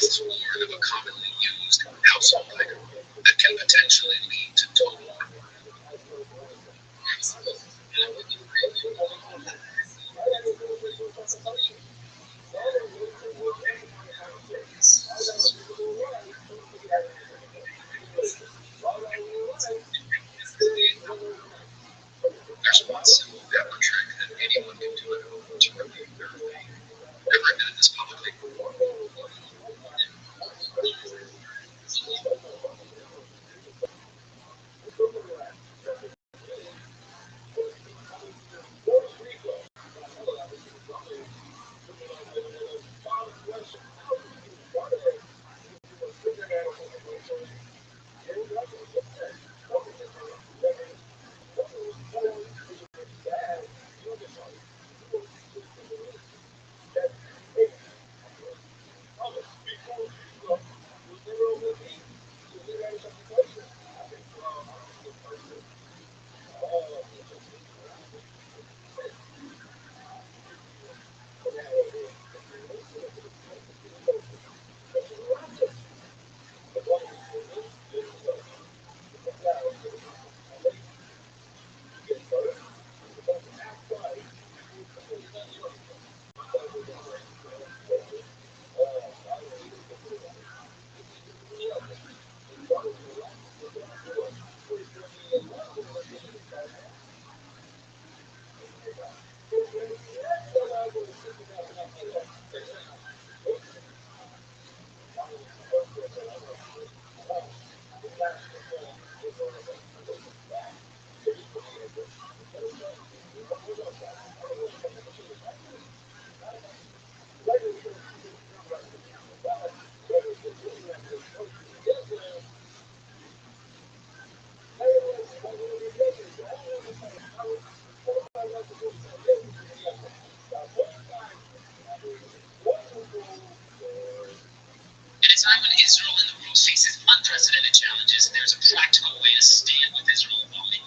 is more of a commonly used household item that can potentially lead to total. There's one simple pepper trick that anyone can do at home to relieve their pain. Never admitted this publicly. At a time when Israel and the world faces unprecedented challenges, there's a practical way to stand with Israel and Bali.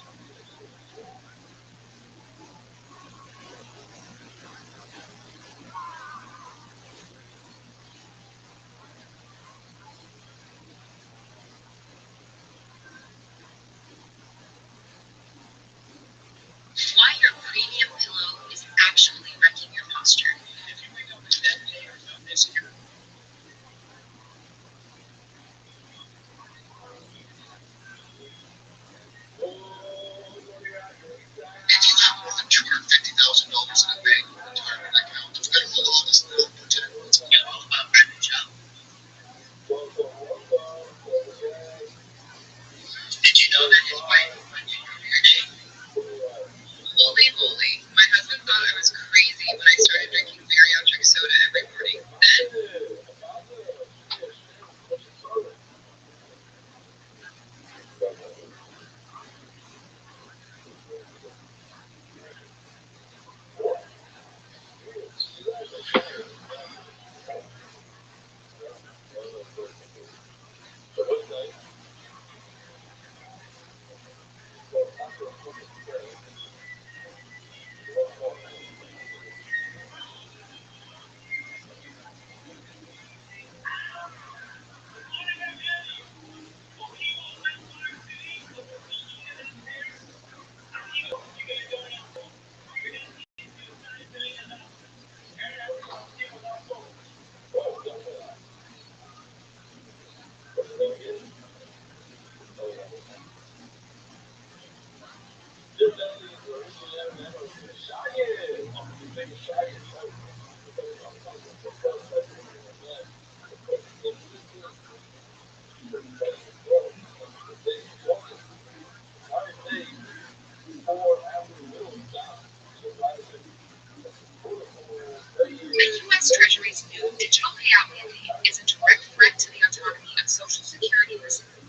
Why your premium pillow is actually wrecking your posture. If you wake up in that day or feel insecure, if you have more than $250,000 in a bank or retirement account, I don't know all this stuff. You know about Rabbi job. Did you know that his wife went to your day? Holy moly, my husband thought I was crazy when I started drinking bariatric soda every morning. Then the U.S. Treasury's new digital payout mandate is a direct threat to the autonomy of Social Security listeners.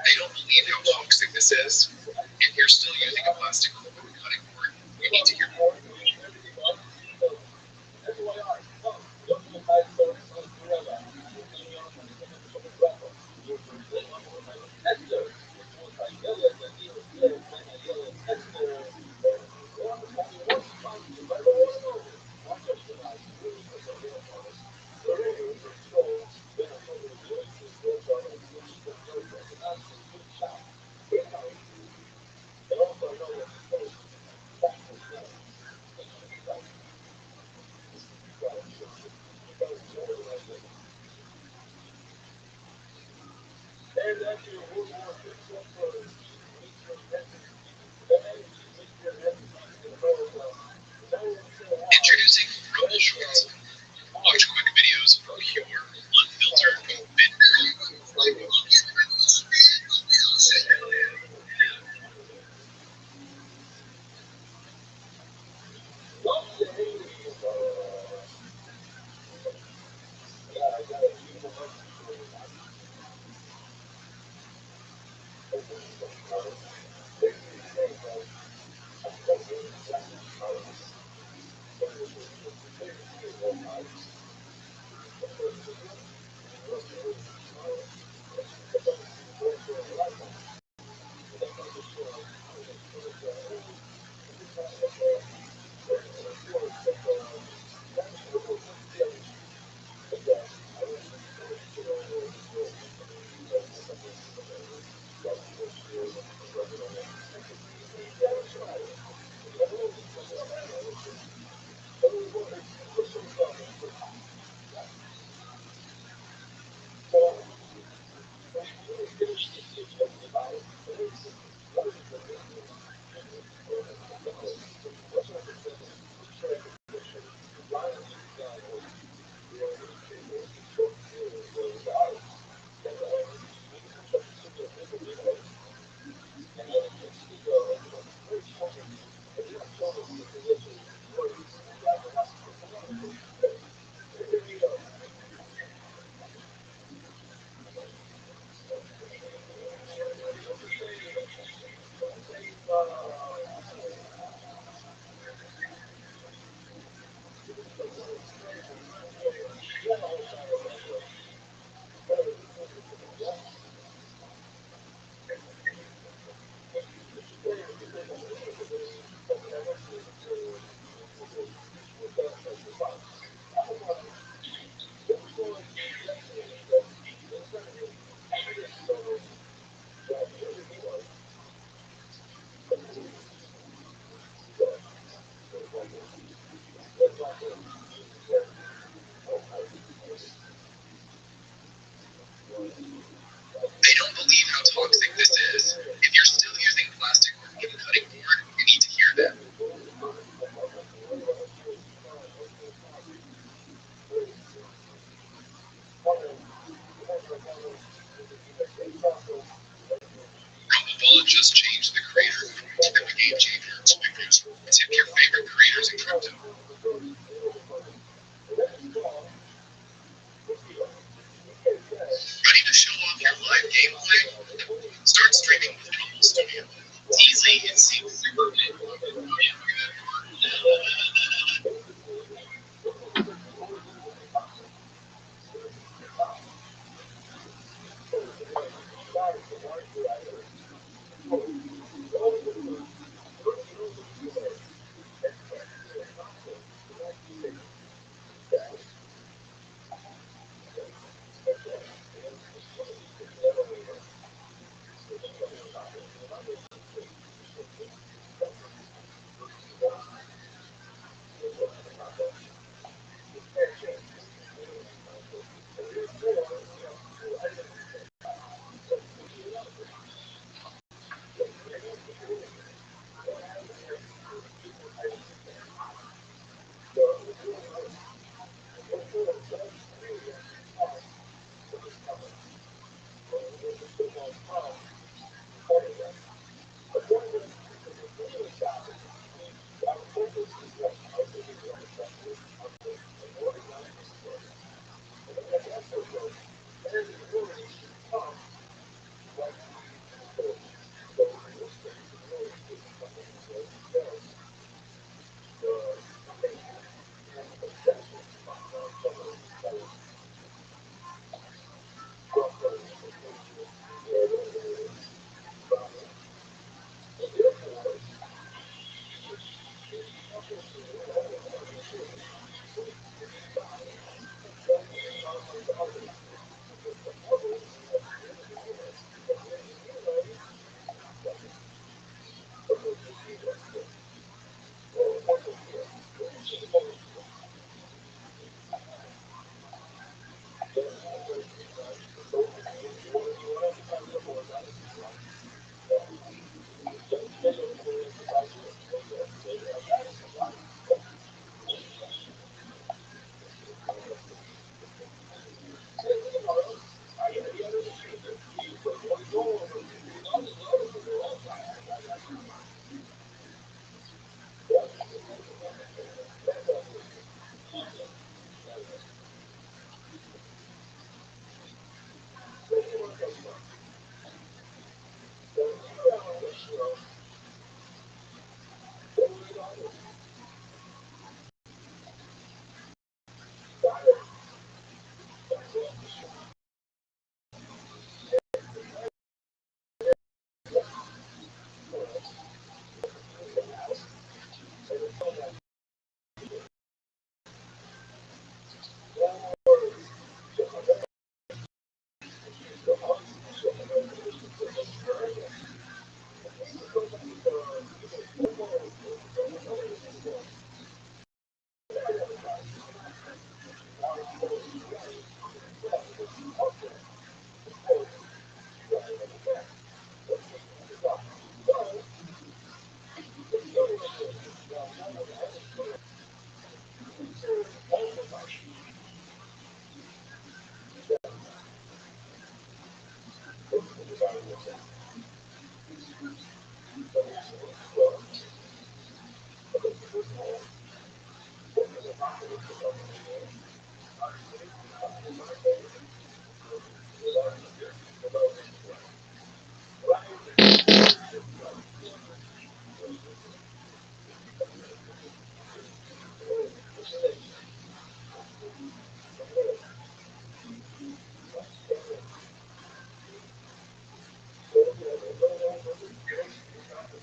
They don't believe how toxic this is. If you're still using a plastic cutting board, you need to get more. Introducing Rothschild'S. Watch quick videos for pure, unfiltered,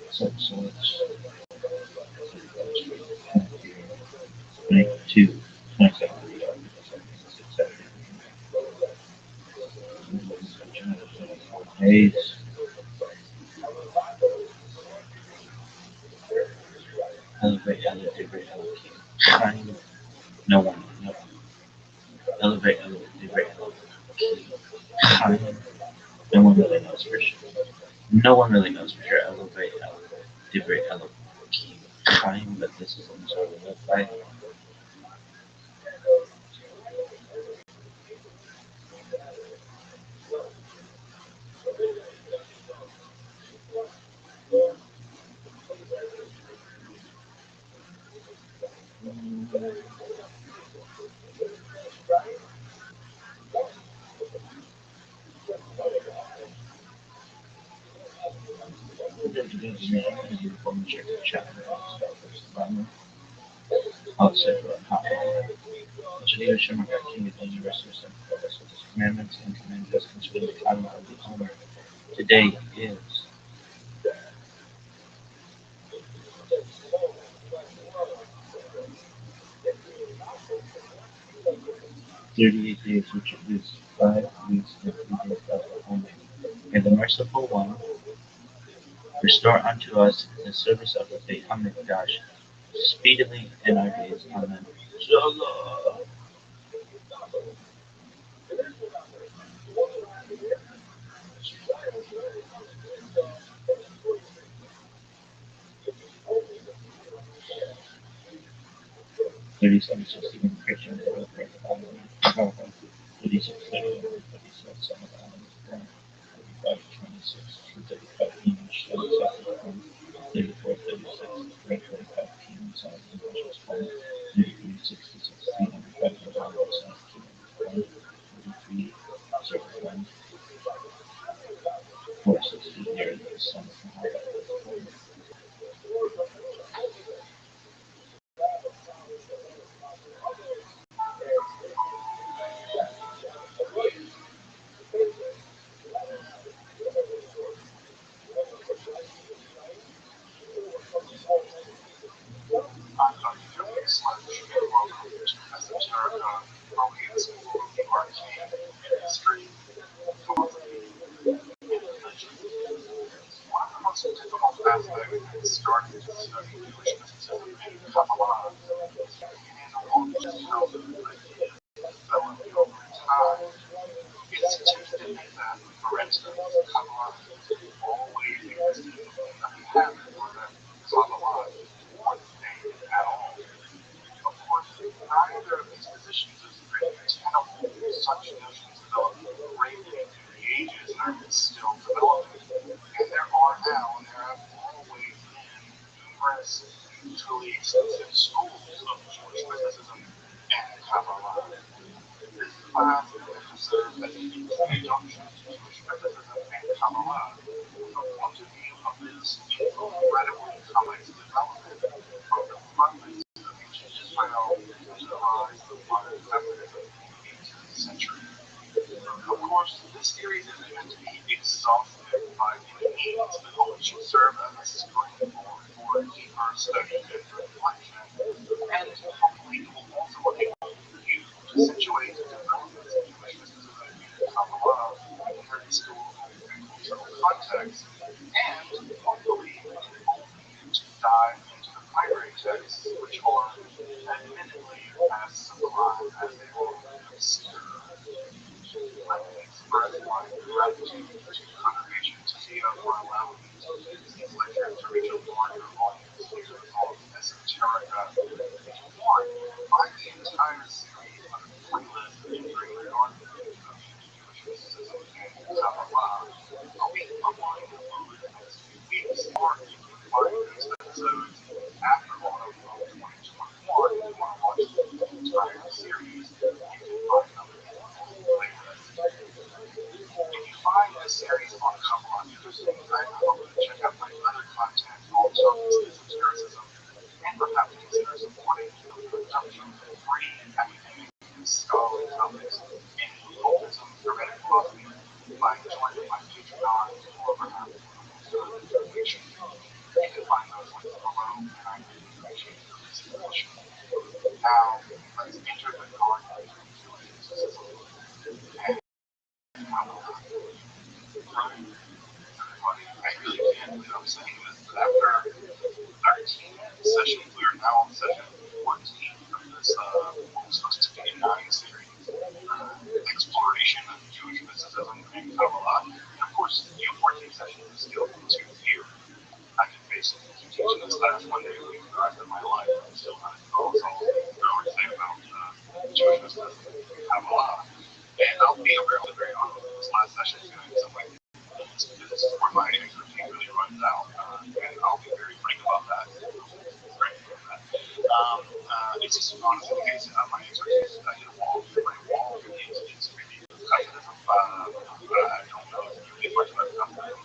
So it's 22, 27, days, elevate, elevate, elevate, kind, no one, no, elevate, elevate, kind, no one really knows for sure. No one really knows for sure. Elevate, elevate, elevate, kind, but this is what sort of look like. Check the chat. I'll say how. So the Hashem of God, King of the universe, who sent us with his commandments and commanded us concerning the time of the honor. Today is 38 days, which is 5 weeks and 3 days of the honor. May the merciful one restore unto us the service of the Beit HaMikdash speedily in our days. Amen. Shalom. 37, 16, Christian, 36, 31, 37, 35, 26, 35, English, 37, 34, 36, 35, King, 17, 33, 66, 35, 33, 01, 460, here, the son of It seems to me that, for instance, Kabbalah always existed that we have it, or that Kabbalah was named at all. Of course, neither of these positions is really tenable. Such notions developed greatly through the ages and are still developing. And there are now, and there have always been, numerous mutually exclusive schools of Jewish mysticism and Kabbalah. This class emphasizes that the introduction to Jewish mysticism and Kabbalah from the point of view of this incredibly complex development from the fragments of ancient Israel to the rise of modern Catholicism in the 18th century. Of course, this series isn't meant to be exhaustive by any means, but only should serve as a springboard for deeper study and reflection, and hopefully it will also enable you to situate the developments of Jewish mysticism and Kabbalah in their historical and cultural context, and hopefully enable you to dive into the primary texts, which are admittedly as sublime as they are obscure. Let me express my gratitude to the Congregation Tia for allowing me to use these lectures to reach a larger audience here on Esoterica. If you want, find the entire series on a playlist entering regarding the introduction to Jewish mysticism and Kabbalah. I'll be uploading them over the next few weeks, or you can find those episodes after autumn of 2021 if you want to watch the entire series. You can find them in the playlist. If you find this series on Kabbalah interesting, I hope you check out my other content on topics of esotericism, and perhaps consider supporting the production of free academic and scholarly topics in occultism, hermetic philosophy by joining my Patreon or perhaps a donation. You can find those links below, and I really appreciate your participation. Now, let's enter the garden of Jewish mysticism and Kabbalah. Everybody, I really can't believe I'm saying this, but after 13 sessions, we are now on session 14 of this what was supposed to be a 9-series exploration of Jewish mysticism and Kabbalah. And of course, 14 sessions is still 2 years. I can basically keep teaching this class one day a week for the rest of my life. I'm still not exposed to all the things I already say about Jewish mysticism and Kabbalah. And I'll be very, very honest. This last session is going to be something. This is where my expertise really runs out, and I'll be very frank about that. It's just honestly the case. My expertise, I hit a wall. My wall is really Catholicism. I don't know nearly as much about Catholicism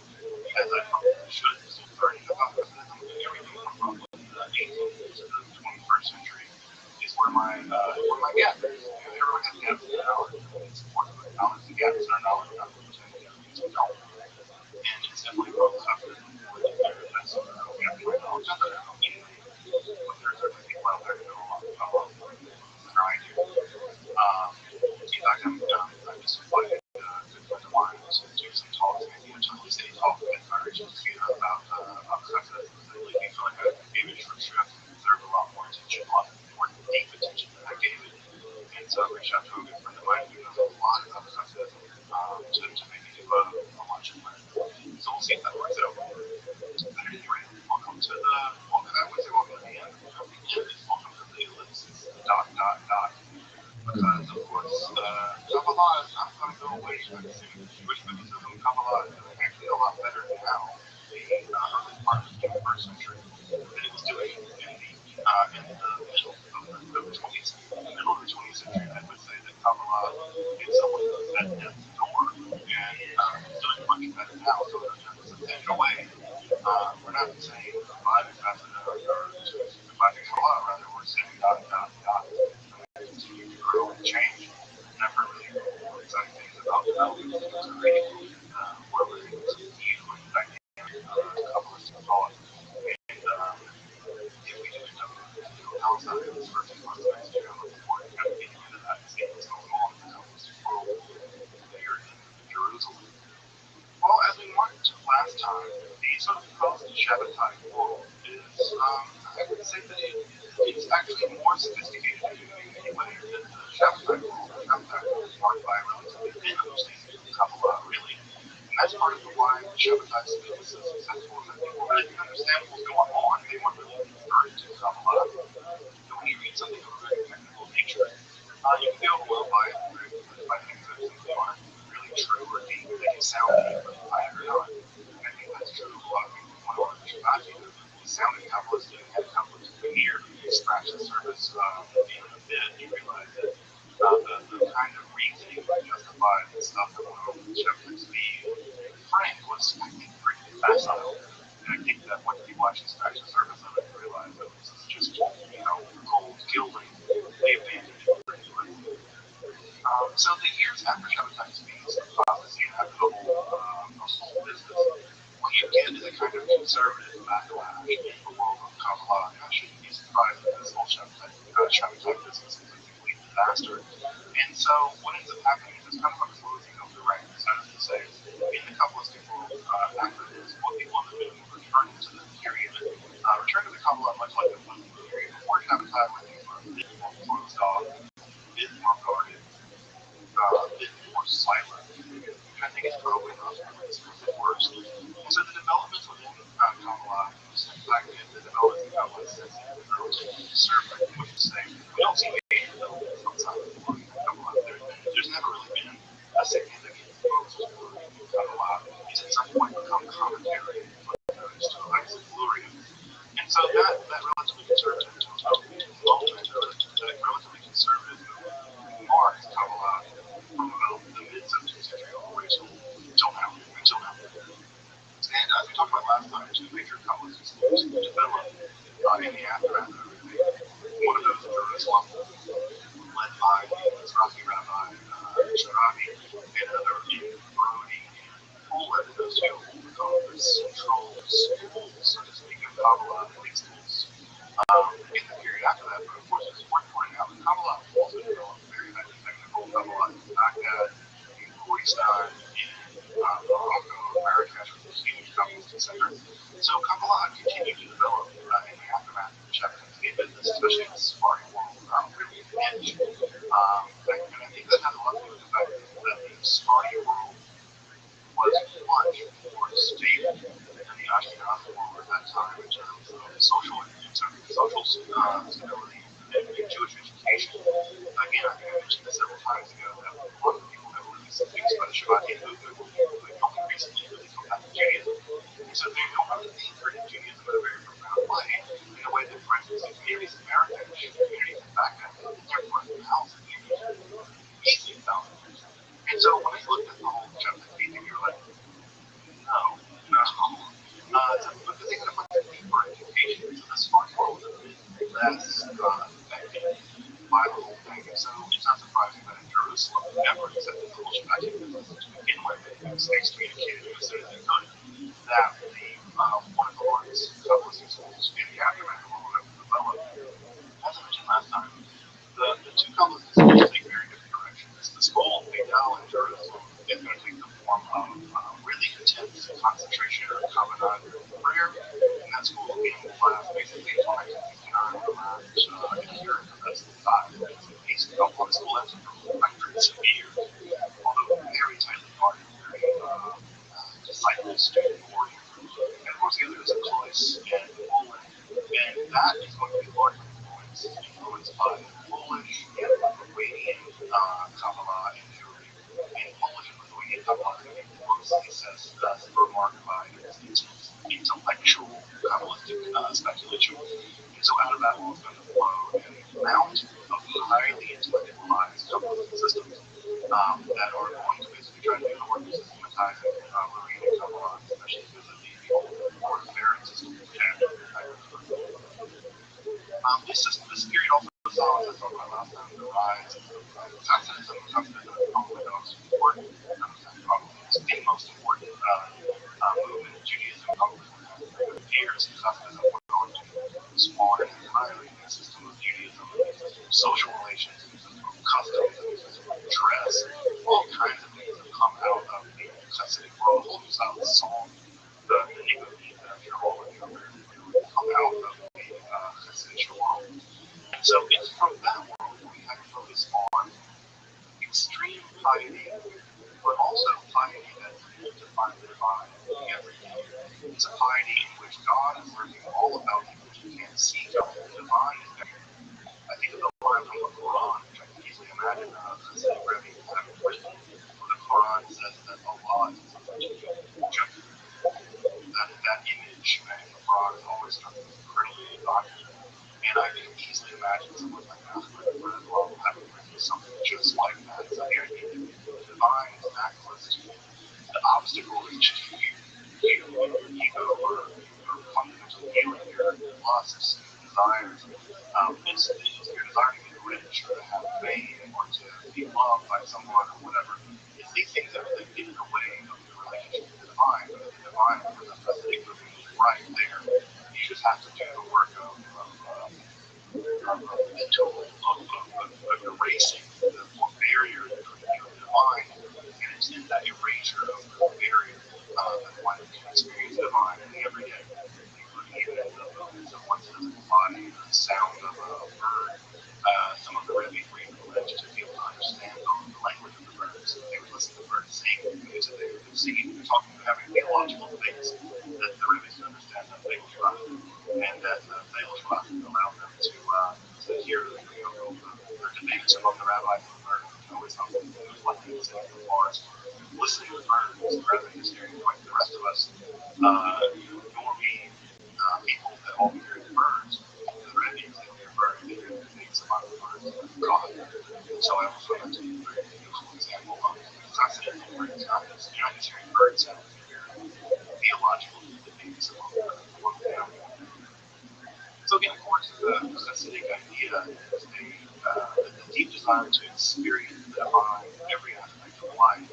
as I probably should. Still learning about Catholicism, and everything from the 18th to the 21st century is where my gap is. Everyone has gaps in their knowledge. It's important to acknowledge the gaps in our knowledge, not to pretend that we don't. And it's definitely both Catholicism and that's a gap in my knowledge. Not that I don't need it, but there are certainly people out there who know a lot more than I do. In fact, I'm just invited a good friend of mine to do some talks, maybe a Tony City talk at Congregation Tia about Catholicism. Specifically, he felt like I gave it short shrift and deserved a lot more attention, a lot more deep attention than I gave it. And so I reached out to a good friend of mine who knows a lot about Catholicism to maybe do a luncheon with. So we'll see if that works out. But anyway, welcome to the, I would say welcome to the end. Welcome to the ellipsis, because of course, Kabbalah is not going to go away anytime soon. Jewish mysticism, Kabbalah is doing actually a lot better now in the early part of the 21st century than it was doing in the middle of the 20th century. In the middle of the 20th century, I would say that Kabbalah is someone who's at death's door, and it's doing much better now. So there's a thin away. We're not saying goodbye to Catholicism or goodbye to Kabbalah, rather we're saying continue to grow and change. And I've heard really cool, exciting things about developing things and reading where we're able to engage with dynamic Kabbalistic thought. And if we do end up outside of this first few months next year, I'm looking forward to kind of getting into that and seeing what's going on in the Kabbalistic world there in Jerusalem. Well, as we marked last time, the sort of post-Shabbatai world is, I would say that it's actually more sophisticated in many ways than the Shabbatai world. The Shabbatai world is marked by a relatively thin understanding of Kabbalah, really. And that's part of why the Shabbatai movement was so successful, is that people really didn't understand what was going on. They weren't really versed in Kabbalah. And when you read something of a very technical nature, you can be overwhelmed by it, by things that simply aren't really true or deep. They can sound deep, but either or not. And I think that's true of a lot of people who want to learn the Shabbat. It sounded Kabbalistic, it had Kabbalistic veneer. You scratch the surface even a bit, you realize that the kind of reasoning to justify the stuff that went on with the Shabbat's Frank was, I think, pretty facile. And I think that once you watch and scratch the surface of it, you realize that this is just, gold gilding the abandoned curriculum. So the years after Shabbat's feast, prophecy inevitable a whole business. What you get is a kind of conservative backlash in the world of Kabbalah. I shouldn't be surprised that this whole Shabbat business is a complete disaster. And so what ends up happening is it's kind of a closing of the ranks, so to say. In the Kabbalistic world, after this, what people have been doing is returning to the period, return to the Kabbalah much like the Muslim period. Before Shabbat, where things were a bit more closed off, a bit more guarded, a bit more silent. I think it's probably not the worst. And so the developments within Kabbalah, in fact, the developments in Kabbalah since the relatively conservative, we would say, we don't see major developments outside of the world of Kabbalah. There's never really been a significant focus in Kabbalah. It's at some point become commentary and footnotes to Isaac Luria. And so that relatively conservative movement, that relatively conservative movement marks Kabbalah from about the mid-17th century all the way until now. And as we talked about last time, two major Kabbalistic schools developed in the aftermath of everything. One of those in Jerusalem, led by the Mizrahi Rabbi Rabbi, and another in Brody in Poland. Those two were called the central schools, so to speak, of Kabbalah, the big schools in the period after that. But of course, it's worth pointing out that Kabbalah also developed very highly technical Kabbalah in Baghdad, in Kurdistan, in Morocco, Marrakesh was a huge Kabbalistic center. So Kabbalah continued to develop in the aftermath of the Shabbat business, especially in the Sephardi world, really niche. And I think that has a lot to do with the fact that the Sephardi world was much more stable than the Ashkenazi world at that time in terms of social stability and Jewish education. Again, I think I mentioned this several times ago, that a lot of people that were really confused by the Shabbat movement were people who had only recently really come back to Judaism. And so they don't really think in Judaism in a very profound way, in a way that, for instance, the communities in Marrakesh, communities in Baghdad, they're for thousands of years, easily thousands of years. And so when I looked at the whole Shabbat thing, you were like, no. Because they had a much deeper education. So this Sephardi world was a bit less affected by the whole thing. And so it's not surprising that in Jerusalem, they never accepted the whole Shabbat business to begin with. They excommunicated it as soon as they could. That one of the largest Kabbalistic schools in the aftermath of all of that developed. As I mentioned last time, the two Kabbalistic schools take very different directions. The school they know in Jerusalem is going to take the form of really intense concentration or Kabbalah prayer. And that school again will last basically until 1969, the last adherent of that school died. It's a piece of Kabbalah. The school lasted for hundreds of years, although very tightly guarded, very disciple-student oriented. And of course, the other is a choice and Poland, and that is going to be largely influenced by Polish and Lithuanian Kabbalah and Jewry. And Polish and Lithuanian Kabbalah can be mostly assessed as remarked by its intellectual Kabbalistic speculation. And so out of that will going to flow an amount of highly intellectualized Kabbalistic systems that are going to basically try to do the work of systematizing Lithuanian Kabbalah, especially because of the old Baron system we had. This period also saw, as I talked about last time, the rise of Hasidism. Hasidism is probably the most important, it's the most important movement in Judaism probably for years. Hasidism went on to spawn an entirely new system of Judaism, a new system of social relations, a new system of customs, a new system of dress. All kinds of things have come out of the Hasidic world. A whole new style of song, the Nicodemus, I'm sure all of you are very familiar with, come out of the Hasidic world. So it's from that world we have to focus on extreme piety, but also piety that seeks to find the divine in the everyday. It's a piety in which God is lurking all about you, but you can't see God. The divine is there. I think of the line from the Quran, which I can easily imagine a Sayyid Rabbi having written, where the Quran says that Allah is judgment. That image in the Quran has always struck me as incredibly evocative. And I can easily imagine someone like Ahmed as well having written something just like that. So the idea that the divine is that close to you. The obstacle is just you and your ego or fundamentally you and your lusts and desires. It's your desire to be rich or to have fame or to be loved by someone or whatever. It's these things that get in the way of your relationship with the divine. But the divine, for the Hasidic movement, is right there. You just have to do the work of mental, of erasing the barrier between you and the divine. And it's in that erasure of the barrier that one can experience the divine in the everyday, including even in the movements of one's physical body, the sound of a bird. Some of the Rabbi were even alleged to be able to understand the language of the birds. They would listen to the birds sing, the music they were singing. They're talking about having theological debates that the rabbis could understand that they were trying, and that they were trying to allow them to hear the debates among the rabbis and the birds. I always thought it was one thing to sit in the forest, listening to the birds rather than just hearing like the rest of us, normie people that all hear the birds. The rabbis, they don't hear birds, they hear the debates among the birds of God. So I always found that to be a very beautiful example of fascinating where it's not just hearing birds sounds, you hear theological debates among them. So again, of course, the Hasidic idea is the deep desire to experience the divine in every aspect of life,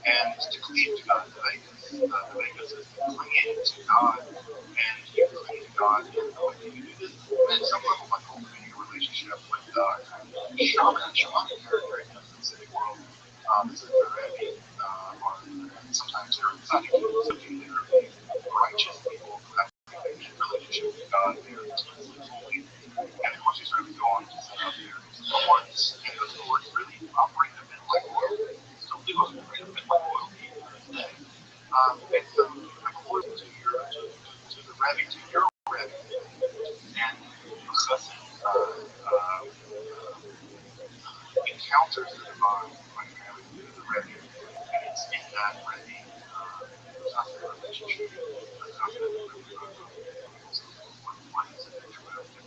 and to cleave to God. The Vegas is clinging to God, and you cling to God in the way that you do this. And at some level, like cultivating a relationship with shamanic character in the Hasidic world. This is the Rabbi, or sometimes they're exotic people, sometimes they're righteous people who have a deep relationship with God. They're intensely holy. And of course, these rabbis go on to set up their courts, and those courts really operate a bit like royalty. Still do operate a bit like royalty to this day. And so you have a loyalty to the Rabbi, to your Rabbi. And the chassid encounters the divine primarily through the Rebbe, and it's in that Rebbe chassid relationship that chassid really grows up. So what is it that you're going to do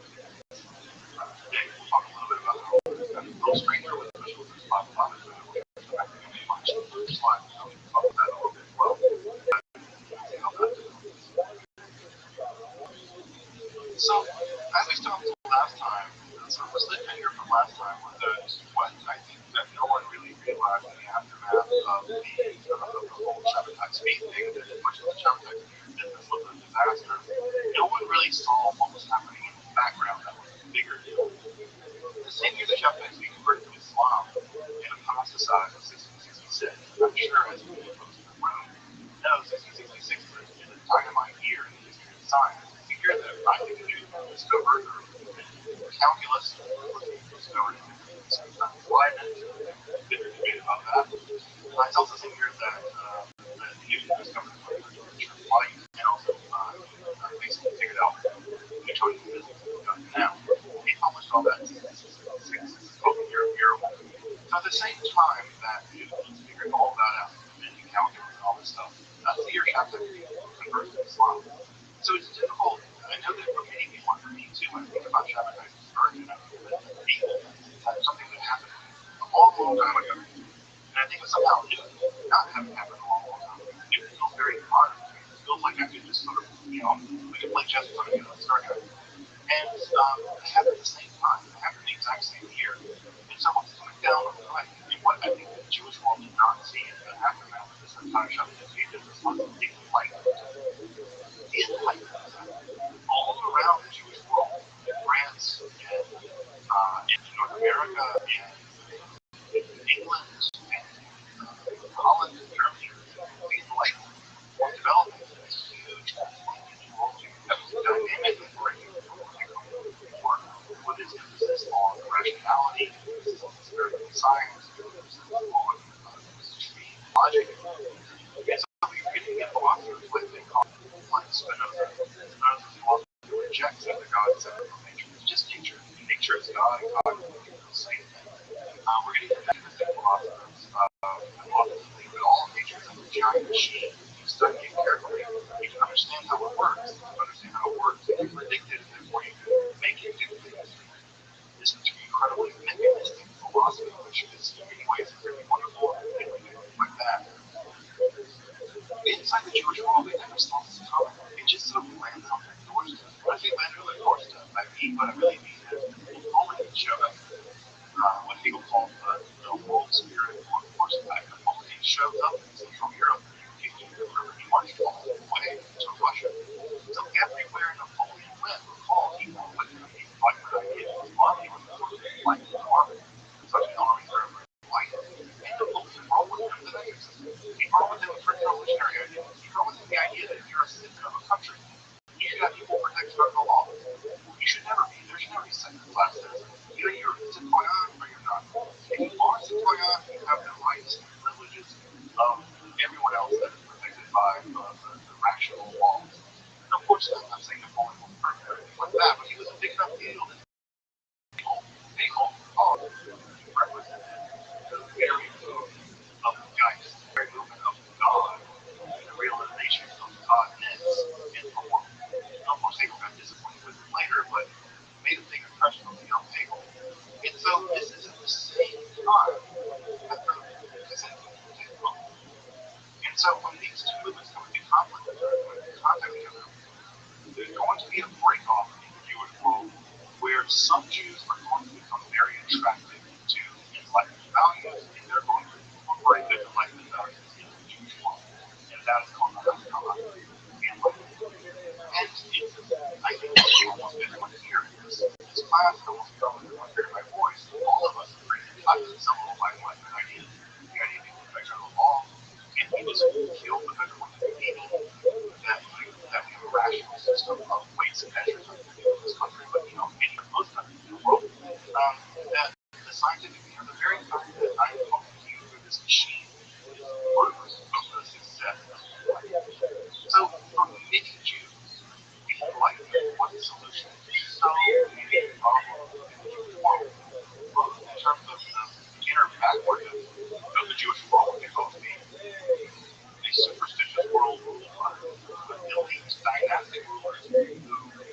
today? We'll talk a little bit about how it's got a little stranger with the visual of this Bible. Obviously, we'll get back to the much slide, so we can talk about that a little bit as well. See how that develops. So, as we talked last time, so the cliffhanger from last time was what I think that no one really realized in the aftermath of the whole Shabbatai speed thing, that as much as the Shabbatai business was a disaster, no one really saw what was happening in the background that was a bigger deal. The same year the Shabbatai speed converted to Islam and apostatized in 1666, I'm sure as many folks in the room know, 1666 is a dynamite year in the history of science. It's a year that Isaac Newton discovered calculus was discovered in 1669. Why not? There's a debate about that. It's also the same year that Newton discovered the nature of light, and also basically figured out Newtonian physics that we've got now. He published all that in 1666. This is called the Year of Miracles. So at the same time that Newton's figured all that out, inventing calculus and all this stuff, that's the year Shabbatai converts to Islam. So it's difficult. I know that for many people, and for me too, when I think about Shabbatai's conversion, I think that that's something that happened a long, long time ago. And I think that somehow Newton not having happened a long, long time ago. Newton feels very modern to me. It feels like I could just sort of, we could play chess on it, start out. And they happened at the same time. They happened the exact same year. And so what's coming down on the right, and what I think the Jewish world did not see in the aftermath of this entire Shabbatai speed is was the Enlightenment. The Enlightenment all around the Jewish world, in France and in North America and in England and Holland and Germany, the Enlightenment was developing this huge completely worldview that was dynamically breaking with worldview before, with its emphasis on rationality, emphasis on experimental science, emphasis on logic. And so you're getting get philosophers like Spinoza. Spinoza's philosophy rejects that the God is separate from nature. It's just nature. Nature is God, and God is nature. It's the same thing. We're getting metaphysical philosophers and philosophers believe that all of nature is like a giant machine. You study it carefully, you can understand how it works. You can understand how it works. You can predict it, and therefore you can make it do things. This is incredibly mechanistic philosophy, which is in many ways really wonderful and things like that. Inside the Jewish world, they never saw this coming. It just sort of lands on their doorstep. When I say lands on their doorstep, I mean what I really mean is the moment it showed up, what people call the world spirit, or force attack, the moment it shows up in Central Europe, he marched all the way to Russia. So everywhere Napoleon went, recall, he went with him. He liked what I did. His army was like the army. Such an army for life. And Napoleon brought with him the metric system. He brought with him a pretty revolutionary idea. He brought with him the idea that if you're a citizen of a country, you should have equal protection under the law. You should never be, there should never be second class citizens. Either you're a citoyen or you're not. If you are a citoyen, you have the rights and privileges of everyone else that is protected by the rational laws. And of course, I'm not saying Napoleon was perfect or anything like that, but he was a big enough deal that people thought he represented the very movement of Geist, the very movement of God, the realization of Godness in the world. And of course, Hegel got disappointed with him later, but made a big impression on the young Hegel. And so this is at the same time that this is and so when these two movements come into conflict with contact with each other, there's going to be a break-off in the Jewish world where some Jews are going to become very attracted to Enlightenment values, and they're going to incorporate those Enlightenment values into the Jewish world. And that is called the Haskalah and Enlightenment. And I think almost everyone here in this class, almost everyone here in my voice, all of us are pretty touched with some of my Enlightenment ideas. The idea of equal protection of the law, and he was killed with everyone believing that we have a rational system of weights and measures in this country, but many of most countries in the world, that the scientific, the very fact that I'm talking to you through this machine is proof of the success of life. So for many Jews, the Enlightenment was a solution to so many problems in the Jewish world, both in terms of the inner backwardness of the Jewish world, because the superstitious world ruled by the elite dynastic rulers who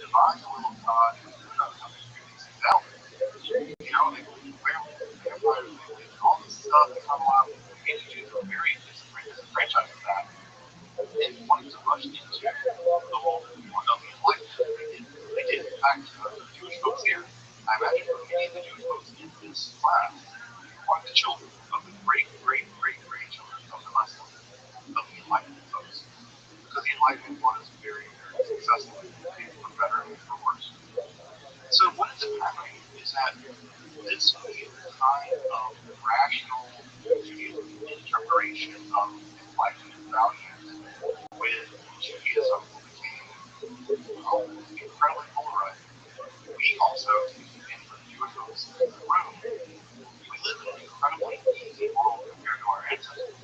devised a little God who knew how to figure these things out. They believed werewolves and vampires and all this stuff that come out. Many Jews were very disenfranchised with that and wanted to rush into the whole of the Enlightenment. They did. In fact, the Jewish folks here, I imagine for many of the Jewish folks in this class, are the children of the great-great-great-grandchildren of the Muslims, of the Enlightenment folks. Because the Enlightenment was very, very successful, for better and for worse. So what ends up happening is that this kind of rational Judaism interpretation of Enlightenment values with Judaism became incredibly polarized. We also, and for the Jewish folks in the room, we live in an incredibly easy world compared to our ancestors.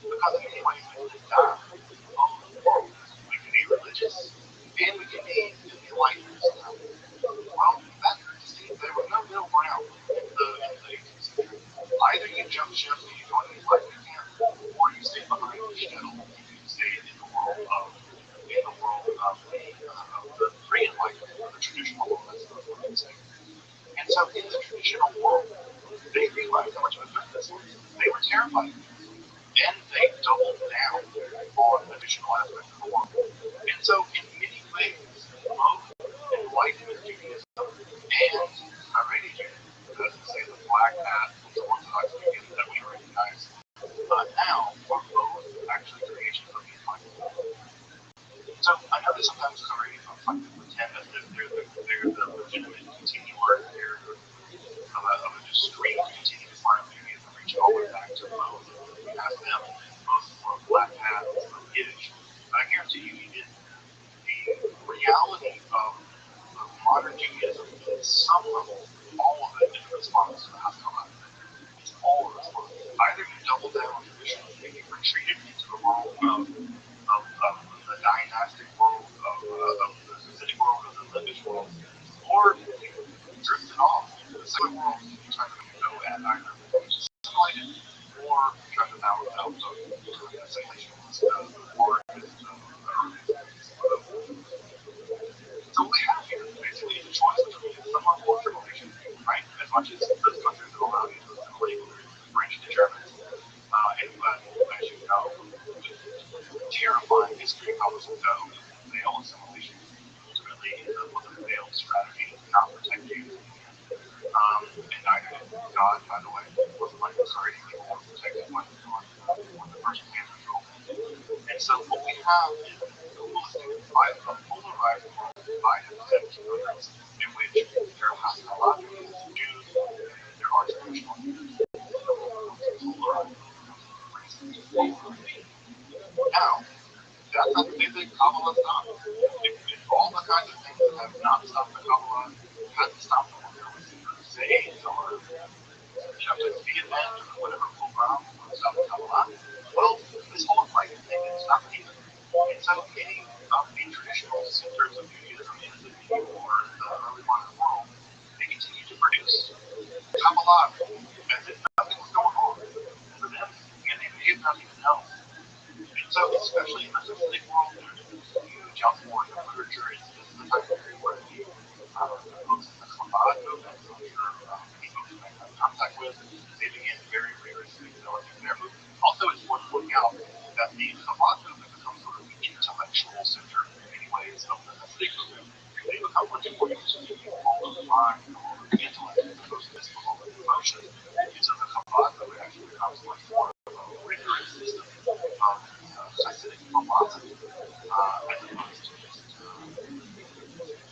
Because in many ways we can die both worlds. We can be religious and we can be in the Enlightenment system. Well, that there was no middle ground in the 18th century. Either you jump ship and you join the Enlightenment camp, or you stay behind the shuttle and you stay in the world of the pre-Enlightenment, or the traditional world, that's what I would say. And so in the traditional world, they realized how much of a threat this was. They were terrified of this. And they doubled down on additional aspects of the world. And so in many ways, both Enlightenment Judaism and Haredi Judaism, that is to say the black hat, the Orthodox Judaism that we recognize now, are both actually creations of the Enlightenment. So I know that sometimes Haredi folks like to pretend that they're the legitimate continuer here of a discrete continuous line of Judaism reaching all the way back to Moses. We ask them, Moses wore black hats of Yiddish. But I guarantee you didn't. The reality of modern Judaism is some level, all of it in response to the Haskalah. It's all a response. Either you double down on traditional and you retreat simulation was the largest of the earliest. So what we have here basically is a choice between some level of simulation, right? As much as those countries that allow you to assimilate the French and the Germans. And as you know, the terrifying history of how this will go, fail assimilation ultimately was a failed strategy to not protect Jews. And neither did God, by the way. It wasn't like the sorry people were protected when the first man was rolled. And so what we have is a polarized world divided into communities in which there are hostological Jews and there are traditional Jews. Polarized. Now, that's not to say that Kabbalah's not. If all the kinds of things that have not stopped the Kabbalah hasn't stopped them, whether it was the Crusades or like Vietnam or whatever program stop the Kabbalah, well, this whole enlightenment thing didn't stop it either. And so many of the traditional centers of Judaism in the medieval or the early modern world, they continue to produce Kabbalah as if nothing was going on for them, and they may have not even known. And so, especially in the Hasidic world, there's this huge outpouring of literature. This is the time period where the books in the Chabad movement, I'm sure many folks may have contact with, they began very rigorously developing their movement. Also, it's worth pointing out that the Chabad movement becomes sort of the intellectual center in many ways of the Hasidic movement. They become much more interested in all of the mind, all of the intellect, as opposed to this all of the emotion. And so the Chabad movement actually becomes much more of a rigorous system of Hasidic philosophy, as opposed to just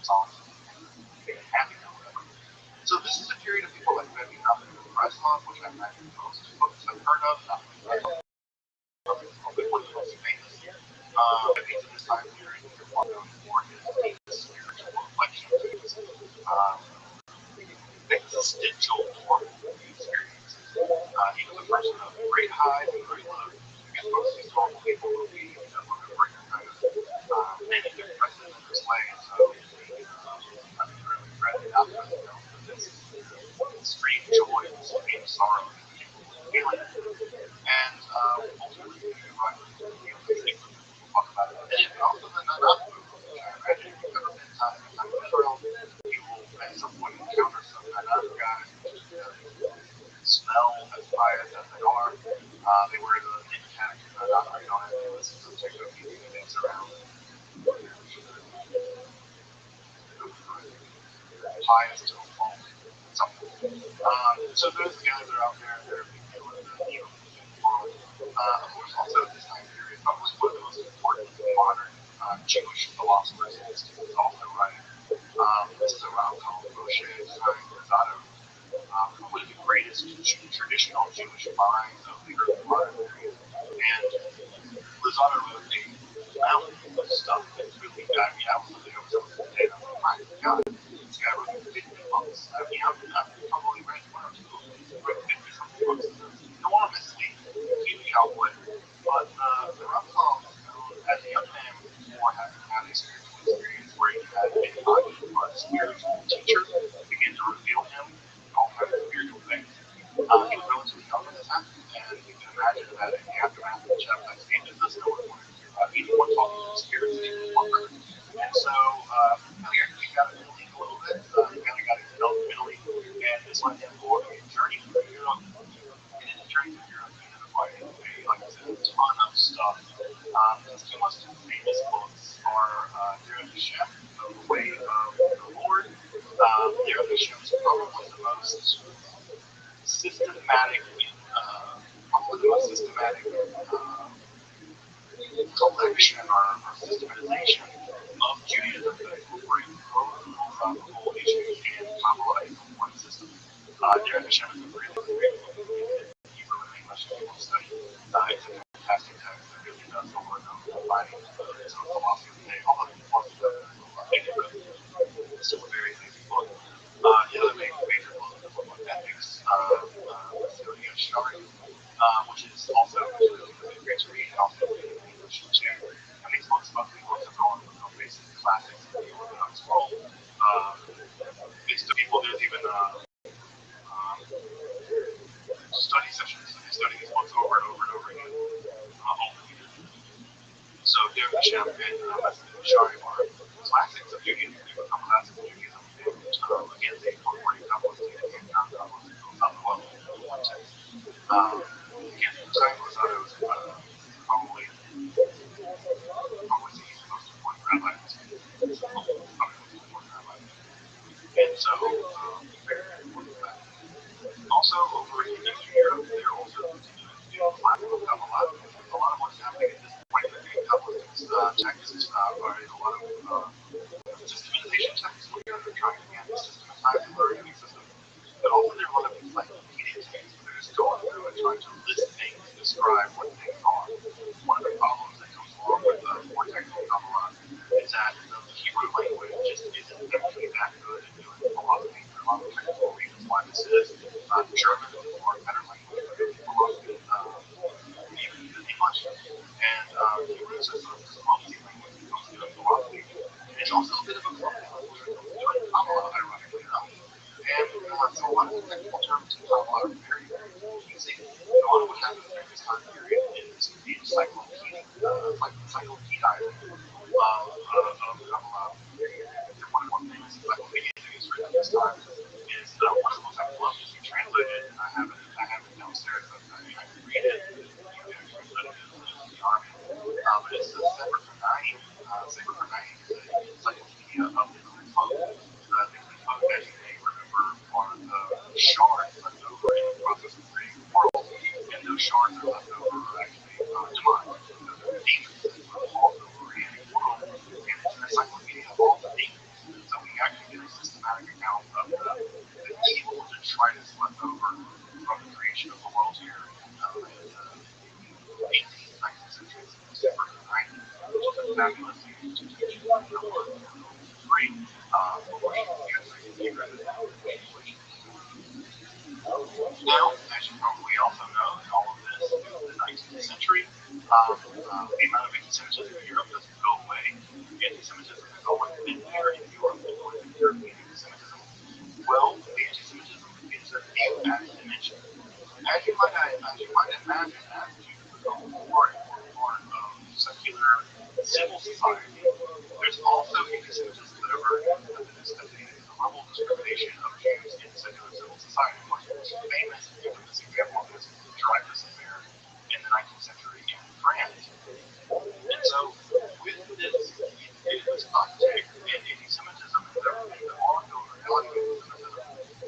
songs and happy or whatever. So this is a period of people like Rabbi Breslov, which I imagine most folks have heard of. Not probably one of the most famous. Rabbi to this time period, you're known for his spiritual reflections, existential formative experiences. He was a person of great high and great low. I guess most historical people will be remembering kind of many depressive in this way, and so I mean, really read it out for this extreme joy and extreme sorrow that people were feeling. And ultimately, you write we'll talk about it in a minute, but also the Nanach movement, which I imagine if you've ever been to Israel, you will at some point encounter some Nanach guys, which smell as pious as they are. They wear the knit cap and not right on it. They listen to techno music and dance around. Pious to a fault. So those guys are out there. They're a big deal in the world. Of course, also at this time period, probably one of the most important modern Jewish philosophers and mystics is also writing. This is a Rav called Moshe Luzzatto. Probably the greatest traditional Jewish mind of the early modern period. And Luzzatto wrote a mountain of stuff that's really, I mean, I was looking over some of the data. I'm like, my God, this guy wrote 50 books. I mean, I've probably read one or two of them. He wrote 50 something books. Enormously huge output. But the Rothschild'S, as a young man, before having had a spiritual experience where he had a spiritual teacher begin to reveal him all kinds of spiritual things. He was relatively young when this happened, and you can imagine that in the aftermath of the chapter, I stand in the story where anyone talking to spirits even longer. And so, he got it mentally a little bit, he kind of got it mentally, and this let him go on a journey through Europe. And in the journey through Europe, he ended up writing, like I said, a ton of stuff. His two most famous books are Derech Hashem, The Way of the Lord. Derech Hashem is probably the most systematic, collection or systematization of Judaism that incorporates both philosophical issues and Kabbalah into one system. Derech Hashem is a really great book. Hebrew and English if you want to study. It's a fantastic text that really does over and over combining his own philosophy of the day, although the philosophy it's still a very amazing book. The other major book is a book of ethics, which is also really, really great to read and also in English too. And these books, both these books are going basic classics in the Orthodox world. It's to people, there's even study sessions. They study these books over and over and over again. So Derek Shem and Shari are classics of Judaism. They become classics of Judaism. And again, they incorporate Kabbalistic and non-Kabbalistic philosophical context. Again, Chaim Lozado is probably the most important rabbi in this case. Probably the most important rabbi. And so, very important fact. Also, over in Eastern Europe, they're also continuing to do classical Kabbalah. A lot of what's happening at this point in the Kabbalistic texts are a lot of systematization texts where they're trying to again systematize the learning system. But also there are a lot of encyclopedia texts where they're just going through and trying to list things and describe what things are. One of the problems that comes along with more technical Kabbalah is that the Hebrew language just isn't actually that good at doing philosophy. There are a lot of technical reasons why this is. German is a more better language for doing philosophy, even than English. And Hebrew is a sort of clumsy language when it comes to doing philosophy. And it's also a bit of a clumsy language when it comes to doing Kabbalah, ironically enough. And so a lot of the technical terms in Kabbalah are very, very confusing. And a lot of what happens during this time period is the encyclopedizing of Kabbalah. And one of the things encyclopedia is written at this time is one of the books I've loved is translated, and I have it downstairs, but I can read it. You can translate it in the army. But it's the Sefer Kanai. Sefer Kanai is an encyclopedia of the Klipot. The Klipot, as you may remember, are the shards left over in the process of creating the world, and those shards that are left over are actually demonic. They're demons that were also creating the world, and it's an encyclopedia of all the demons. So we actually get a systematic account of the evil detritus left over from the creation of the world here in the 18th, 19th centuries. Sefer Kanai, which is a fabulous thing to teach free Now, as you probably also know, in all of this in the 19th century, the amount of anti-Semitism in Europe doesn't go away. Anti-Semitism has always been there in Europe, and always been European anti-Semitism. Well, the anti-Semitism is a new added dimension. As you might imagine, as Jews become more and more part of secular civil society, there's also anti-Semitism that emerges at the level of discrimination of Jews in secular civil society. One of the most famous and infamous example of this is the Dreyfus affair in the 19th century in France. And so, with this uptick in anti-Semitism and the ongoing reality of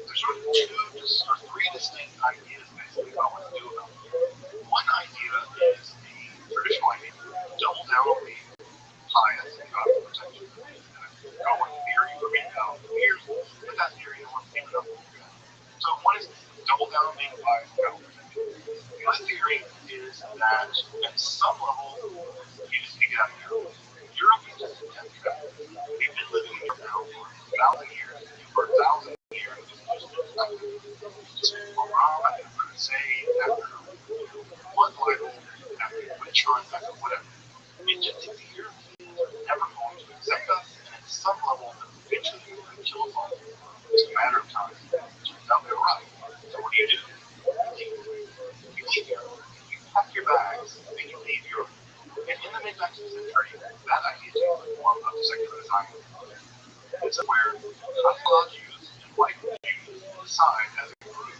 anti-Semitism, there's sort of three distinct ideas basically about what to do about it. One idea is the traditional idea: double down on being pious and God's protection. And go in theory for being out for years, but that theory no one's taken up. So one is double down on being pious and God's protection. The other theory is that at some level, you just need to get out of Europe. Europe is just a death trap. We've been living here now for 1,000 years. For 1,000 years, this is just Iran after crusade, after blood libel, after witch hunt, after whatever. It just is here. They're never going to accept us, and at some level, eventually they're going to kill us all. It's a matter of time. Turns out they're right. So what do? You leave Europe. You pack your bags, and you leave Europe. And in the mid-19th century, that idea takes the form of secular Zionism. This is where Hasidic Jews and white Jews decide as a group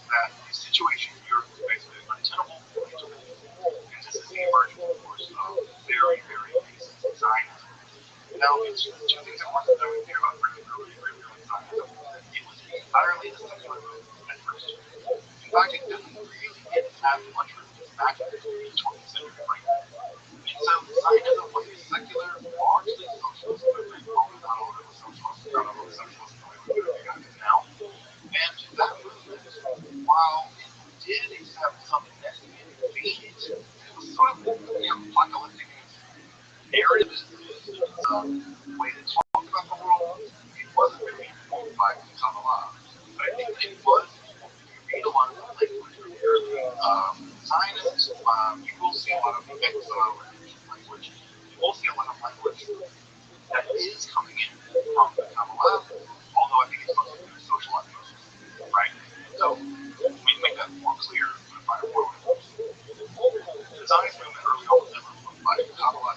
that the situation in Europe is basically untenable for each of them. And this is the emergence, of course, of very, very basic Zionism. Now, it's two things I want to know here about really Zionism. It was entirely a secular movement at first. In fact, it didn't have much religious backing in the 20th century framework. And so Zionism was a secular, largely socialist movement, although not all of it was socialist, not all of it was socialist the way we recognize it now. And that movement, while it did accept some messy defeat, it was sort of apocalyptic narrative way to talk about the world. It wasn't really informed by Kabbalah, but I think it was. If you read a lot of the language of the early Zionists, you will see a lot of exile language. You will see a lot of language that is coming in from the Kabbalah, although I think it's mostly going to socialize most, right? So we make that more clear in the final world. The Zionist movement early on was never informed by Kabbalah.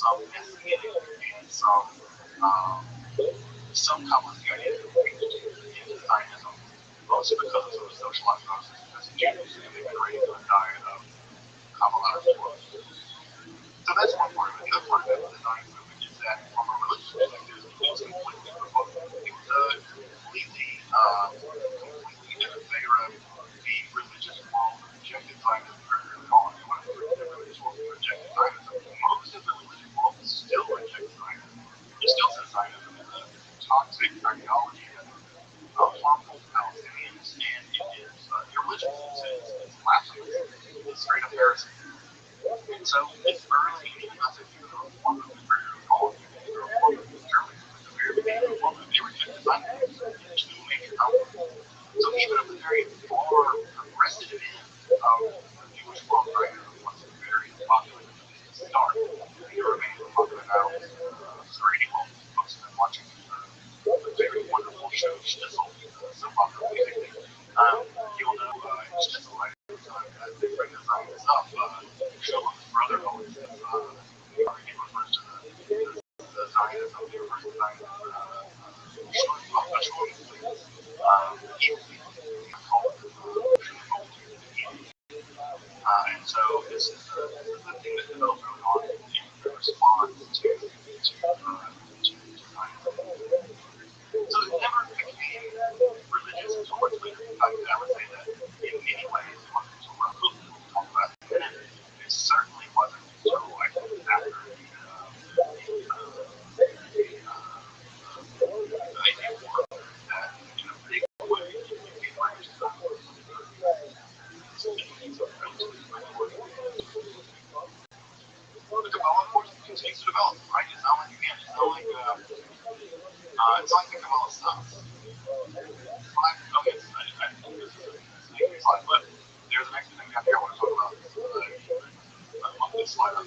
some messianic and some Kabbalistic ideas that were introduced into Zionism, mostly because of sort of socialized process as Jews, and they were raised on a diet of Kabbalah. So that's one part of it. The other part of it with the Zionist movement is that from a religious perspective, it was completely provoked. It was completely in favor of the religious world that rejected Zionism very early on. It wasn't the religious world that rejected Zionism. Most of the religious world still rejects Zionism. It still says Zionism is a toxic ideology that is harmful to Palestinians, and it is irreligious. It's blasphemous. It's straight up heresy. And so it's early, even not if you're the reform movement very early on, the reform movement in Germany, at the very beginning of the reform movement, they rejected Zionism in two major conflicts. So even at the very far progressive end of the Jewish world, Zionism was very popular at the start. It remains popular now. For anyone who's posted and watching the very wonderful show Schnitzel, soap opera basically, you'll know Schnitzel, right? As they bring the Zionist up, Schulman's brother always says, he refers to the Zionism, he refers to Zionism, and so this is the thing that developed early on in response to Zionism. So it never became religious until much later. In fact, I would say that in many ways, Muslims were hooked when we talk about it. And it certainly wasn't until I think after the Iraq War that, in a big way, it became raised. The Kabbalah, of course, continues to develop, right? It's not like, again, it's not like the Kabbalah stops. Okay, I think this is a sneaky slide, but there's an extra thing down here I want to talk about. On this slide. But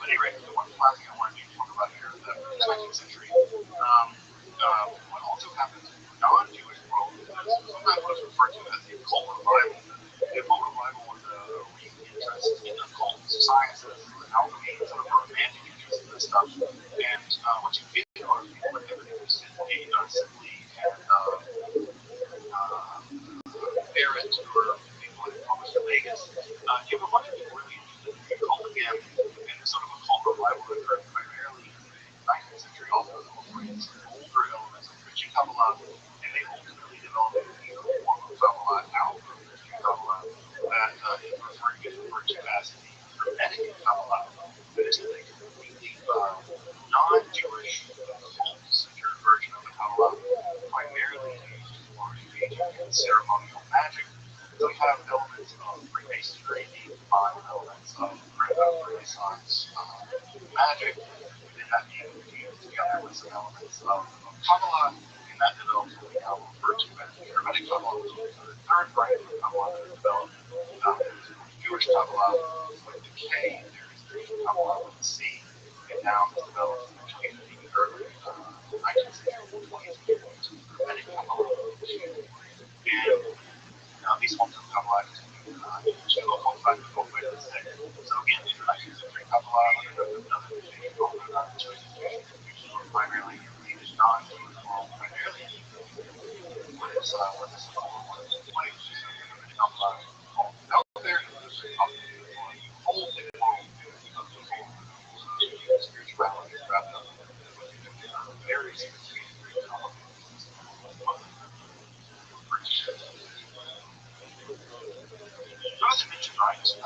anyway, the one last thing I wanted to talk about here is that in the 19th century, what also happens in the non-Jewish world is sometimes what is referred to as the occult revival. The occult revival was a re-interest in occult sciences, alchemy, sort of a romantic interest in this stuff. And what you get are people that never knew simply Barrett or people in Thomas Vegas. You have a bunch of people really interested in occult again, and this sort of occult revival that occurred primarily in the 19th century also incorporates older elements of Christian Kabbalah, and they ultimately developed a new form of Kabbalah out of Christian Kabbalah that is referred to as the Hermetic Kabbalah. This is a completely non-Jewish, occult-centered version of the Kabbalah, primarily used for engaging in ceremonial magic. So we have elements of Freemasonry, elements of Renaissance magic, within that being fused together with some elements of Kabbalah, and that develops what we now refer to as the Hermetic Kabbalah, which is the third branch of Kabbalah that is developed. There's Jewish Kabbalah with the K, there's Christian Kabbalah with the C, and now it's developed between the early 19th century and 20th century, Hermetic Kabbalah. And these forms of Kabbalah into occult science both ways to say. So again, in the 19th century, Kabbalah undergoes another mutation called the Jewish mutation, which is primarily in the non-Jewish world, primarily in what is what is Kabbalah called out there in the whole big world of people spirituality is wrapped up in very specific as I mentioned, right, just a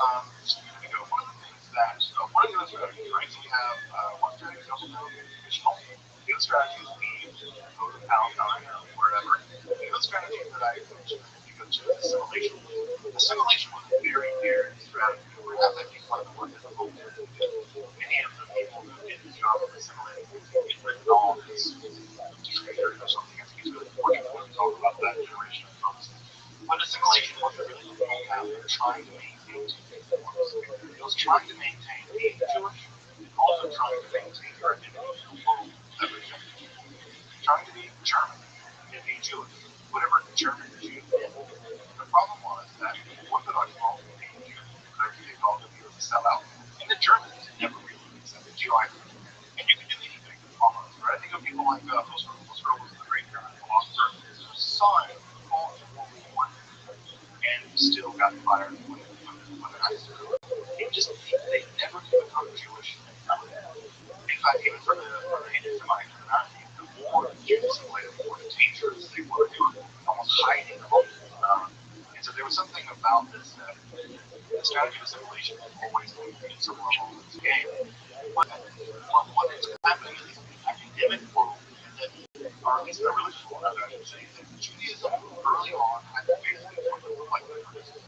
minute ago, one of the things that, one of the other strategies, right, so we have one strategy is also known as traditional. The other strategy is leave, go to Palestine or wherever. The other strategy that I mentioned a minute ago too is assimilation. Assimilation was a very daring strategy. Perhaps I think one of the more difficult things to do. Many of the people who did the job of assimilating get written off as traitors or something. I think it's really important when we talk about that generation of folks. But assimilation was a really difficult path. They were trying to maintain two things at once. It was trying to maintain being Jewish and also trying to maintain your identity in a world that rejected you. Trying to be German and be Jewish, whatever German Jew did. The problem was that the Orthodox world being Jew, whatever they called it, was a sellout, and the Germans never really accepted you either. still got fired when I started. They never could become Jewish. In fact, even for the anti-Semitic community, the more Jews assimilated, the more dangerous they were. They were almost hiding among them. And so there was something about this that the strategy of assimilation is always going to be at some level of this game. What is happening in the academic world, and that, or at least the religious world, I should say, that Judaism early on had to basically look like Lutheranism.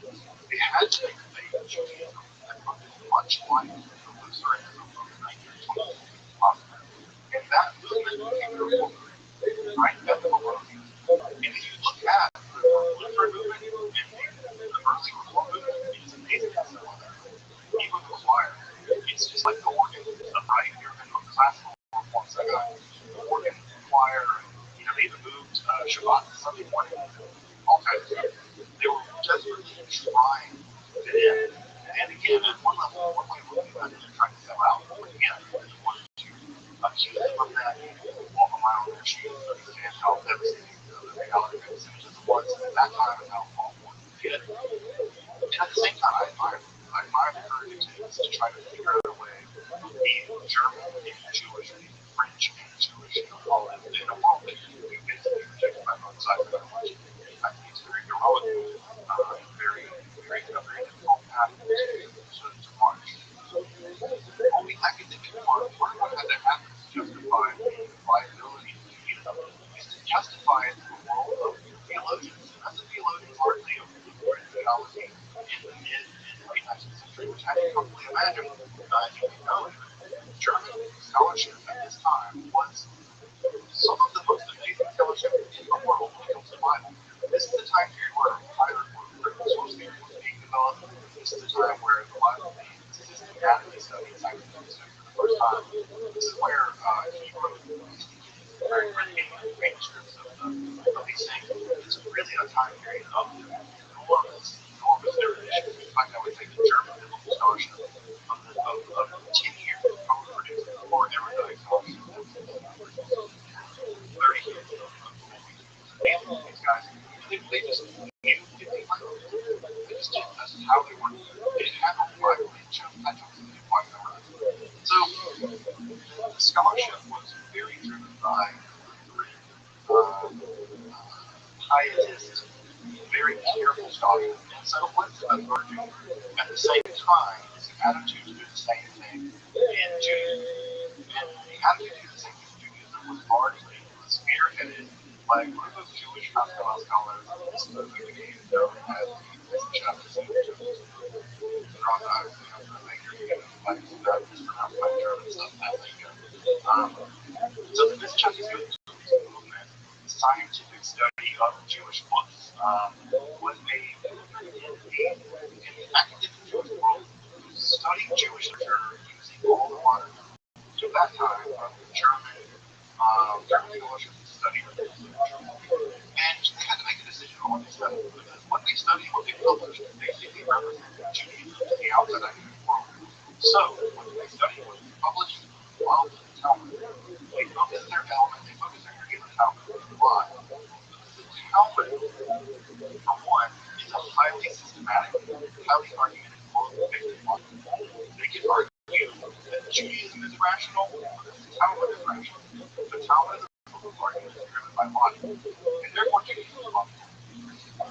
They had to make a Judaism that looked as much like the Lutheranism of the 1920s as possible. And that movement became the Reformation, right? That's what we're looking at. And if you look at the Lutheran movement and the early Reform movement, it's amazing how similar they are. Even the choir, it's just like the organ, right? You're in a classical Reform synagogue, the organ, choir, they even moved Shabbat to Sunday morning, all kinds of stuff. They were desperately trying to fit in. And again, at one level, one way of looking at it, they're trying to sell out. But again, you wanted to accuse them of that, walk a mile in their shoes, understand how devastating the reality of anti-Semitism was at that time and how awful it did. And at the same time, I admire the courage it takes to try to figure out a way of being German and Jewish, being French and Jewish, all in a world that you basically rejected by both sides of the election. I think it's very heroic, very, very, a very difficult path to march. On the academic part of what had to happen to justify the viability of Judaism is to justify it to the world of theologians. And that's the theologians largely of Lutheran theology in the mid and late 19th century, which I can comfortably imagine, as you can know, German scholarship at this time was some of the most amazing scholarship in the world when it comes to the Bible. This is the time period where critical source theory was being developed. This is the time where the Bible being systematically studied scientifically for the first time. This is where he wrote very manuscripts of these things. It's really a time period of enormous erudition. In fact, I would say the German biblical scholarship of 10 years probably produced more erudite scholarship than 30 years of these guys. They just knew they just did. That's how they were. They had no Bible. They chose that to define their lives. So the scholarship was very driven by pietist, very careful scholarship. And so what's emerging at the same time is the attitude to do the same thing in Judaism. And the attitude to do the same thing in Judaism was largely spearheaded by a group of Jewish Haskalah scholars. This movement became known as the Rothschild'S. So the Rothschild'S movement, scientific study of Jewish books, was a movement in the academic Jewish world who studied Jewish literature using all the modern tools of that time, German scholarship studied Jewish literature. And they had to make a decision on what they studied, because what they studied, what they published, basically represented Judaism to the outside academic world. So what they studied was published while the Talmud. They focused their element, they focused their energy on the Talmud. Why? Because the Talmud, for one, is a highly systematic, highly argumentative book based on logic. They can argue that Judaism is rational, because the Talmud is rational. The Talmud is a book of arguments driven by logic, and therefore Judaism is logical.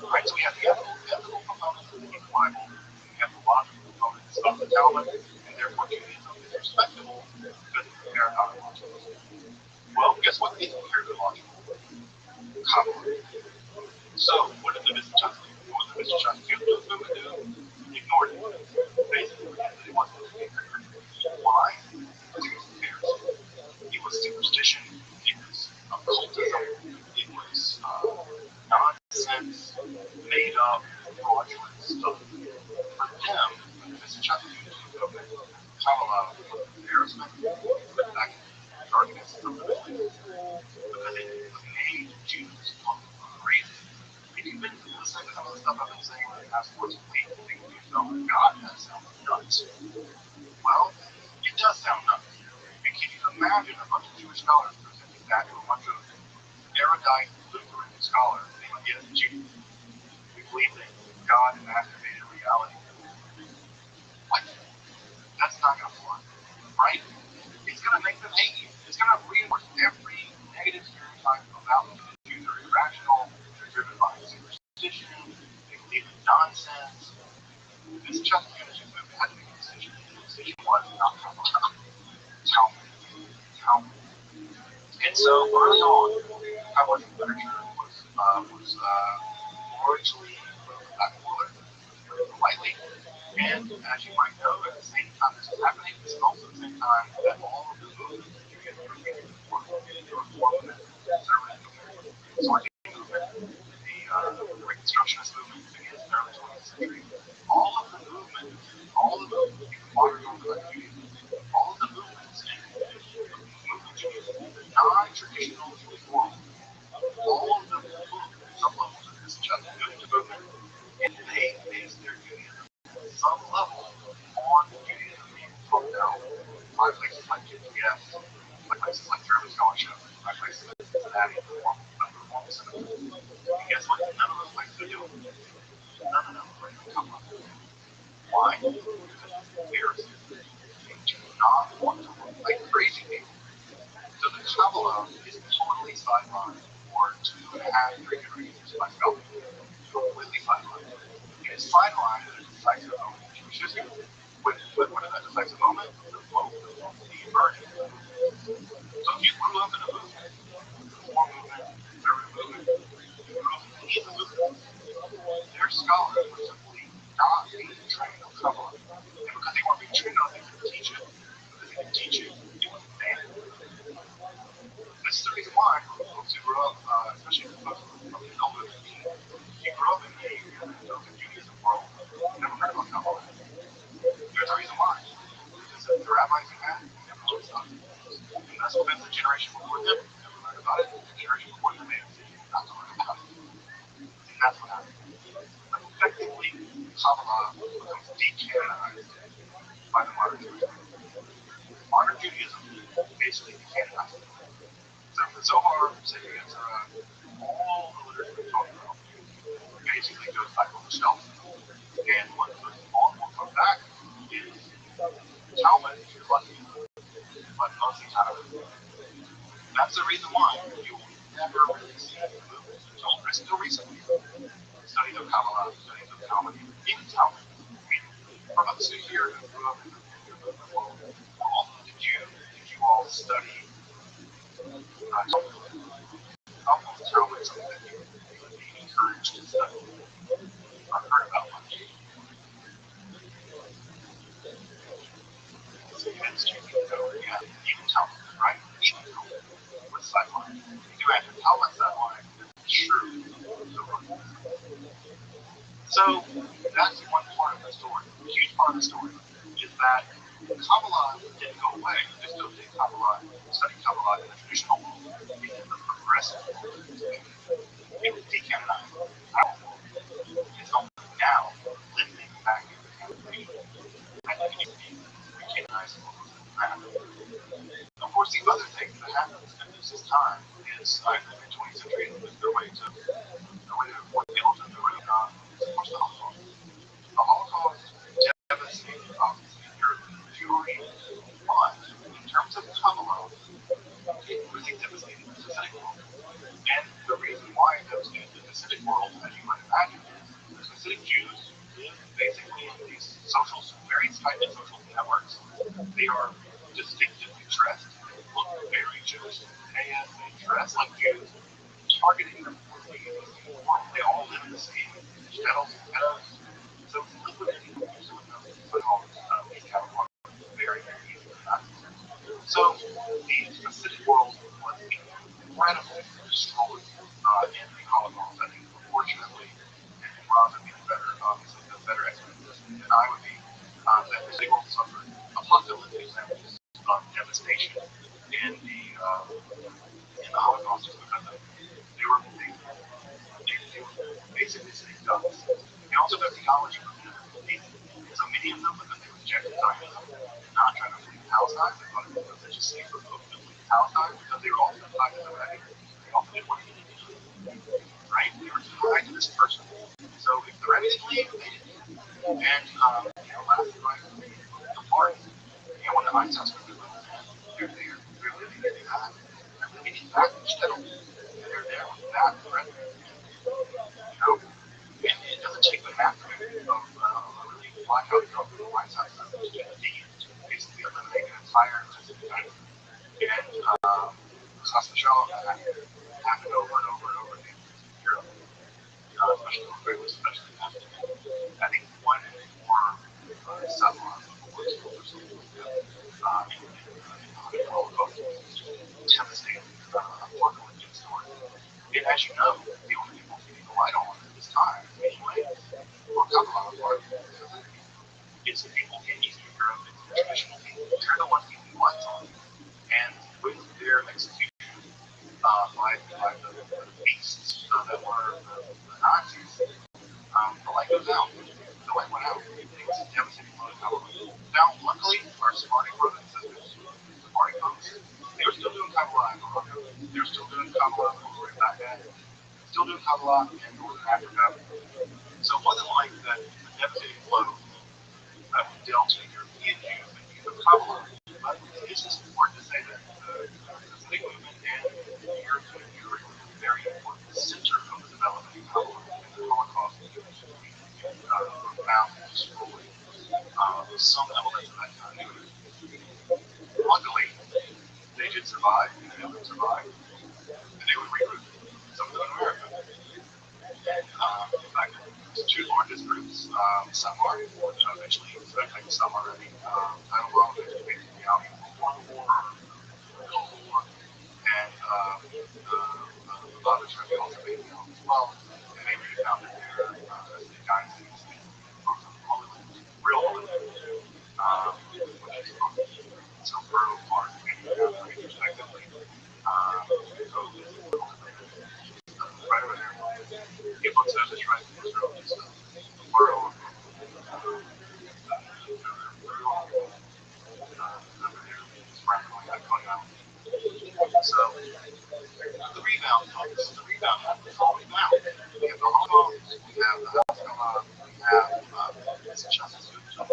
Right, so we have the ethical components of the Hebrew Bible, we have the logical components of the Talmud, and therefore Judaism is respectable because it's a paradigm logical. Well, guess what? It's very logical. Complicated. So, what did the Rothschild'S do? What did the Rothschild'S do? Ignored it. Basically, it wasn't a secret. Why? Because it was embarrassing. It was superstition. It was occultism. It was nonsense, made up, fraudulent stuff. For them, the Rothschild'S movement, Kabbalah was embarrassment, but back darkness from the Middle East, because it made Jews look crazy. If you've been listening to some of the stuff I've been saying in the past 14 weeks, you think to yourself, God, that sounds nuts. Well, it does sound nuts. And can you imagine a bunch of Jewish scholars presenting that to a bunch of erudite Lutheran scholars saying, yes, Jews, we believe things, God and activated reality. What? That's not going to fly, right? It's going to make them hate you. It's going to reinforce every negative stereotype about Jews are irrational, they're driven by superstition, they believe in nonsense. This just unity movement had to make a decision. The decision was not Talmud. And so early on, Talmudic literature was largely secular, lightly. And as you might know, at the same time this was happening, this is also the same time that all of the movements in Judaism were being reformed. The Reform movement, the Conservative movement, the Sorting movement, the Reconstructionist movement began in the early 20th century. All of the movements, even modern Orthodox Judaism, all of the movements in movement Judaism, the non-traditional Jewish world, all of them moved at some levels of this Judaism movement, and they based their Judaism at some level on Judaism being taught now by places like JPS, by places like German scholarship, by places like Cincinnati, the Reform Center. And guess what? None of those places are doing it. None of them are doing Kabbalah. Why? Because it's embarrassing. They do not want to look like crazy people. So the Kabbalah is totally sidelined for 2.5, 3 generations by scholars. Completely sidelined. It is sidelined at a decisive moment in Jewish history. What is that decisive moment? The vote of the burning. So if you grew up in a movement, the Reform movement, the Conservative movement, you grew up in any of the movements, their scholars were simply not being trained on Kabbalah. And because they weren't being trained on it, they couldn't teach it. Because they could teach it, it was banned. This is the reason why folks who grew up, especially folks from the older than me, if you grew up in the American Judaism world, you never heard about Kabbalah. There's a reason why. Because the rabbis who had it never learned about it. And that's what the generation before them never learned about it. The generation before them made a decision not to learn about it. And that's what happened. Effectively, Kabbalah becomes decanonized by the modern Jewish movement. Modern Judaism basically decanonized it. So the Zohar, Sefer Yetzirah, all the literature we talked about basically goes back on the shelf. And what will come back is Talmud, if you're lucky, but mostly Talmud. That's the reason why you will never really see the movement until recently. Studies of Kabbalah, studies of Talmud, even Talmud. I mean, for us here who grew up in the movement world, how often did you all study Talmud? How often was Talmud something that you would be encouraged to study? I've heard about much. So you mentioned even Talmud, right? Even Talmud with sideline. You imagine how much sideline is true. So that's one part of the story. A huge part of the story is that Kabbalah didn't go away. They still did Kabbalah, study Kabbalah in the traditional world, in the progressive world. It was decanonized out of the world. It's only now living back in the canonization. And it needs to be recanonized in Of course, the other thing that happens at this time is in the 20th century, their way to avoid guilt and their way to is of course the Holocaust. The Holocaust devastated obviously Europe and Jewry, but in terms of Kabbalah, it really devastated the Hasidic world. And the reason why it devastated the Hasidic world, as you might imagine, is the Hasidic Jews live basically in these very tight social networks. They are distinctively dressed. They look very Jewish. They dress like Jews, targeting them for the world. They all live in the same shtetls and ghettos. So to live with anyone who lives with them, put all these categories very, very easy to not. So the Hasidic world was incredibly destroyed in the Holocaust. I think, unfortunately, and Rob would be obviously the better expert than I would be, that the Hasidic world suffered apocalyptic examples of devastation in the Holocaust just because they were basically sitting ducks. They also got theology from them. So many of them, because they rejected Zionism and not trying to flee Palestine, they thought it was such a safer book to flee Palestine because they were also tied to the Rabbi. They also didn't want to be right? They were tied to this person. So So if the Rebbe didn't leave, they didn't. And, last night, the party, when the Einsteins were living in, they're living in that. They're living in that shtetl. And they're there with that Rebbe. And it doesn't take the math of really blackout drug from the Einsteins to basically eliminate an entire kind of. And Chas v'shalom, that happened over and over and over again in Europe, especially in Britain, especially after. I think one in four settlers were killed or something like that in the Holocaust. Devastating, unfortunate story. And as you know, the only people keeping the light on at this time, anyway, or Kabbalah, or it's the people in Eastern Europe, it's the traditional people. They're the ones keeping the lights on. And with their execution by the beasts that were the Nazis, the light goes out. The light went out. It was a devastating blow to Kabbalah. Now, luckily, our Sephardic brothers and sisters, Sephardic folks, they were still doing Kabbalah in Morocco. They were still doing Kabbalah over in Baghdad. Still doing Kabbalah in Northern Africa. So it wasn't like that the devastating blow that was dealt to European Jews and Jews of Kabbalah. But it's just important to say that the Hasidic movement and the European Jewry was a very important center of the development of Kabbalah and the Holocaust and profound destroyed some elements of that continuity. Luckily, they did survive, and they would survive, and they would regroup. Some of them in America. And in fact, the two largest groups, some are eventually, some already, I don't know, they're basically out in World War or Cold War, and the Babish Rebbe also made it out as well, and they refounded their dynasties from Hollywood, real Hollywood, which is so Pearl Park and respectively. So right over there. It looks as it's right in Israel, just a borough of so the rebound folks, the rebound happens all the way down. We have the Holocaust, we have the Haskalah, we have this justice. How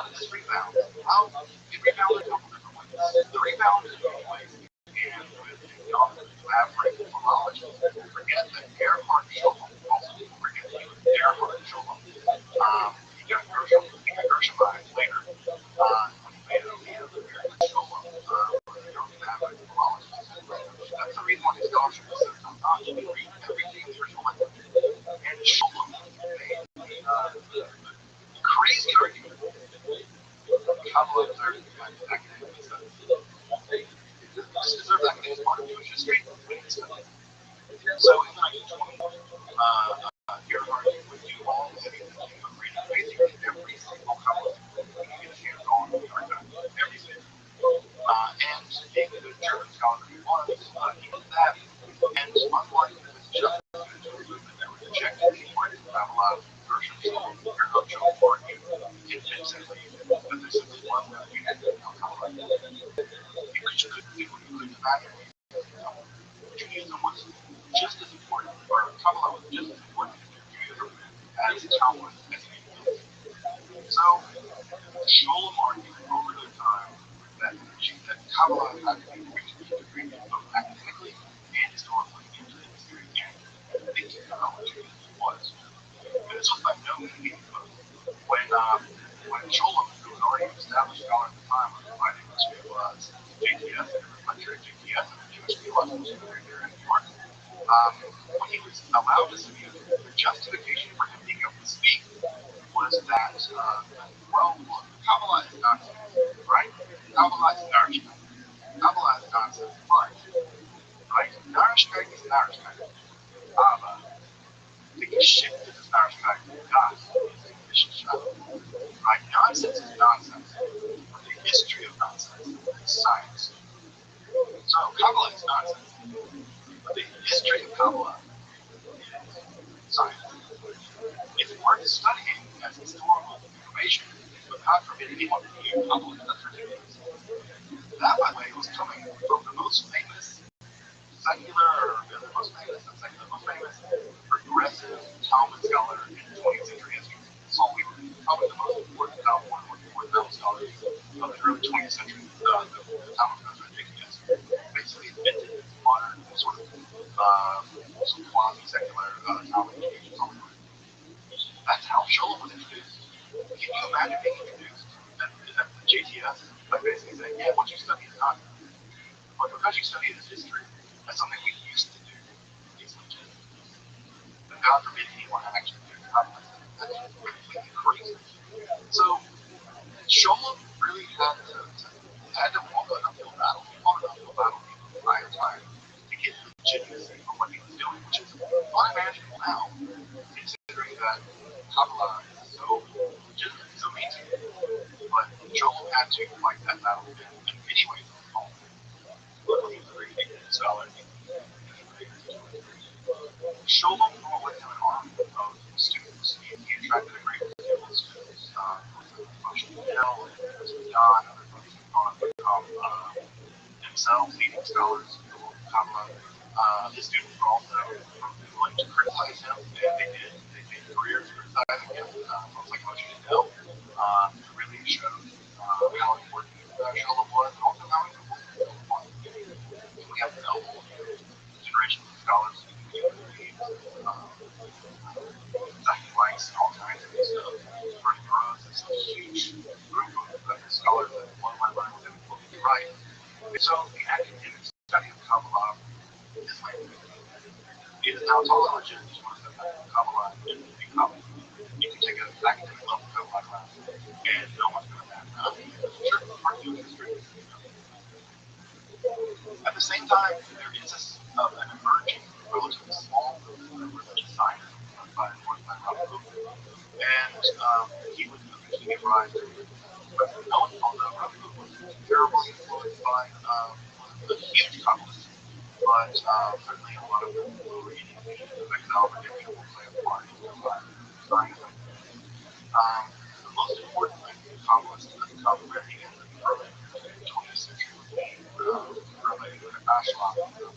did this rebound? Well, it rebounded a couple different ways. The rebound in many ways began with the elaborate philology. Forget that Gerhard Scholem, also forget he was Gerhard Scholem. He got Gershomized later when he made it over there with Scholem. They don't have a philologist. That's the reason why these scholarship is so top-notch. You can read everything in the original language. And Scholem made the crazy argument. Kabbalah deserves academic studies. This deserves academic part of Jewish history. So in 1920, Gerhard would do all the heavy lifting of reading basically every single Kabbalah book you can get your hands on in the archive. Every single. And being the German scholar he was, he did that. And unlike the justice movement that was rejected the importance of Kabbalah, Rothschild'S, Rothschild'S argued convincingly that this is one that we had to Kabbalah. You couldn't imagine Judaism was just as important, or Kabbalah was just as important to Judaism as Talmud, as anything else. So, Scholem argued over the time that Kabbalah had to be integrated both academically and historically into the history and thinking about what Judaism was. And this was by no means both. When Scholem, who was already an established scholar at the time, was invited to JTS, a lecture at JTS, and the Jewish theological seminary there in New York, when he was allowed to speak, the justification for him being able to speak was that, Kabbalah is nonsense, right? Kabbalah is nourishment. Kabbalah is nonsense, but, right? Nourishment is nourishment. The geschichte des Nourishment, das ist die Wissenschaft. Right? Nonsense is nonsense. But the history of nonsense is science. So Kabbalah is nonsense. But the history of Kabbalah is science. It's worth studying as historical information, but not for anyone to view Kabbalah. That's ridiculous. That, by the way, was coming from the most famous secular progressive progressive Talmud scholar in 20th century history. Saul Weaver, probably the most important, one of the most important Talmud scholars of the early 20th century. The Talmud professor at JKS basically invented modern sort of quasi-secular Talmud education. That's how Sholem was introduced. Can you imagine being introduced at the JTS by basically saying, yeah, what you study is not, but because you study this history, that's something we used to do. It's legitimate. But God forbid anyone actually do it. That's completely crazy. So Sholem really had to walk an uphill battle. He fought an uphill battle the entire time to get legitimacy for what he was doing, which is unimaginable now, considering that Kabbalah is so legitimate, so mainstream. But Sholem had to fight that battle in many ways on his own. Luckily, he was a very ignorant scholar. Sholem brought with him an army of students. He attracted a great deal of students. Rothschild'S, John, other folks who gone on to become themselves leading scholars in the world of Kabbalah. His students were also willing to criticize him, and they did. They made careers criticizing him. Folks like Rothschild'S really showed how important Sholem was, and also how important Sholem was. We have a whole generation of scholars who Zaki Weiss and all kinds of stuff. Bernie Burroughs is a huge group of scholars that blow my mind with every book they write. And so the academic study of Kabbalah is like, it is now totally legit if you want to study Kabbalah in college. You can take an academic level Kabbalah class, and no one's going to have that. Sure, part of the history. At the same time, there is an emerging, relatively small movement of religious science by Rabbi. And he would eventually give rise to although Rabbi was terribly influenced by the huge Kabbalists, but certainly a lot of them were reading the exile redemption will play a part in science. The most important Kabbalist that come really in the early 20th century would be Rabbi Ashlam, the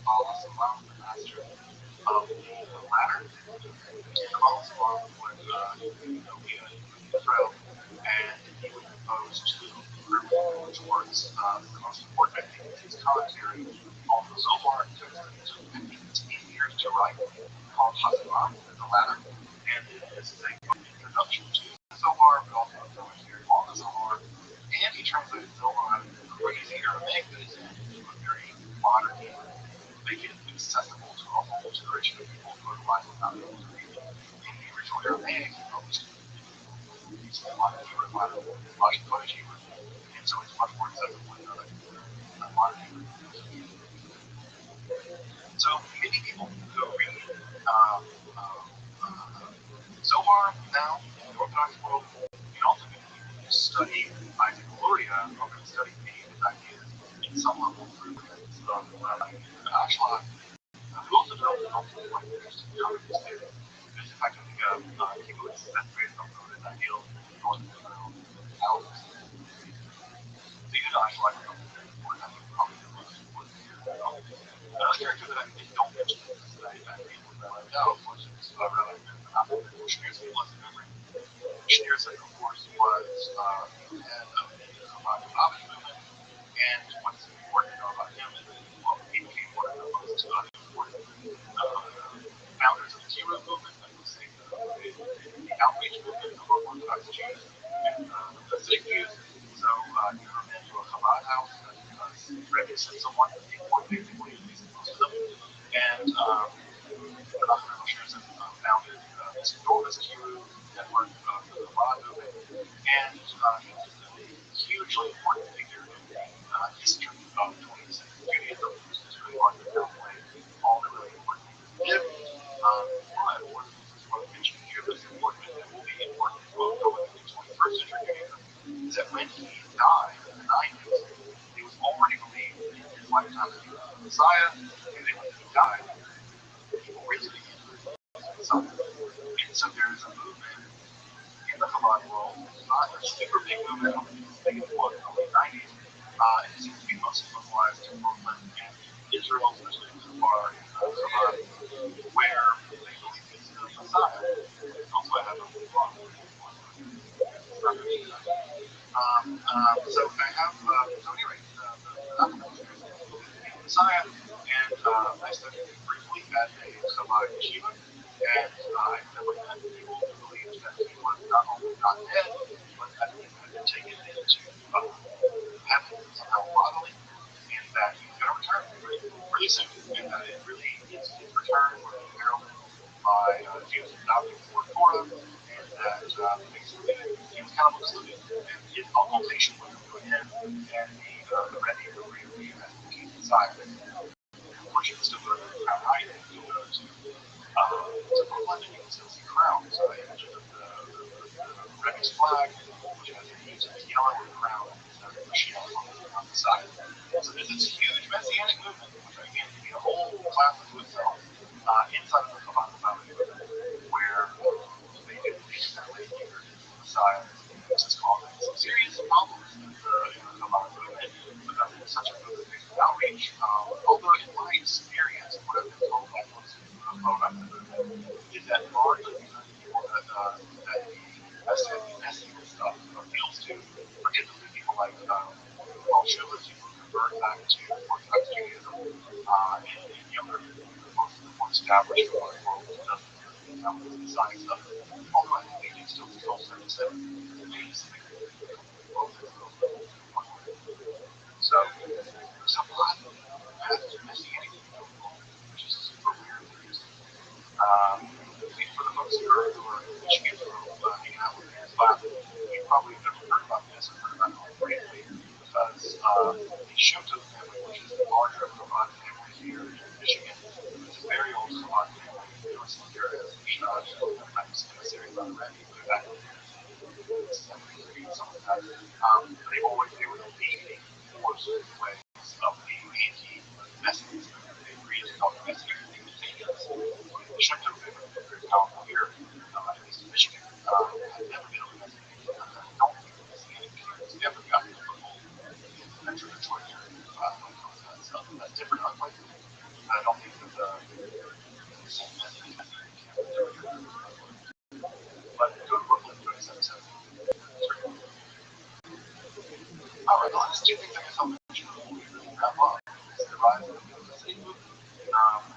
master of the latter. Kabbalah Salam would be in Israel, and he would propose two groups towards the most important, I think, is his commentary on the Zohar text that took, I think, 10 years to write, called Hazarah, the latter, and this is a introduction to the Zohar, but also a commentary on the Zohar, and he translated Zohar out of crazy Aramaic that is into a very modern Hebrew, make it accessible to a whole generation of people who otherwise would not be able to read it. In the original Aramaic, he published using a lot of Hebrew, a lot of Rothschild'S Hebrew, and so it's much more accessible in a modern Hebrew. So many people who read Zohar now in the Orthodox world, and also many people who study Isaac Luria are going to study many of his ideas in some level through the lens of Ashlag, who also developed quite interesting cognitive theory. Because if I can think of people who separated from those ideals in Northern Israel, Alex, the Ashlag is very important. I think probably the most important here. Another character that I don't mention is that I think was Rabbi Dell, which is Rabbi Schneerson, blessed memory. Schneerson, of course, was the head of the Rabbi movement, and what's important to know about him is that he became one of the most important founders of the T-Road movement, like we say, the outreach movement of Orthodox Jews and Hasidic Jews. So he never been to a Chabad house because Rabbi sent someone to take one, basically, at least most of them. And Rabbi Schneerson founded this enormous T-Road network of the Chabad movement, and he was a hugely important figure in the history of 20th century Judaism, which is really hard to downplay all the really important things he did. But one of the things that's worth mentioning here that's important and will be important both going into 21st century Judaism is that when he died in the 90s, it was already believed in his lifetime that he was the Messiah, and then when he died, people really began to believe he was the Messiah. And so there is a movement in the Chabad world. It's not a super big movement. I don't think it's as big as it was in the late 90s. It seems to be mostly localized to Brooklyn and Israel, especially in Safar and Chabad, where they believe it's Messiah. Also, I have a blog. So I have, so anyway, the Messiah, and I studied briefly at a Chabad yeshiva, and I never met people who believed that he was not only not dead, but that he had been taken into heaven somehow bodily, and that he's going to return really soon, and that it really is his return will be heralded by Jews adopting the word Torah, and that basically he was kind of excluded, and his occultation was coming to an end, and the Rebbe would reappear as the King Messiah. Of course, you can still go to the Crown Heights, you can still go to Brooklyn, and you can still see crowns, images of the Rebbe's flag, which has the yellow and crown instead of the shield on the side. So there's this huge messianic movement, which again can be a whole class unto itself, inside of the Chabad movement, where they do believe that late year is the Messiah, which is causing some serious problems in the Chabad movement, because it is such a good outreach. Although in my experience, what I've been told by folks who have the movement is that largely because the people that the messianic stuff appeals to are typically people like Rothschild'S, who convert back to Orthodox Judaism, and younger, most of the more established world doesn't really count with the science stuff. Although I think they do still control certain stuff, maybe significantly both of those. So there's a lot of paths of messianic people, which is super weird and interesting. For the folks who are in Michigan who are hanging out with me in this class, you probably never heard about this or heard about it briefly, because the Shoto family, which is the larger Chabad family here in Michigan, it's a very old Chabad family. They were seen here as emissary by the Rabbi way back in the 73, something like that. They were the leading force in the way of the anti-Messianism. They created called the Messianic Pagans. The Shoto family was very powerful here, at least in Michigan. Had never been a Messianic. I don't think the Messianic Pagans ever got the foothold in the Metro Detroit area when it comes to that stuff. That's different, unlikely. I don't think that the same Messianic camp was ever got the foothold. But go to Brooklyn, go to 77. Alright, the last two things I guess I'll mention before we really wrap up is the rise of the Hasidic movement.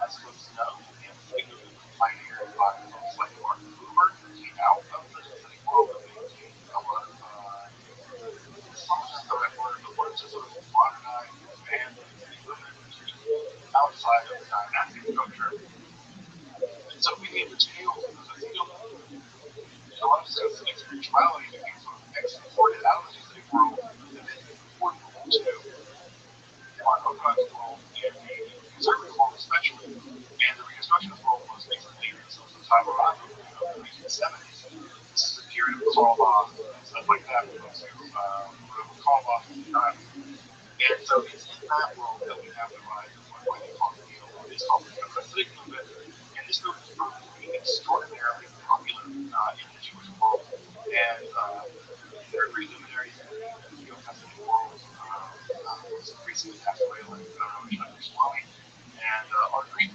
As folks know, the Hasidic movement was pioneered by folks like Martin Buber, who came out of the Hasidic world and maintained a lot of some of the right word, but wanted to sort of modernize and expand the Hasidic movement outside of the dynastic structure. And so we gave the tail to the Hasidic movement. A lot of Hasidic spirituality became sort of exported out of the Hasidic world, and then imported into the Orthodox world and the conservative world especially. And the Reconstructionist world was basically the time around the 1970s. This is a period of Karloff and stuff like that, folks who wrote Karloff at the time. And so it's in that world that we have the rise of what they call what is called the Hasidic movement. And this movement is proved to be extraordinarily popular in the Jewish world. And there are great luminaries in the Neo-Hasidic world. Who's recently passed away, like Rabbi and our Green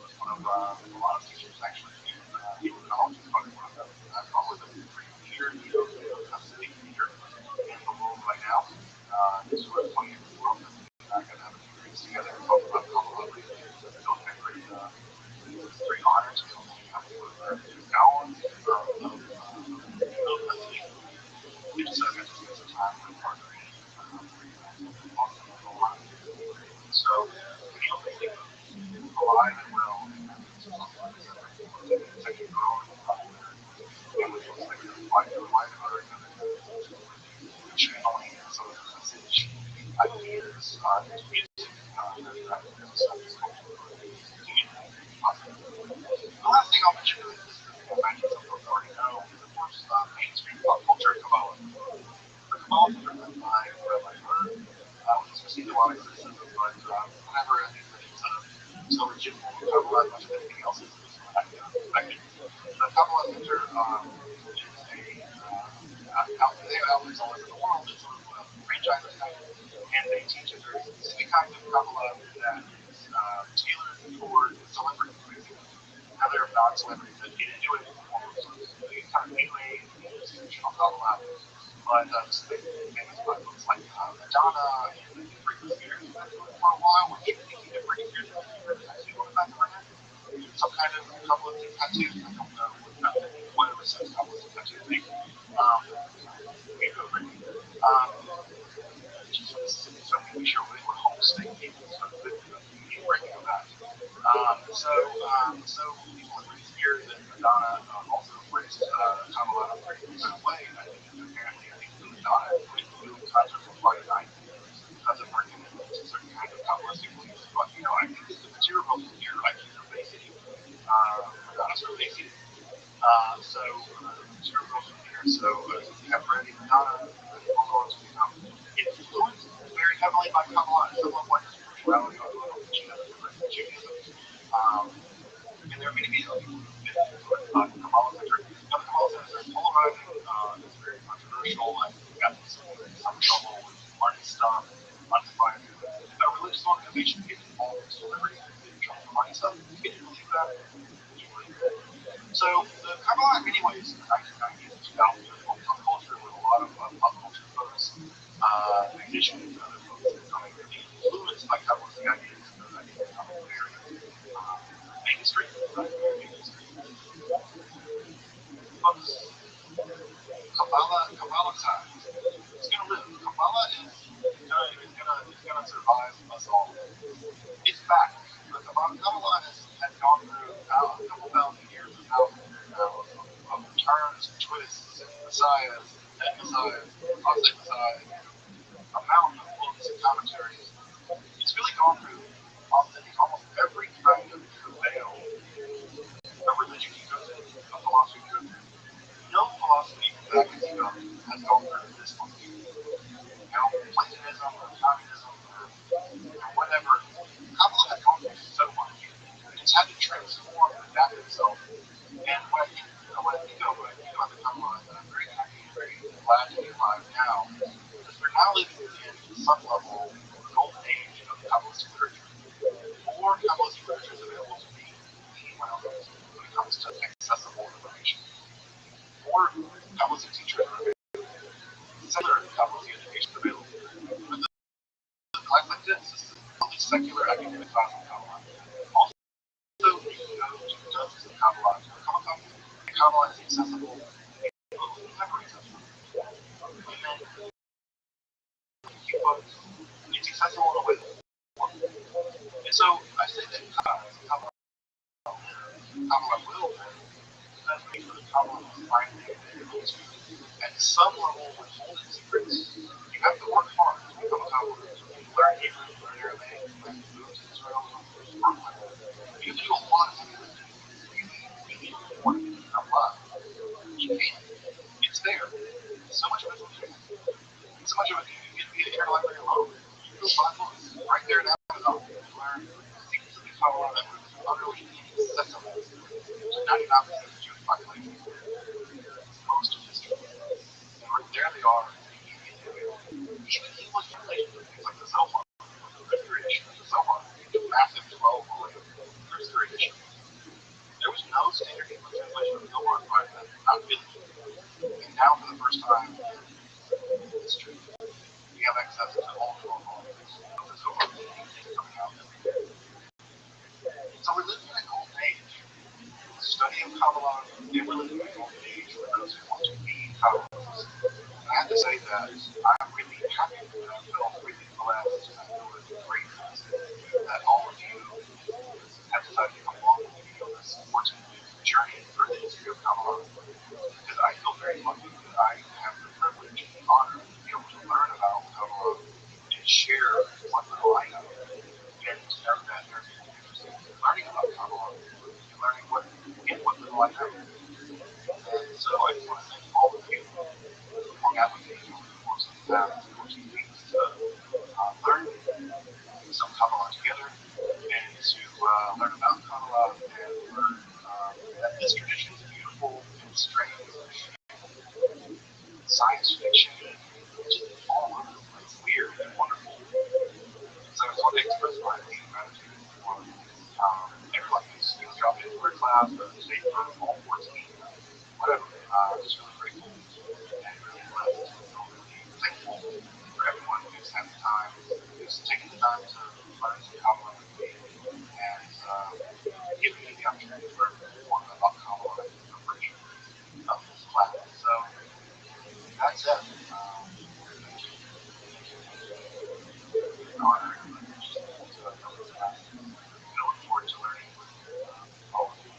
was one of a lot of teachers actually in college. He's probably one of them. Probably the premier Neo-Hasidic leader in the world right now. This was 20 years in the world. Going to have a few drinks together and talk about Kabbalah. It's always been great honor to be able to hang out with Alan of Hasidic. We just got to spend some time with our Green. So, when you look at alive and well, it's actually growing in popularity. And which looks like it's quite a wide variety of channeling some of the message ideas into music that is the last thing I'll mention is this is the thing I imagine some folks already know is, of course, mainstream pop culture Kabbalah. The Kabbalah is driven by Rabbi which has received a lot of criticism, but whenever I think that it's so legitimate in Kabbalah as much as anything else is expected. The Kabbalah Center is they have outlets all over the world. It's sort of a franchise type, and they teach a very specific kind of Kabbalah that is tailored toward celebrities, basically. other non-celebrities that he didn't do it before. He kind of melee institutional Kabbalah. But some famous books like Madonna and Britney Spears have been doing it for a while, which I think either Britney Spears has a tattoo on the back of her head, some kind of Kabbalistic tattoo. I don't know whatever says Kabbalistic tattoo thing. You go, Britney. She's from Mississippi, so we sure they were home state people, so good breaking of that. So people like Britney Spears and Madonna also embraced Kabbalah in a pretty different way. I think apparently, Madonna really touched on Friday night because of working into certain kind of Kabbalistic beliefs. But I think the material from here, like he's from Bay City, Madonna's from Bay City. So material goes from here. So you have Brandy Madonna, and also become influenced very heavily by Kabbalah and some of what spirituality or Judaism. And there are many people who have been influenced by Kabbalah Center. Now, the Kabbalah Center is polarizing, it's very controversial, and we've got some trouble with learning stuff, undefined. A religious organization gets involved with celebrities and trying to learn stuff. Can you believe that? So, the Kabbalah, in many ways, in the 1990s and 2000s, was pop culture with a lot of pop culture folks, musicians, and other folks becoming really influenced by Kabbalistic ideas. Those ideas becoming very mainstream. Kabbalah time. It's gonna live. Kabbalah is gonna survive us all. It's back. But Kabbalah has gone through a couple thousand years of turns, twists, messiahs, and messiahs, prostate messiahs, amount of books and commentaries. It's really gone through almost every kind of travail a religion you go through, a philosophy you go through. No philosophy back in the has gone through this one. Platonism or communism or whatever. Kabbalah has gone through so much. It's had to transform and adapt itself. And when I think about the Kabbalah, I'm very happy and very glad to be alive now, because we're now living in some level the golden age of Kabbalistic literature. More Kabbalistic literature is available to me when it comes to accessible information. More Kabbalistic teachers are available. Secular Kabbalistic education is available. But the life like this is totally secular academic class of Kabbalah. Also, you can go to dozens of Kabbalah to become a Kabbalah. Kabbalah is accessible. It's never accessible. It's accessible in a way. And so I say that Kabbalah will because we put Kabbalah finally at some level withholding secrets. You have to work hard to become a Kabbalah. You learn Hebrew, learn Aramaic, learn move to Israel, Brooklyn. You do a lot of things. Really important to become alive. You can. It's there. So much of it. So much of it you can be here like very low. You go buy books right there now. You learn secrets of the Kabbalah that was utterly inaccessible to 99% of the Jewish population. It's most of history. And right there they are immediately. Even English translations of things like the Zohar, the Ritter edition of the Zohar, the massive 12-volume Ritter edition. There was no standard English translation of the Zohar prior to that, not really. And now for the first time in history, we have access to all 12 volumes of the Zohar coming out every day. So we're living in a golden age. The study of Kabbalah, and we're living in a golden age for those who want to be Kabbalists. And I have to say that I'm really happy and I feel really blessed and I feel really grateful that all of you have decided to come along with me on this important journey through the history of Kabbalah. Because I feel very lucky that I have the privilege and the honor to be able to learn about Kabbalah and share what little I know. And to know that there are people interested in learning about Kabbalah and learning what little I know. And so I just want to thank all of you who hung out with me over the course of the past 14 weeks to learn some Kabbalah together and to learn about Kabbalah and learn that this tradition is beautiful and strange and science fiction and just all of it. It's weird and wonderful. So I just want to express my deep gratitude for everyone who's dropped in. We're labs, but stayed through all 14, whatever. Just really grateful and really blessed. Feel really thankful for everyone who's had the time, who's taken the time to learn some Kabbalah with me, and giving me the opportunity to learn more about Kabbalah in preparation of this class. So that's it. Thank you. It's an honor and a privilege to come to this class. I look forward to learning with all of you.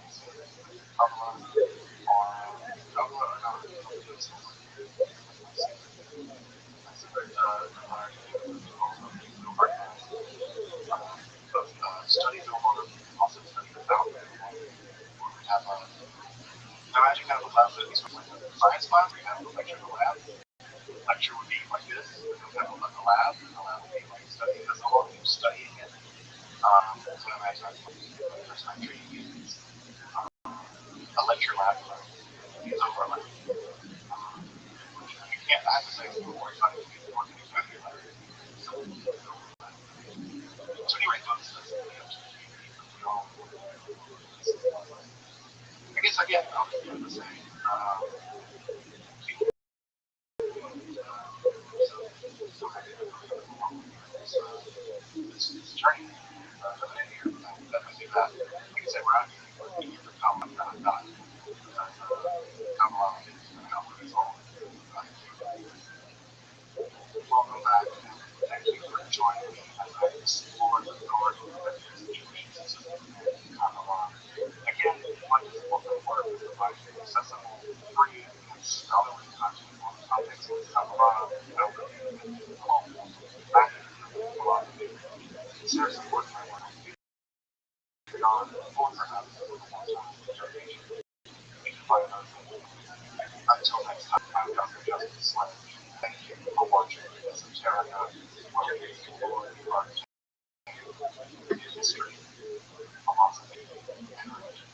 Kabbalah or not. Hopefully it's not. My secret desire to do is also do art class. Both study film art and also study without film art. Where we have imagine kind of a lab that is like a science lab where you have a lecture in the lab. Lecture would be like this, and then have a lab, and the lab would be like studying as all of you studying it. So imagine that's the first time training is a lecture lab is over a lab. You can't have to say it's before it's not even good work in your lab. So anyway, that's we all I guess again I'll just do the same. So happy to be along with this journey. Definitely do that. Like I said, we're not even to come not because come along is going to help us all. Welcome back. Thank you for joining me as I explore the authority of the Jewish system and Kabbalah. Again, like this book of work provides accessible, free, and scholarly content on topics of Kabbalah, yoga, and home, back into philosophy. Consider supporting my work beyond, or perhaps a one-time donation. You can find those until next time, I'm Dr. Justin Slade. Thank you for watching Esoterica, where we explore the art, history, philosophy, and religion.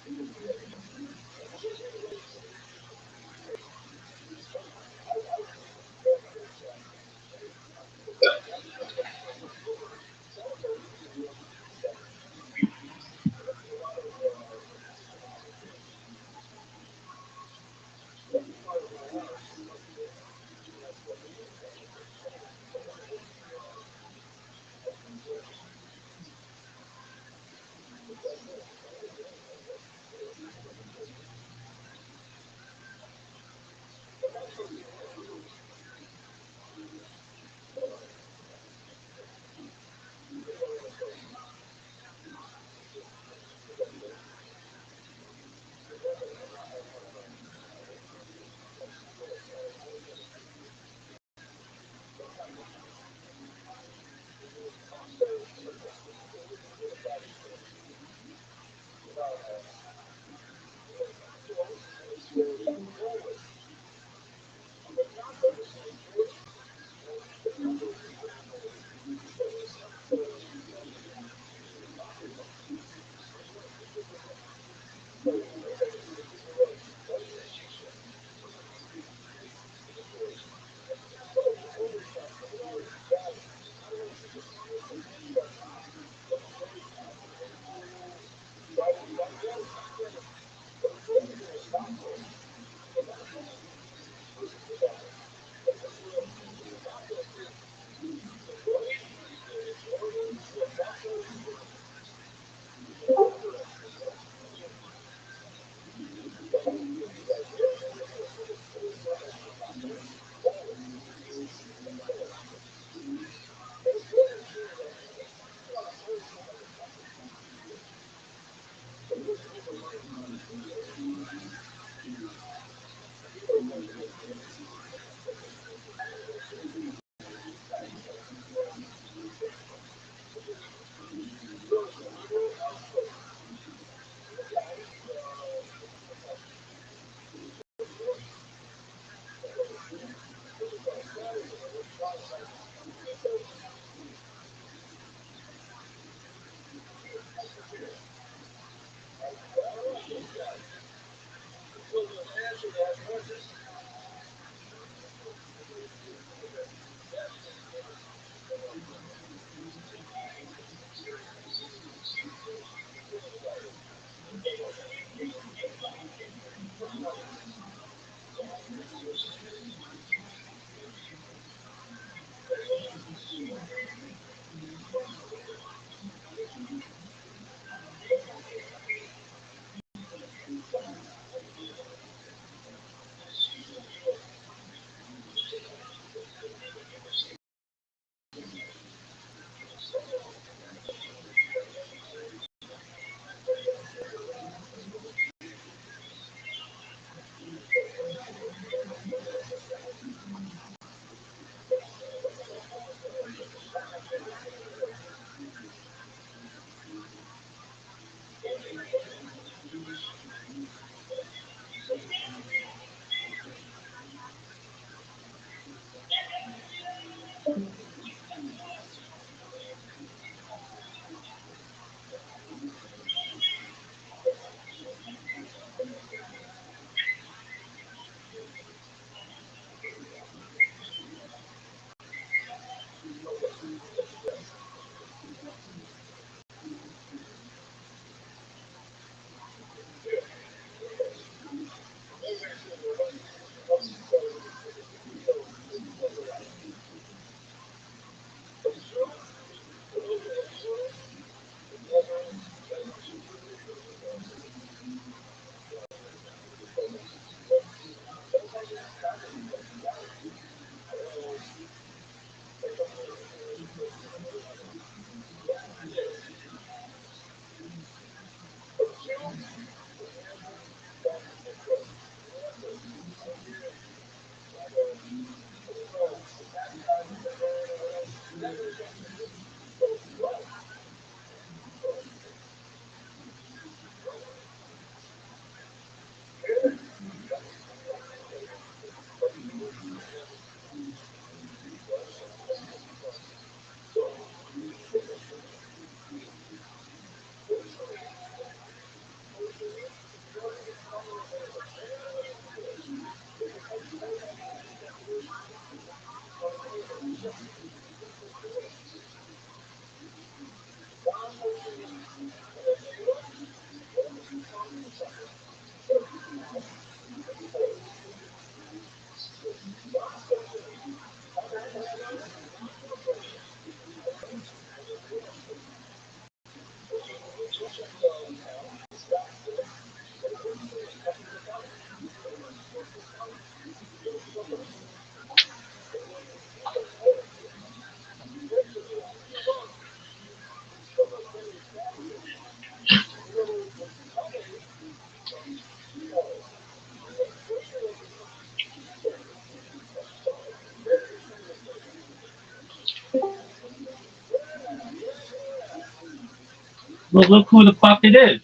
Well, look who the fuck it is.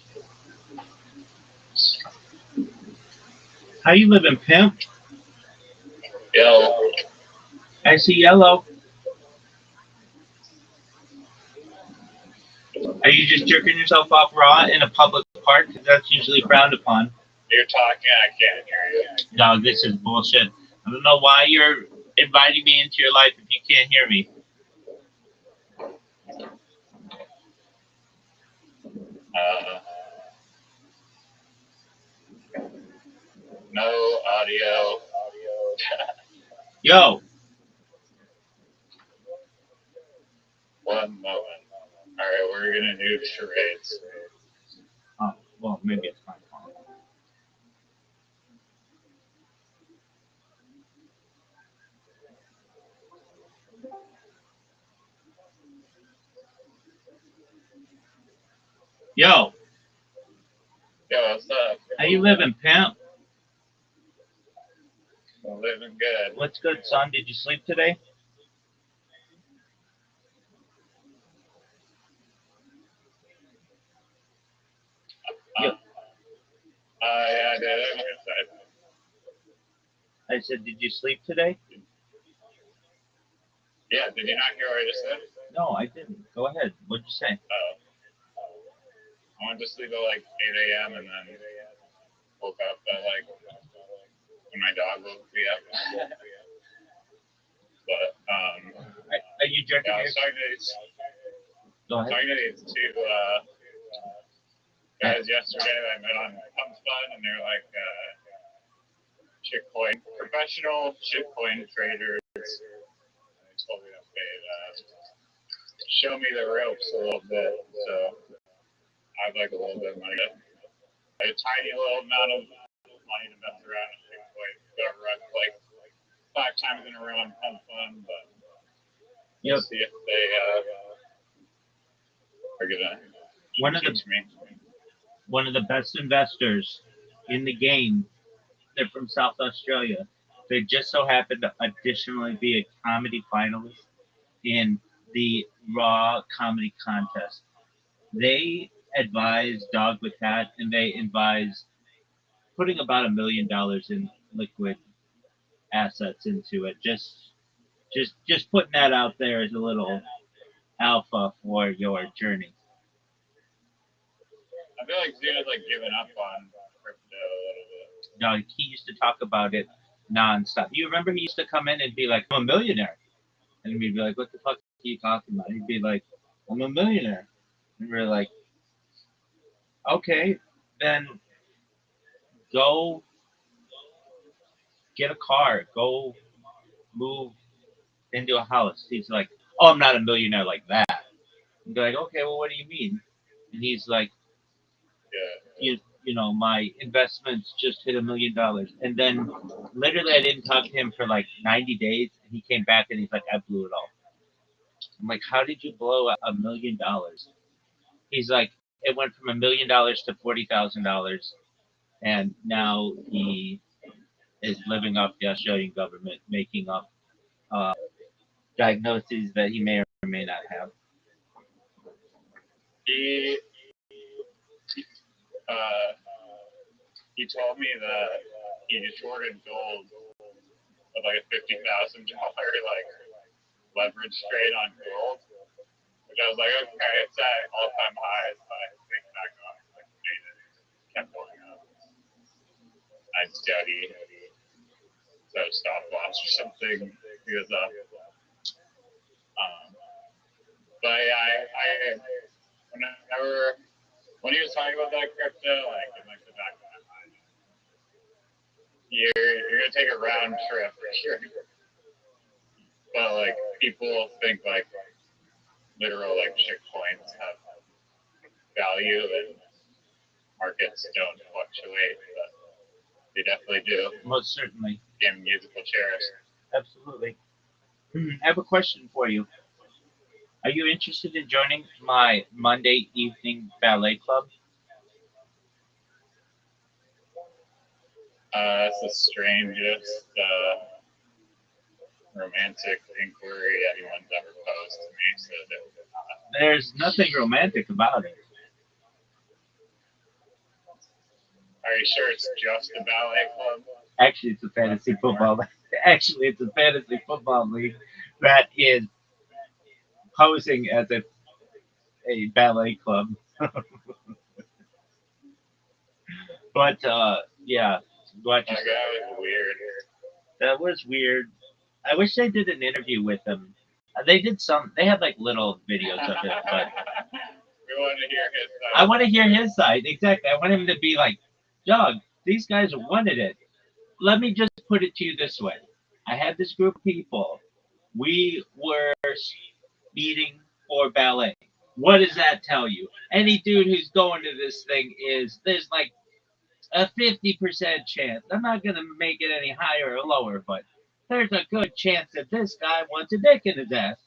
How you living, pimp? Yo, I see yellow. Are you just jerking yourself off raw in a public park? 'Cause that's usually frowned upon. you're talking, I can't hear you. No, this is bullshit. I don't know why you're inviting me into your life if you can't hear me. No audio. Yo, One moment. Alright, we're gonna do charades. oh, well, maybe it's my fault. Yo, Yo, what's up? how you living, pimp? I'm living good. What's good, son? Did you sleep today? Yeah, I did. Like I said, did you sleep today? yeah, did you not hear what I just said? No, I didn't. Go ahead. What'd you say? I went to sleep at like 8 a.m. and then woke up at like when my dog woke me up. But Are you jerking yeah, I was yourself? talking Go to ahead. these two guys yesterday that I met on Pump Fun, and they're like shitcoin professional shitcoin traders. And they told me that they'd show me the ropes a little bit, so I'd like a little bit of money. A tiny little amount of money to mess around in shitcoin. Got run like 5 times in a row on Pump Fun, but we'll see if they are gonna teach me. One of the best investors in the game. They're from South Australia. They just so happen to additionally be a comedy finalist in the Raw Comedy Contest. They advise Dog with Cat, and they advise putting about $1 million in liquid assets into it. Just putting that out there as a little alpha for your journey. I feel like Zena's like giving up on crypto a little bit. Now, he used to talk about it nonstop. You remember he used to come in and be like, I'm a millionaire. And we'd be like, what the fuck are you talking about? He'd be like, I'm a millionaire. And we're like, okay, then go get a car. Go move into a house. He's like, oh, I'm not a millionaire like that. And be like, okay, well, what do you mean? And he's like, you know, my investments just hit $1 million. And then literally I didn't talk to him for like 90 days. And he came back and he's like, I blew it all. I'm like, how did you blow $1 million? He's like, it went from $1 million to $40,000. And now he is living off the Australian government, making up diagnoses that he may or may not have. He told me that he shorted gold of like a $50,000 like leverage trade on gold, which I was like, okay, it's at all-time highs, but I think back on like kept going up. I study, so stopwatch or something goes up. But yeah, whenever when he was talking about that crypto, like in like the back of my mind, you're gonna take a round trip for sure. But like people think like literal like shit coins have value and markets don't fluctuate. But They definitely do. Most certainly. Damn musical chairs. Absolutely. I have a question for you. Are you interested in joining my Monday evening ballet club? That's the strangest romantic inquiry anyone's ever posed to me. So definitely not. There's nothing romantic about it. Are you sure it's just a ballet club? Actually, it's a fantasy football. Actually, it's a fantasy football league that is posing as a ballet club. But yeah, watch That guy was weird. that was weird. I wish they did an interview with him. They did some. They had like little videos of it, but We want to hear his side. I want to hear his side exactly. I want him to be like, "Dog, these guys wanted it." Let me just put it to you this way: I had this group of people. We were meeting for ballet. What does that tell you? Any dude who's going to this thing is there's like a 50% chance. I'm not gonna make it any higher or lower, but there's a good chance that this guy wants a dick in his ass.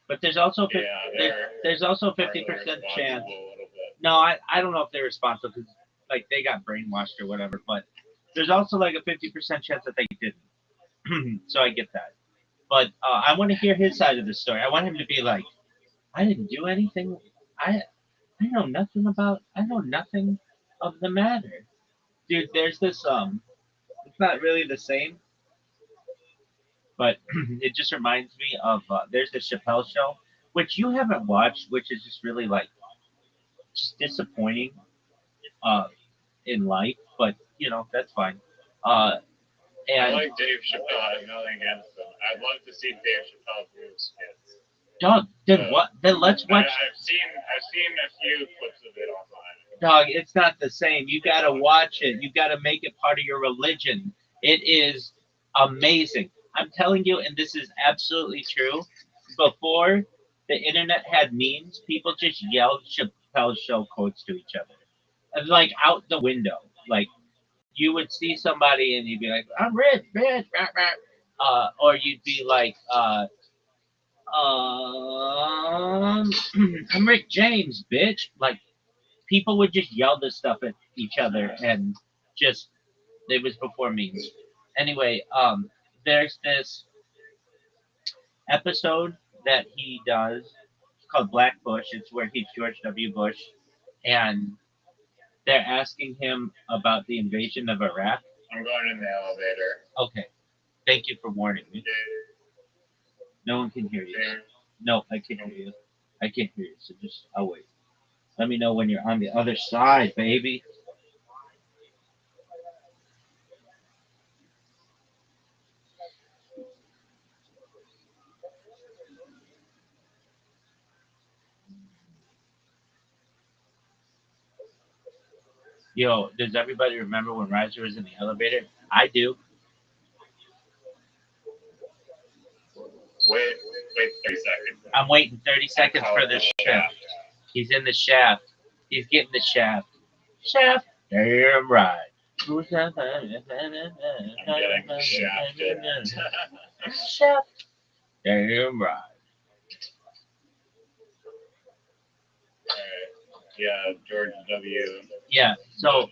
But there's also Yeah, there's also they're 50% chance. responsible a little bit. No, I don't know if they're responsible because like they got brainwashed or whatever. But there's also like a 50% chance that they didn't. So I get that. But I want to hear his side of the story. I want him to be like, I didn't do anything. I know nothing about. I know nothing of the matter, dude. There's this It's not really the same, but it just reminds me of there's the Chappelle show, which you haven't watched, which is just really like just disappointing uh in life, but you know that's fine. Uh, I and like Dave Chappelle. I have nothing against him. I'd love to see Dave Chappelle do skits. dog, then what? Then let's watch. I've seen a few clips of it online. Dog, it's not the same. You gotta watch it. You gotta make it part of your religion. It is amazing. I'm telling you, and this is absolutely true. Before the internet had memes, people just yelled Chappelle show quotes to each other, and like out the window. Like you would see somebody and you'd be like, "I'm rich, bitch," rah, rah. Or you'd be like, "I'm Rick James, bitch." Like people would just yell this stuff at each other and just it was before memes. Anyway, there's this episode that he does called Black Bush. It's where he's George W. Bush, and they're asking him about the invasion of Iraq. I'm going in the elevator. Okay, thank you for warning me. Yeah, No one can hear you. yeah. No, I can't hear you. I can't hear you. So just I'll wait. Let me know when you're on the other side, baby. Yo, does everybody remember when Riser was in the elevator? I do. Wait, wait 30 seconds. I'm waiting 30 seconds for this shift. He's in the shaft. He's getting the shaft. Shaft. Damn right. I'm getting shafted. Shaft. Damn right. Yeah, George W. Yeah. So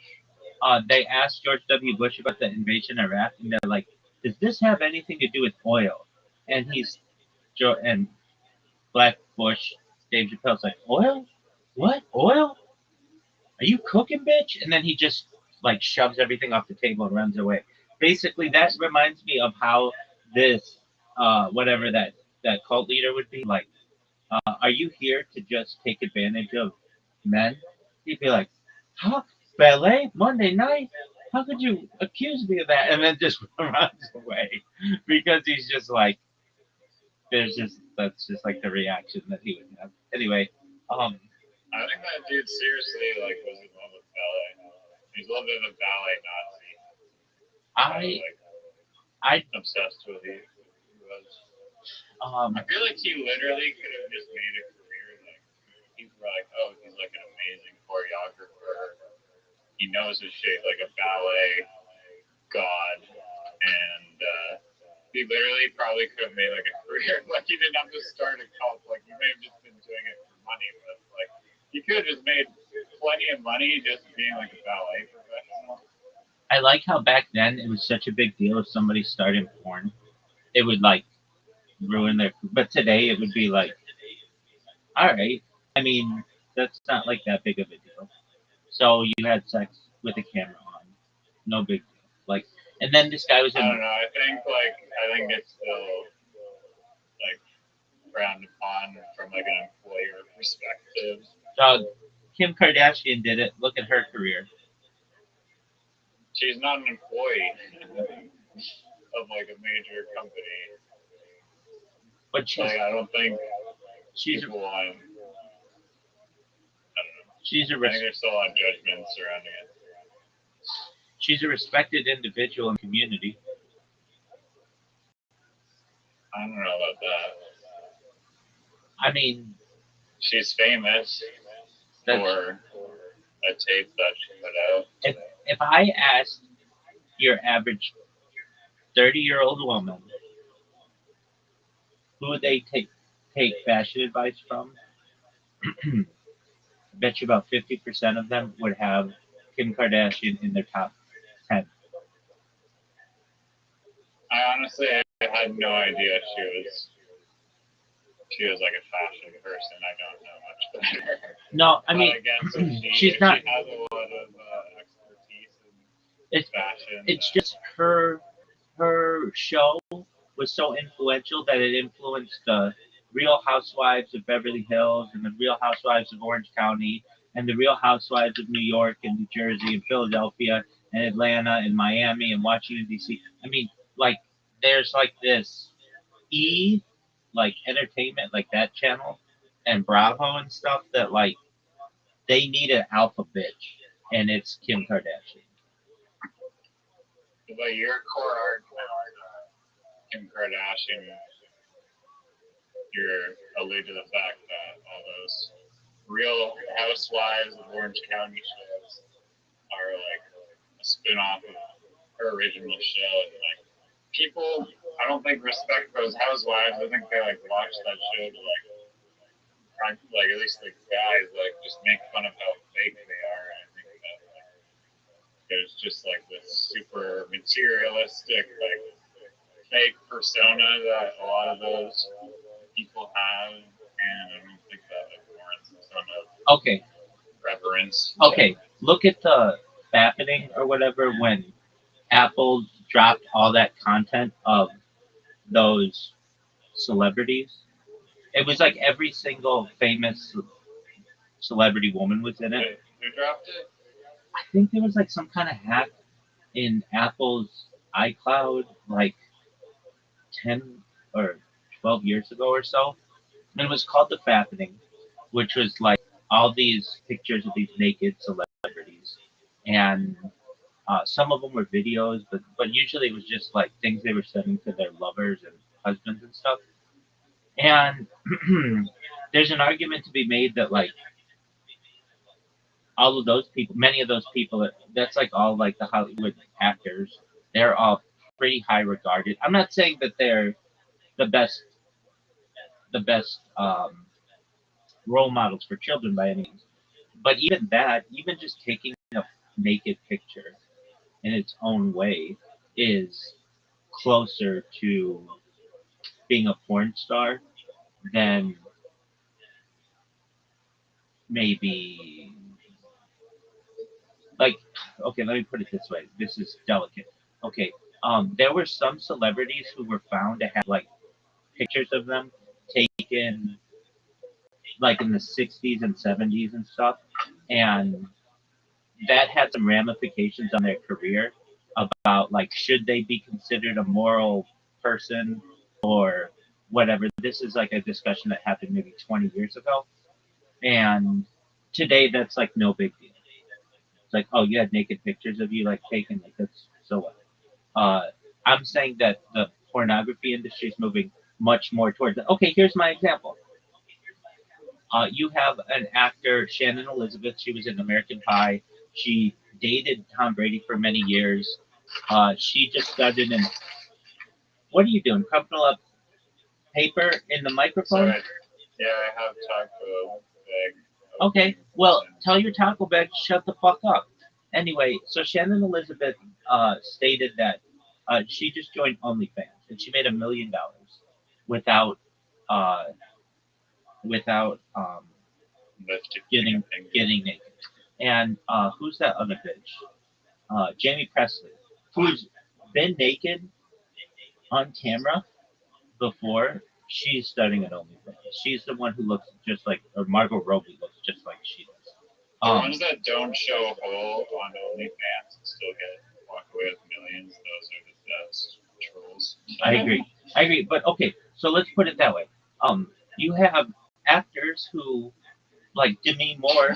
they asked George W. Bush about the invasion of Iraq, and they're like, "Does this have anything to do with oil?" And and Black Bush, Dave Chappelle's like, "Oil? What? Oil? Are you cooking, bitch?" And then he just like shoves everything off the table and runs away. Basically, that reminds me of how this, whatever that cult leader would be like. Are you here to just take advantage of men? He'd be like, "Huh? Ballet Monday night? How could you accuse me of that?" And then just runs away because he's just like, that's just like the reaction that he would have. Anyway, I think that dude seriously like was in love with ballet. He's a little bit of a ballet Nazi. I Like, obsessed with it. He was. I I feel like he literally could have just made a career like he's were like, oh, he's like an amazing choreographer. He knows his shit, like a ballet god, and he literally probably could have made like a career. Like he didn't have to start a cult. Like he may have just been doing it for money, but like he could have just made plenty of money just being like a ballet professional. I like how back then it was such a big deal if somebody started porn. It would like ruin their. But today it would be like, all right. I mean, that's not like that big of a deal. So you had sex with a camera on, no big deal. Like, and then this guy was I in. don't know. I think it's still like frowned upon from like an employer perspective. Kim Kardashian did it. Look at her career. She's not an employee of like a major company. But she's, Like I don't think she's people want. I don't know. she's a I think there's still a lot of judgment surrounding it. she's a respected individual in the community. I don't know about that. I mean, She's famous that's, for a tape that she put out. if I asked your average 30-year-old woman who would they take fashion advice from, I bet you about 50% of them would have Kim Kardashian in their top 10. I honestly had no idea she was like a fashion person. I don't know much about her. No, I But mean, I guess she's not. She has a lot of expertise in It's fashion. it's just her show was so influential that it influenced the Real Housewives of Beverly Hills and the Real Housewives of Orange County and the Real Housewives of New York and New Jersey and Philadelphia and Atlanta and Miami and Washington D.C. I mean, like there's like this like entertainment, like that channel and Bravo and stuff that like they need an alpha bitch, and it's Kim Kardashian. But your core argument, Kim Kardashian, you're allude to the fact that all those Real Housewives of Orange County shows are like a spin-off of her original show, and like people, I don't think respect those housewives. I think they like watch that show to like at least like guys like just make fun of how fake they are. And I think that like there's just like this super materialistic like fake persona that a lot of those people have, and I don't think that like warrants a ton of reverence. Okay, look at the happening or whatever when Apple dropped all that content of those celebrities. It was like every single famous celebrity woman was in it. Who dropped it? I think there was like some kind of hack in Apple's iCloud like 10 or 12 years ago or so. And it was called The Fappening, which was like all these pictures of these naked celebrities. And some of them were videos, but usually it was just like things they were sending to their lovers and husbands and stuff. And there's an argument to be made that like all of those people, many of those people, that's like all like the Hollywood actors. They're all pretty high regarded. I'm not saying that they're the best role models for children by any means, but even that, even just taking a naked picture in its own way is closer to being a porn star than maybe like, okay, let me put it this way. This is delicate. Okay, there were some celebrities who were found to have like pictures of them taken like in the 60s and 70s and stuff, and that had some ramifications on their career about like should they be considered a moral person or whatever. This is like a discussion that happened maybe 20 years ago, and today that's like no big deal. It's like, oh, you had naked pictures of you like taken, like that's so what. I'm saying that the pornography industry is moving much more towards. Okay, here's my example. You have an actor, Shannon Elizabeth. She was in American Pie. She dated Tom Brady for many years. She just started in. What are you doing? Crumpling up paper in the microphone? Sorry. Yeah, I have taco bag. Okay, well, tell your taco bag to shut the fuck up. Anyway, so Shannon Elizabeth stated that she just joined OnlyFans and she made $1 million without uh, without Lifted getting finger. getting naked. And who's that other bitch? Jamie Presley, who's been naked on camera before. She's starting an OnlyFans. She's the one who looks just like, or Margot Robbie looks just like she does. The ones that don't show a hole on OnlyFans and still walk away with millions, those are the best trolls. I agree. But okay, so let's put it that way. You have actors who, like Demi Moore,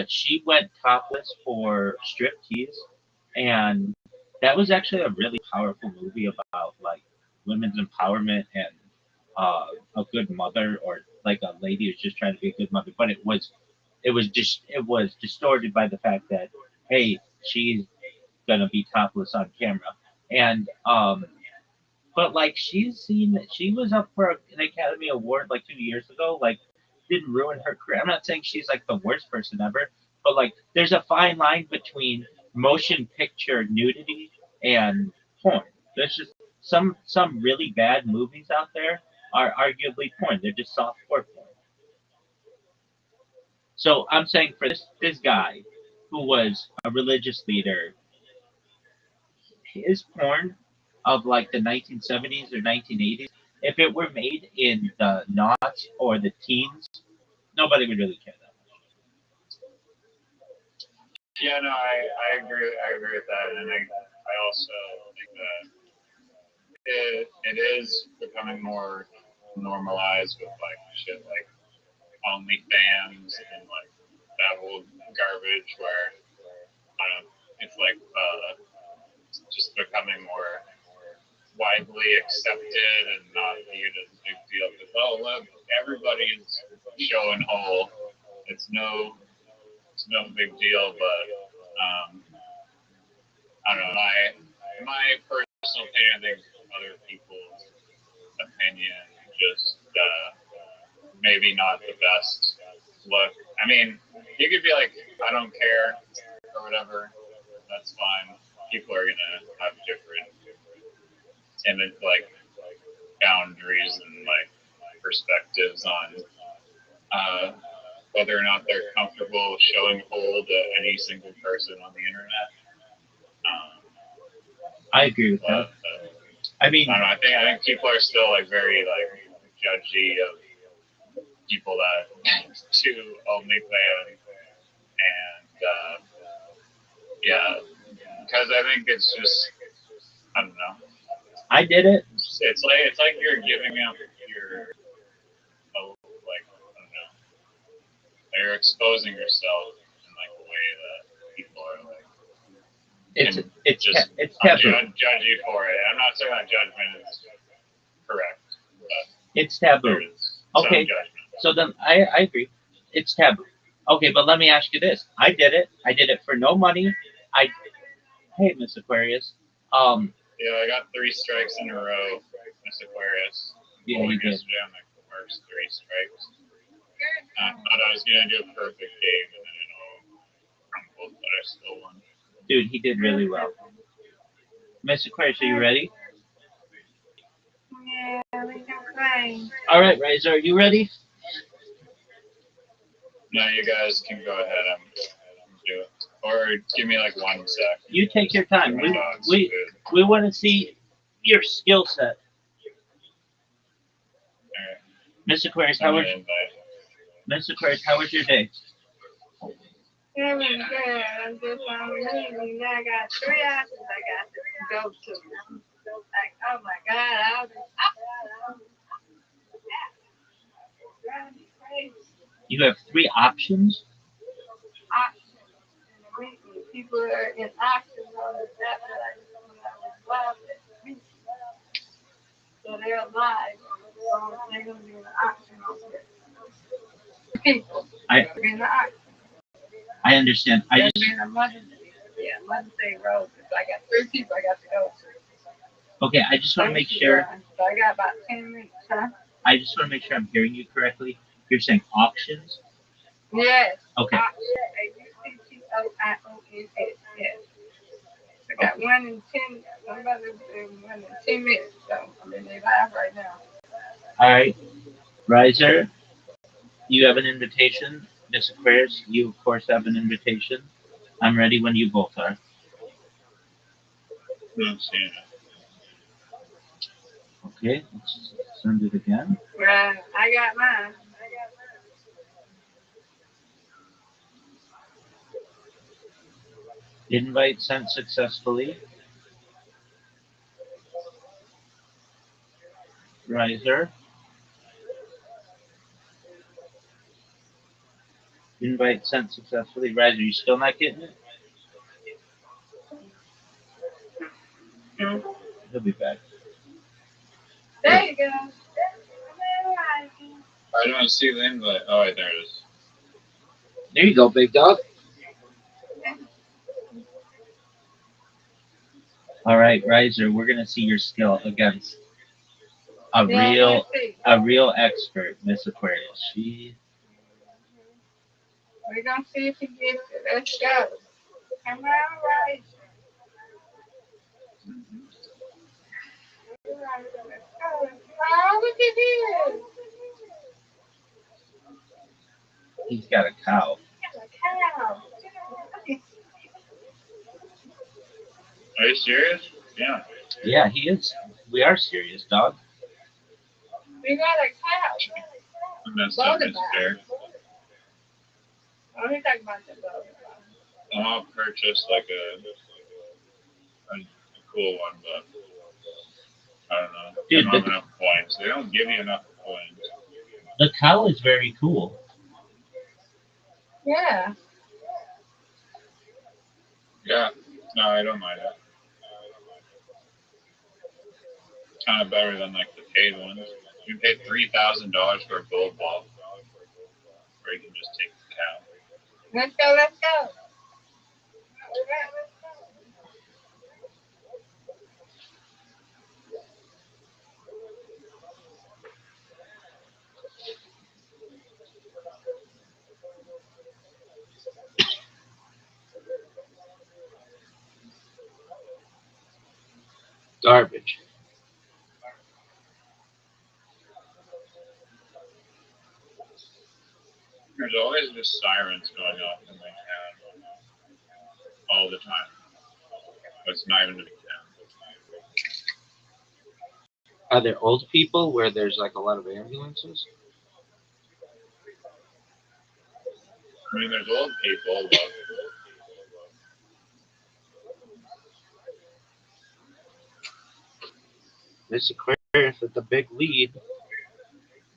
she went topless for striptease, and that was actually a really powerful movie about like women's empowerment and a good mother, or like a lady who's just trying to be a good mother. But it was distorted by the fact that, hey, she's gonna be topless on camera, and but like she was up for an Academy Award like 2 years ago. Like, didn't ruin her career. I'm not saying she's like the worst person ever, but like there's a fine line between motion picture nudity and porn. There's just some really bad movies out there are arguably porn. They're just soft core porn. So I'm saying for this guy who was a religious leader, his porn of like the 1970s or 1980s, if it were made in the noughts or the teens, nobody would really care that much. Yeah, no, I agree. I agree with that, and I also think that it is becoming more normalized with like shit like OnlyFans and like that whole garbage where it's like just becoming more widely accepted and not viewed as a big deal. Because look, everybody's showing whole. It's no big deal, but I don't know. My personal opinion, I think other people's opinion just maybe not the best look. I mean, you could be like, I don't care or whatever. That's fine. People are gonna have different timid like boundaries and like perspectives on whether or not they're comfortable showing whole to any single person on the internet. I agree with that. I mean, I think people are still like very like judgy of people that do OnlyFans, and yeah, because I think it's just, I don't know. I did it. It's like you're giving up your like, I don't know. You're exposing yourself in like a way that people are like. It's taboo. Judge you for it. I'm not saying that judgment is correct, but it's taboo. Okay, so then I agree. It's taboo. Okay, but let me ask you this. I did it. I did it for no money. Hey, Miss Aquarius. Yeah, I got 3 strikes in a row, Miss Aquarius. Yeah, you did. Yesterday on my first 3 strikes. I thought I was gonna do a perfect game, and then it all crumbled, but I still won. Dude, he did really well. Miss Aquarius, are you ready? Yeah, we can play. All right, Razor, are you ready? No, you guys can go ahead and do it. Or give me like 1 sec. You take your time. We want to see your skill set. Alright. Miss Aquarius, how was your day? It was good. I'm just leaving. I got 3 options I got to go to. Like, oh my God, I was driving me crazy. You have 3 options? Options. And the weekly people are in options on the app that I just when I was live. So they're live. So they're going to be an option on this. people. I Being an artist. I understand. I And just being a mother. Yeah, Mother's Day roses. I got 3 people I got to go to. okay. I just want to make Thank you, sure. guys. So I got about 10 minutes, huh? I just want to make sure I'm hearing you correctly. You're saying auctions? Yes. Okay. AUCTOIONS. Yes. I got one in 10. I'm about to do one in 10 minutes. So I'm in their live right now. All right, Riser, you have an invitation. Miss Aquarius, you of course have an invitation. I'm ready when you both are. I'm seeing it. Okay, let's send it again. Right. I got mine. Invite sent successfully. Riser. Invite sent successfully. Riser, you still not getting it? Mm. He'll be back. There you go. I don't see the invite. Oh, wait, there it is. There you go, big dog. All right, Riser, we're gonna see your skill against a real expert, Miss Aquarius. We're going to see if he gets it. Let's go. Come on, right. Oh, look at him. He's got a cow. Cow. Are you serious? Yeah. Yeah, he is. We are serious, dog. We got a cow. I messed up his fair. Oh, he's talking about the boat. I'll purchase like a cool one, but I don't know. Dude, I don't have enough points. They don't give you enough points. The cow is very cool. Yeah. Yeah. No, I don't mind it. Kind of better than like the paid ones. You can pay $3,000 for a gold ball, or you can just take the cow. Let's go, let's go. Garbage. There's always just sirens going off in my town all the time. But it's not even a big town. Are there old people where there's like a lot of ambulances? I mean, there's old people, but Miss Aquarius with the big lead.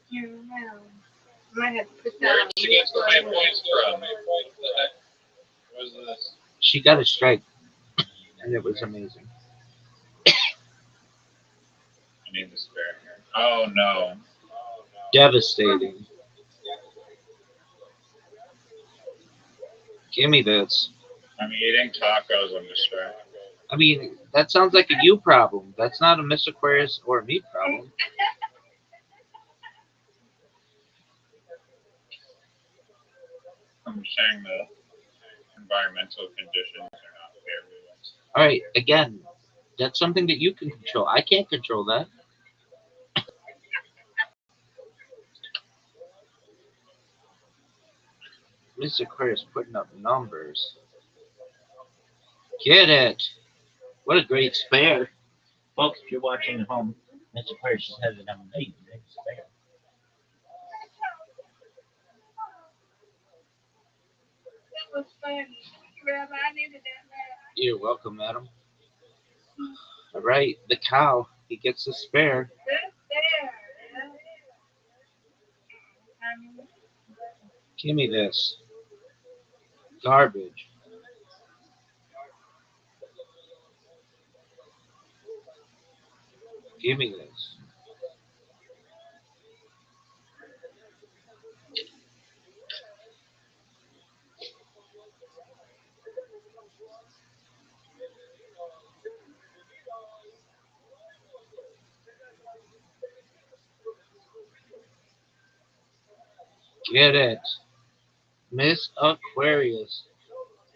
You know. Might have to put where that did she get so many points from? What the heck was this? She got a strike, and it was amazing. I need the spare here. Oh no. Devastating. Give me this. I'm eating tacos. I'm distracted. I mean, that sounds like a you problem. That's not a Miss Aquarius or a me problem. I'm saying the environmental conditions are not favorable. All right, again, that's something that you can control. I can't control that. Miss Aquarius putting up numbers. Get it. What a great spare. Folks, if you're watching at home, Miss Aquarius just has an amazing spare. That was funny. Rabbi, I needed that laugh. You're welcome, madam. All right, the cow. He gets the spare. That's there. Give me this. Garbage. Give me this. Get it. Miss Aquarius.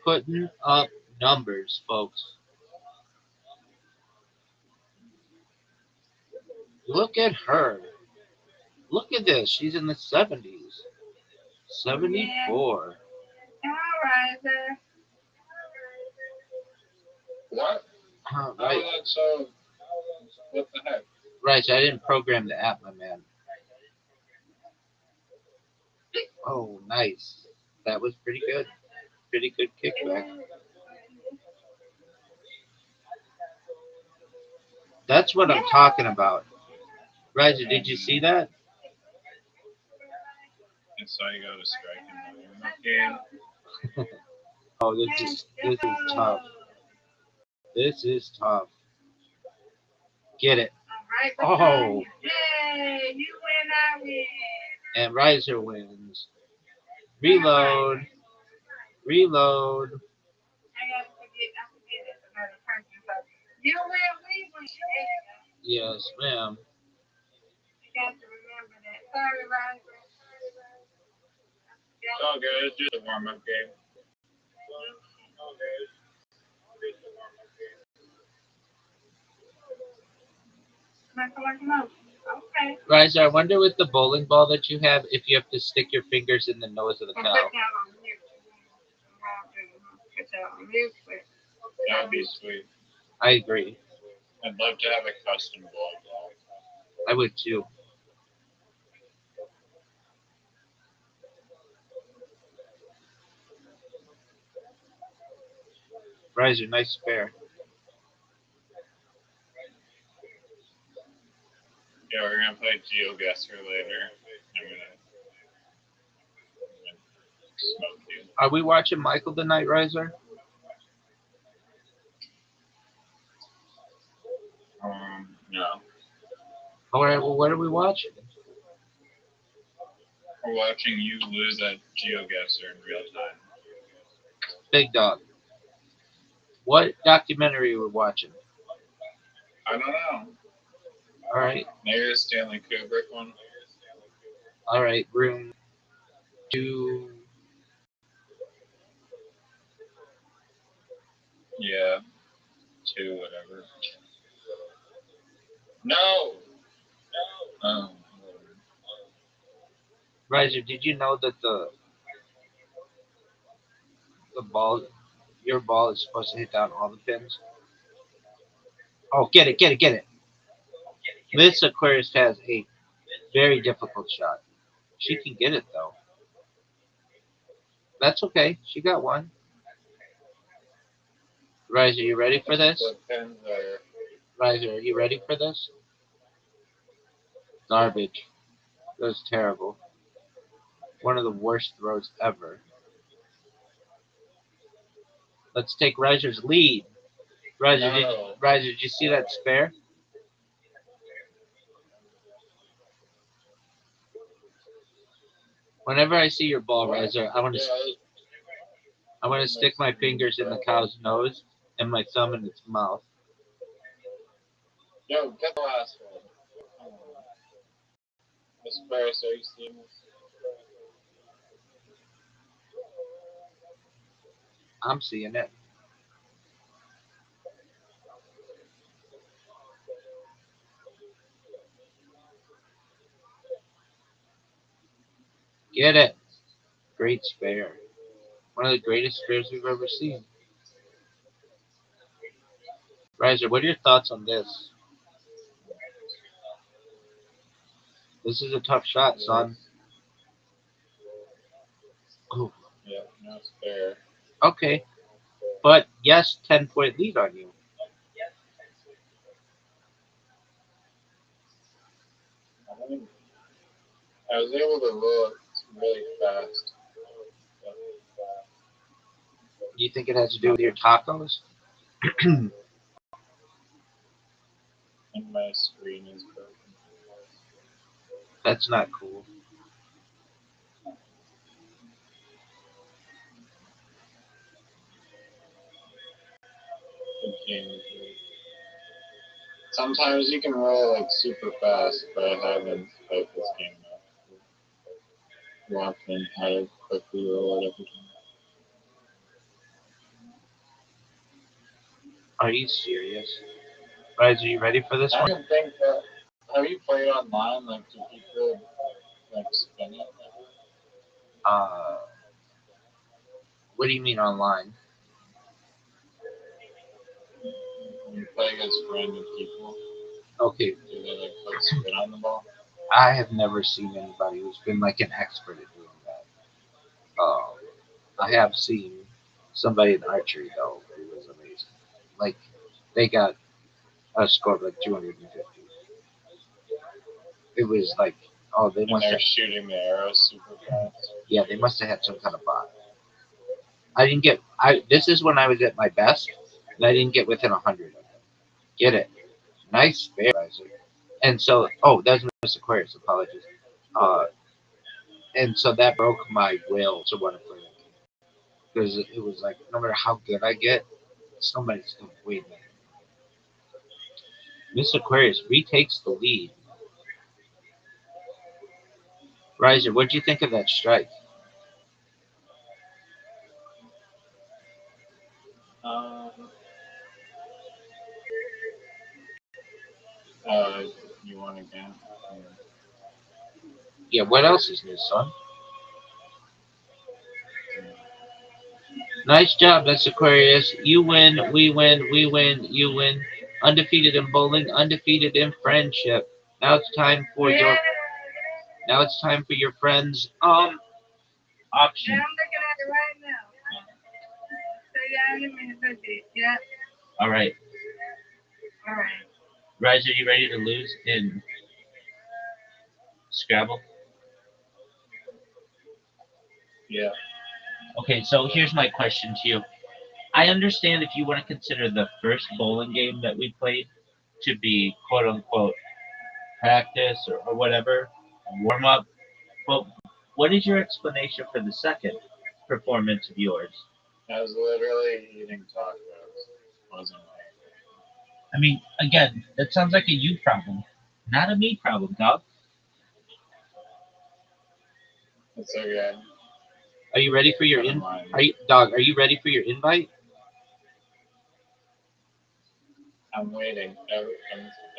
Putting up numbers, folks. Look at her. Look at this. She's in the 70s. 74. All right, sir. What? Right. Oh, that's so. What the heck? Right, I didn't program the app, my man. Oh, nice. That was pretty good. Pretty good kickback. That's what I'm talking about. Riser, did you see that? I saw you go to strike in the warm-up game. Oh, this is tough. This is tough. Get it. Oh. Yay, you win, I win. And Riser wins. Reload. Reload. I forget it's another person. So you win, we win. Yes, ma'am. You got to remember that. Sorry, Roger. It's all good. It's just a warm-up game. Come on. Okay. Riser, I wonder with the bowling ball that you have if you have to stick your fingers in the nose of the cow. That would be sweet. I agree. I'd love to have a custom ball. I would too. Riser, nice spare. Yeah, we're gonna play GeoGuessr later. I'm gonna smoke you. Are we watching Michael tonight, Riser? No. All right. Well, what are we watching? We're watching you lose at GeoGuessr in real time. Big Dog. What documentary are we watching? I don't know. All right. Maybe a Stanley Kubrick one. All right. Room 2. Yeah. 2, whatever. No! Oh. Riser, did you know that the ball, your ball is supposed to hit down all the pins? Oh, get it. Miss Aquarius has a very difficult shot. She can get it though. That's okay. She got one. Riser, you ready for this? What pins are... Riser, are you ready for this? Garbage. That was terrible. One of the worst throws ever. Let's take Riser's lead. Riser, did you see that spare? Whenever I see your ball, Riser, I want to stick my fingers in the cow's nose and my thumb in its mouth. Yo, get the last one. Miss Paris, are you seeing this? I'm seeing it. Get it. Great spare. One of the greatest spares we've ever seen. Riser, what are your thoughts on this? This is a tough shot, son. Ooh. Yeah, no spare. Okay. But yes, 10-point lead on you. I was able to roll it really fast. Do you think it has to do with your tacos? And my screen is broken. That's not cool. Sometimes you can roll like super fast, but I haven't played this game watching how to quickly roll it every time. Are you serious? Guys, are you ready for this I one? don't think that. Have you played online? Like, do people like spin it? What do you mean online? When you play against random people, Okay, do they like put spin on the ball? I have never seen anybody who's been like an expert at doing that. I have seen somebody in archery though who was amazing. Like they got a score of like 250. It was like, oh, they And must they're have, shooting the arrows super fast. yeah, they must have had some kind of bot. I didn't get. This is when I was at my best, and I didn't get within 100 of them. Get it? Nice fair, Isaac. And so, oh, that's Miss Aquarius. Apologies. Uh, and so that broke my will to want to play that game because it was like, no matter how good I get, somebody's gonna win me. Miss Aquarius retakes the lead. Riser, what'd you think of that strike? Um, you want again? Yeah, what else is new, son? Nice job, Miss Aquarius. You win, we win, we win, you win. Undefeated in bowling, undefeated in friendship. Now it's time for your. Now it's time for your friends. Option. Yeah, I'm looking at it right now. So yeah, in a minute, baby. Yeah. All right, All right. Riser, you ready to lose in Scrabble? Yeah. Okay, so here's my question to you. I understand if you want to consider the first bowling game that we played to be quote unquote practice or whatever, warm up. But what is your explanation for the second performance of yours? I was literally eating tacos. Wasn't I mean, again, that sounds like a you problem, not a me problem, dog. I? It's okay. Are you ready for your Never in? mind. Dog? Are you ready for your invite? I'm waiting.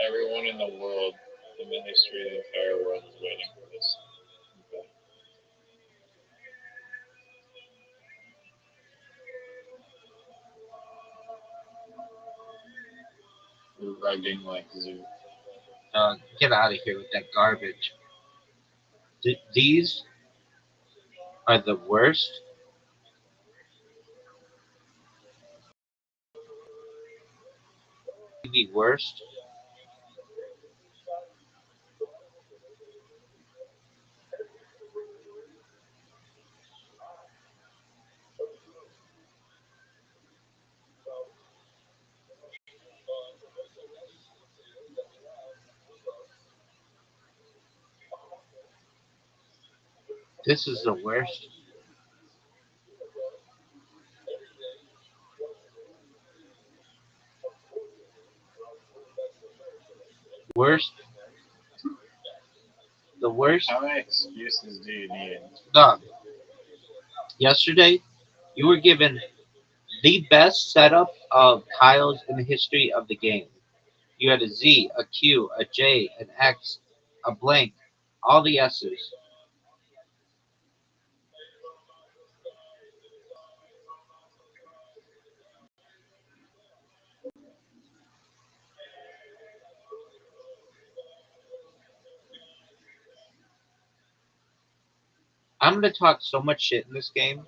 Everyone in the world, in the history of the entire world, is waiting for this. Okay. We're rugging like zoo. Get out of here with that garbage. These are the worst. The worst. This is the worst. Worst. The worst. How many excuses do you need? Dog. Yesterday, you were given the best setup of tiles in the history of the game. You had a Z, a Q, a J, an X, a blank, all the S's. I'm gonna talk so much shit in this game.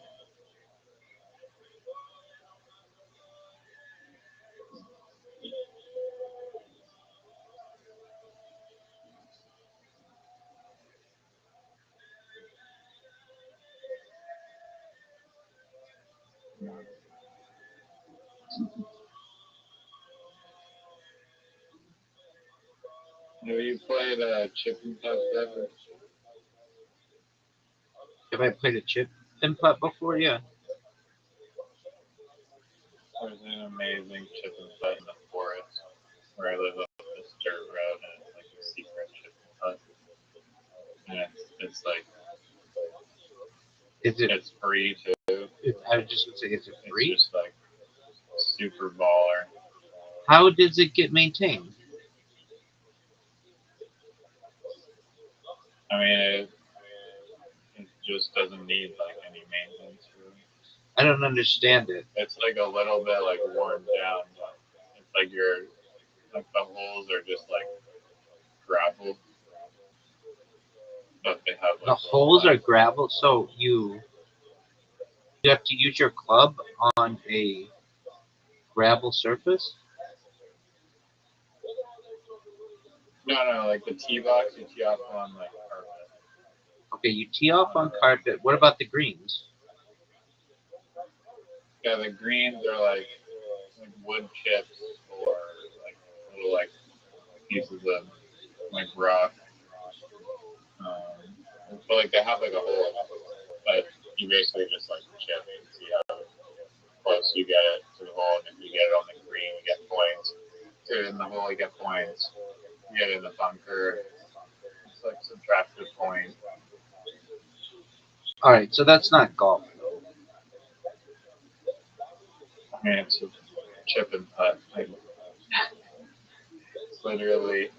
Have you played Chip and Putt ever? Have I played a chip input before? Yeah. There's an amazing Chip and Putt in the forest where I live up this dirt road, and it's like a secret Chip and Putt. And it's like Is it? It's free too. I was just gonna say, is it free? It's just like super baller. How does it get maintained? I mean, it just doesn't need like any maintenance. Really. I don't understand it. It's like a little bit like worn down, but it's like like the holes are just like gravel, but they have like The holes are gravel, so you have to use your club on a gravel surface. No, like the tee box you tee off on like carpet. Okay, you tee off on carpet. What about the greens? Yeah, the greens are like wood chips or like little like pieces of like rock. But like they have like a hole, but you basically just like chip and see how close you get it to the hole, and if you get it on the green, you get points. Get it in the hole, you get points. You get it in the bunker, it's like subtractive point. All right, so that's not golf. I mean, it's a chip and putt. Like, it's literally.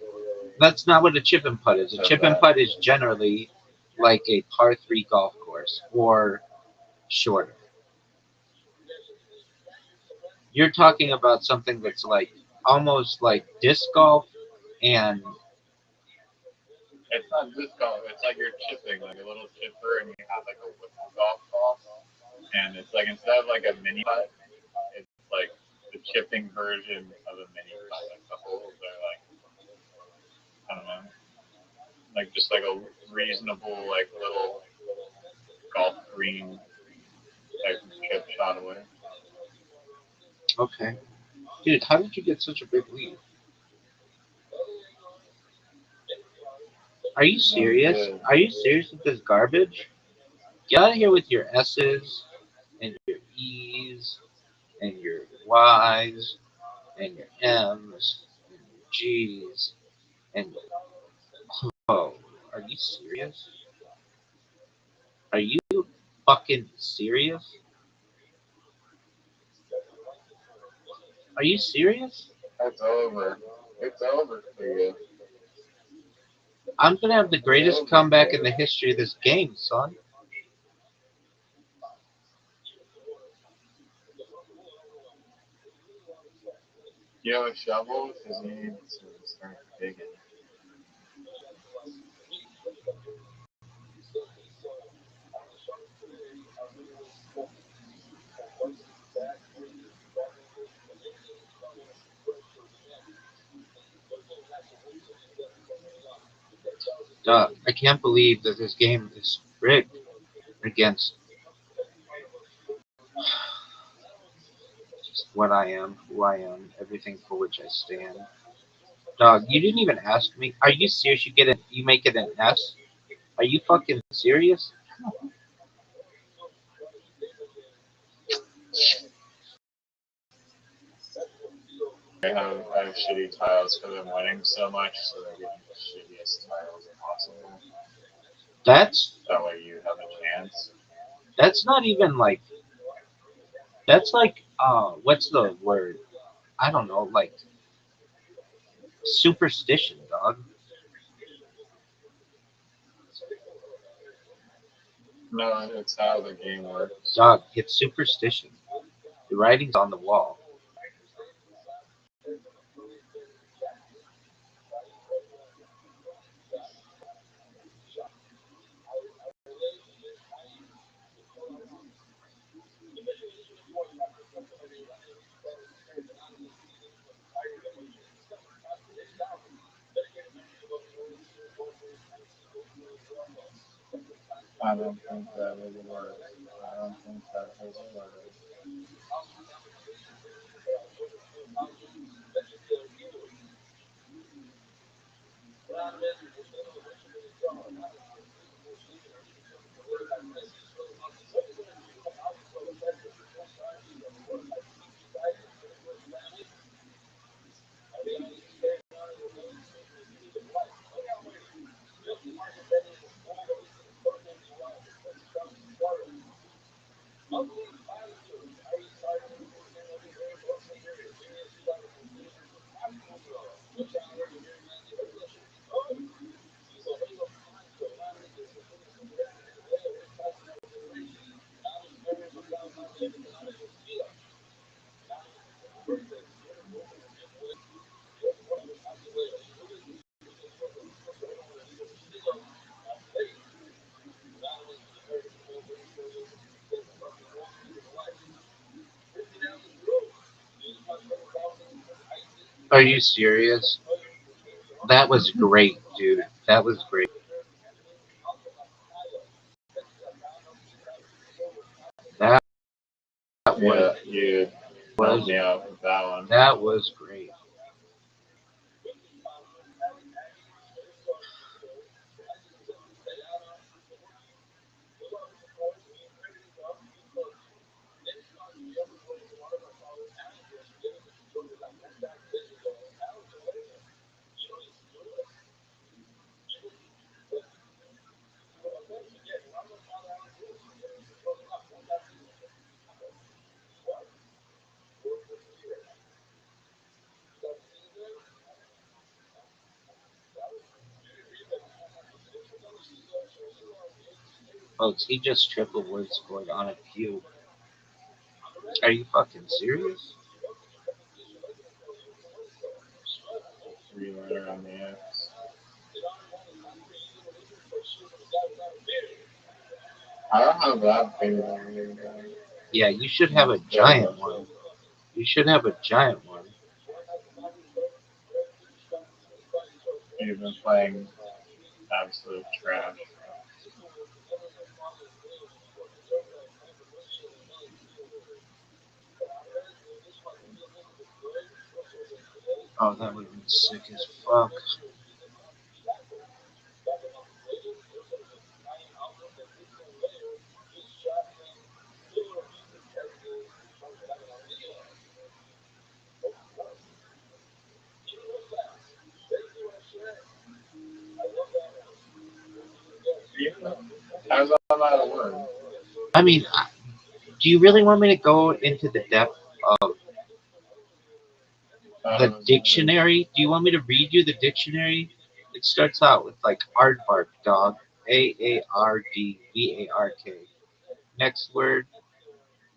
That's not what a chip and putt is. A chip and putt is generally like a par 3 golf course or shorter. You're talking about something that's like almost like disc golf and It's not disc golf. It's like you're chipping, like a little chipper, and you have like a golf ball, and it's like instead of like a mini putt, it's like the chipping version of a mini putt. Like the holes are like, I don't know, like just like a reasonable like little golf green type of chip shot away. okay. Dude, how did you get such a big lead? Are you serious? Are you serious with this garbage? Get out of here with your S's and your E's and your Y's and your M's and your G's and oh, are you serious? Are you fucking serious? Are you serious? It's over. It's over for you. I'm gonna have the greatest comeback in the history of this game, son. You have a shovel because you need to start digging. I can't believe that this game is rigged against just what I am, who I am, everything for which I stand. Dog, you didn't even ask me. Are you serious? You make it an S? Are you fucking serious? I have shitty tiles because I'm winning so much, so they're getting the shittiest tiles possible. That way you have a chance. That's not even like. That's like what's the word? I don't know, like superstition, dog. No, it's how the game works. Dog, it's superstition. The writing's on the wall. I don't think that would work. I don't think that would work. Are you serious? That was great, dude. That was great. That Yeah, you helped was me out with that one. that was great. Folks, he just triple word scored on a few. Are you fucking serious? Three-letter on the X. I don't have that big one anymore. Yeah, you should have a giant one. You should have a giant one. You've been playing absolute trash. Oh, that would have been sick as fuck. How's that not a word? I mean, do you really want me to go into the depth of the dictionary? Do you want me to read you the dictionary? It starts out with like aardvark, dog. Aardvark. Next word.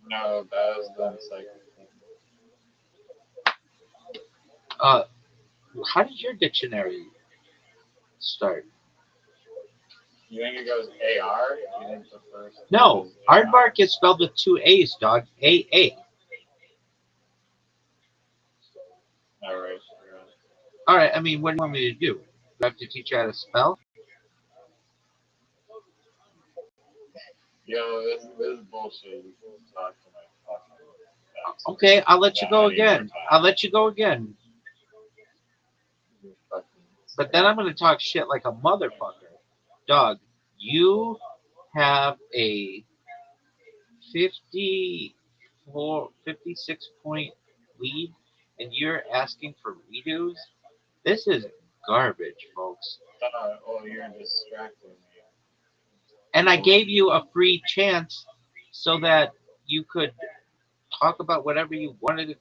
No, that is the encyclopedia. Uh, how did your dictionary start? You think it goes AR? You think the first? No, is AR? aardvark is spelled with two A's, dog. AA. All right. All right. I mean, what do you want me to do? Do I have to teach you how to spell? Yo, this is bullshit. You can talk to my fucking ex. Okay, I'll let you Yeah, go I need more again. time. I'll let you go again. You fucking But then I'm going to talk shit like a motherfucker. Dog, you have a 56 point lead, and you're asking for redos? This is garbage, folks. Oh, you're distracting me. And I gave you a free chance so that you could talk about whatever you wanted to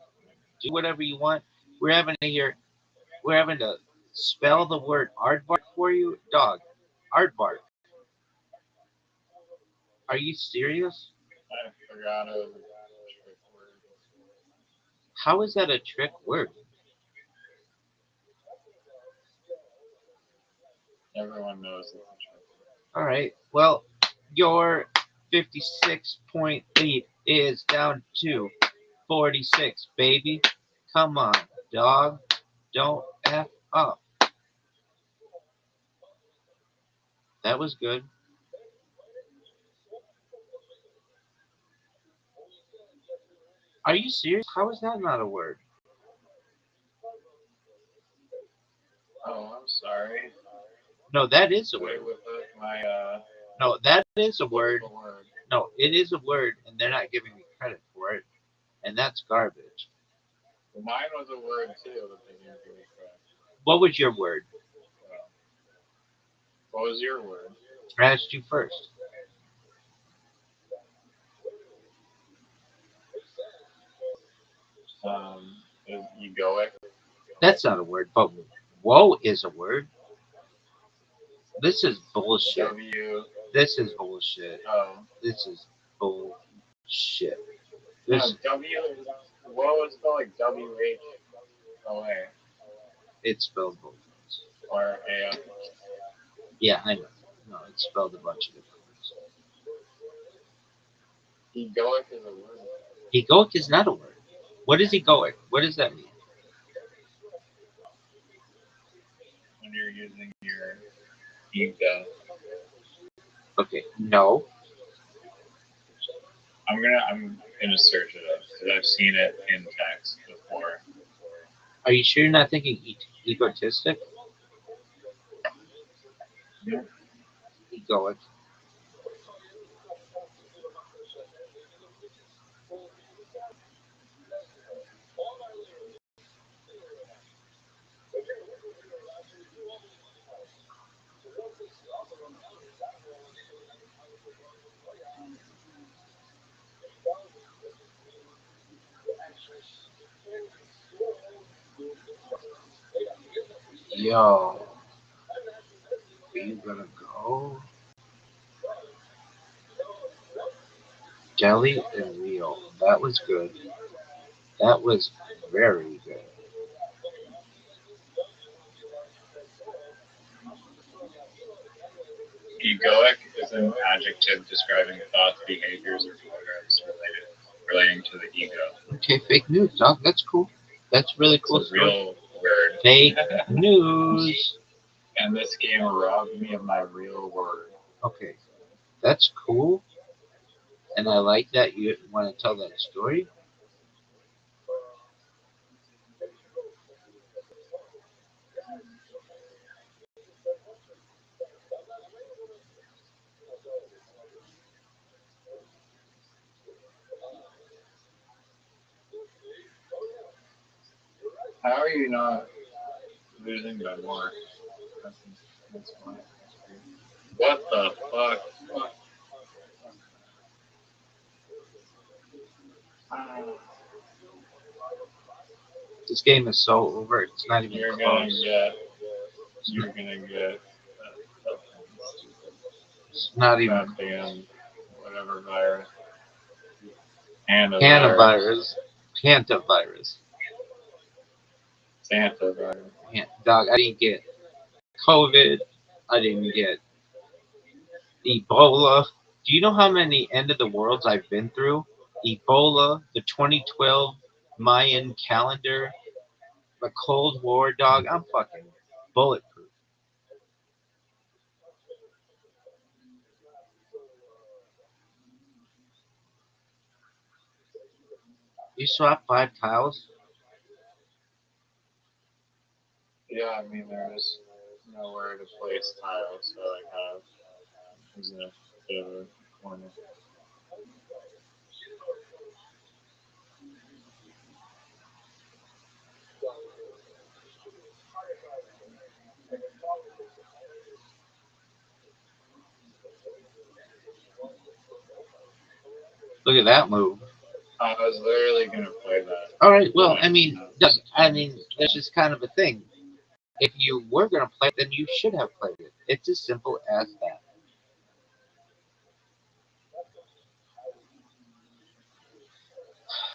do, whatever you want. We're having to hear, we're having to spell the word aardvark for you, dog. Aardvark. Are you serious? I forgot it was a trick word. How is that a trick word? Everyone knows it's a trick word. All right. Well, your 56 point lead is down to 46, baby. Come on, dog. Don't F up. That was good. Are you serious? How is that not a word? Oh, I'm sorry. No, that is a Wait word. with it. My No, that is a word. what's the word? No, it is a word, and they're not giving me credit for it. And that's garbage. Well, mine was a word too, but they didn't give me credit. What was your word? Well, what was your word? I asked you first. Is egoic. That's not a word, but whoa is a word. This is bullshit. W. This is bullshit. Oh. This is bullshit. No, This W. What was spelled like WH? O A it's spelled both ways. or A. Yeah, I know. No, it's spelled a bunch of different ways. Egoic is a word. Egoic is not a word. What is egoic? What does that mean? when you're using your ego. Okay, no. I'm gonna search it up because I've seen it in text before. Are you sure you're not thinking egotistic? Yeah. Egoic. Yo, are you gonna go? Jelly and Leo. That was good. That was very good. Egoic is an adjective describing thoughts, behaviors, or programs relating to the ego. Okay, fake news, dog. That's cool. That's really cool. It's a real word. Fake news. And this game robbed me of my real word. Okay, that's cool. And I like that you want to tell that story. How are you not losing by more? That's fine. What the fuck? This game is so over. It's not even You're close. gonna get It's not even goddamn whatever virus. Hantavirus. Hantavirus. Hantavirus. Santa virus. Dog, I didn't get COVID. I didn't get Ebola. Do you know how many end of the worlds I've been through? Ebola, the 2012 Mayan calendar, the Cold War, dog. I'm fucking bulletproof. You swap 5 tiles? Yeah, I mean there's nowhere to place tiles, so I have is in a bit of a corner. Look at that move. I was literally gonna play that. All right, well, I mean, Doug, that's just kind of a thing. If you were going to play it, then you should have played it. It's as simple as that.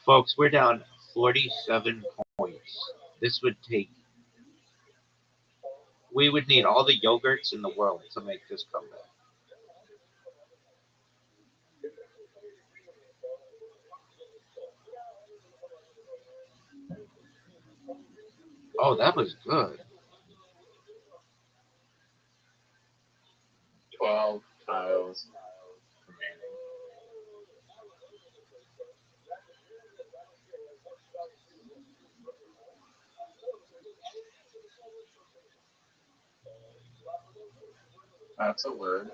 Folks, we're down 47 points. This would take. We would need all the yogurts in the world to make this comeback. Oh, that was good. 12 tiles remaining. That's a word.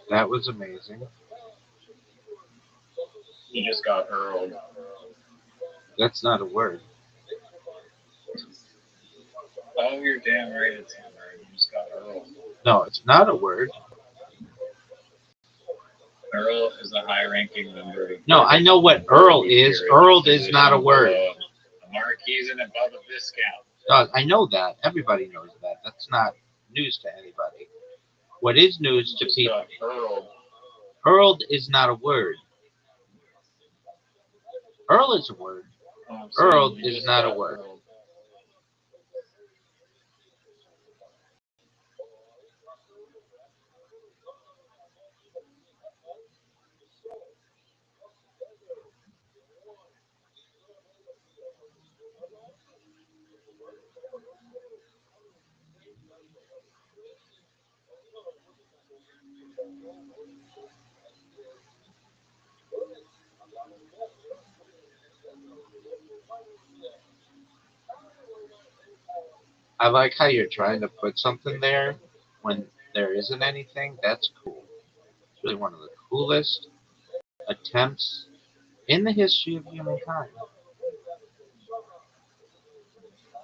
That was amazing. He just got hurled. That's not a word. Oh, you're damn right it's a word. You just got hurled. No, it's not a word. Earl is a high-ranking member. No, I know what Earl is. Earl is not a word. A marquise and above a viscount. I know that. Everybody knows that. That's not news to anybody. What is news to Just people? got hurled. Hurled is not a word. Hurl is a word. I'm saying Hurled you is just not a got word. hurled. I like how you're trying to put something there when there isn't anything. That's cool. It's really one of the coolest attempts in the history of humankind.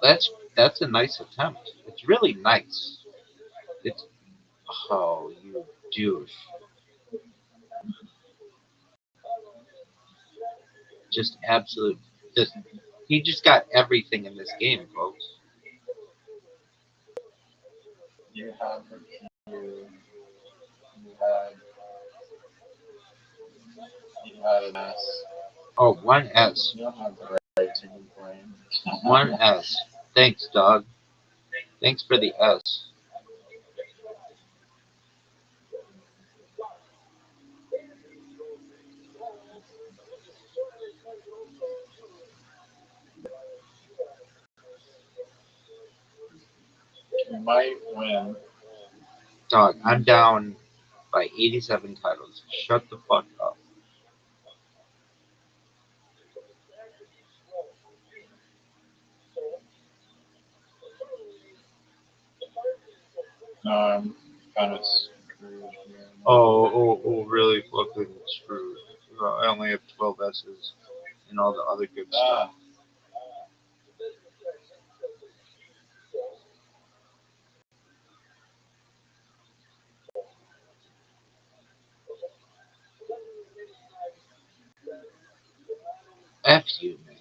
That's a nice attempt. It's really nice. It's oh you douche. Just absolute. Just he just got everything in this game, folks. You had the Q. You had an S. Oh, one S. You don't have the right to complain. One S. Thanks, dog. Thanks for the S. You might win. Dog, I'm down by 87 titles. Shut the fuck up. No, I'm kind of screwed here. Oh, really fucking screwed. I only have 12 S's and all the other good stuff. F you, man.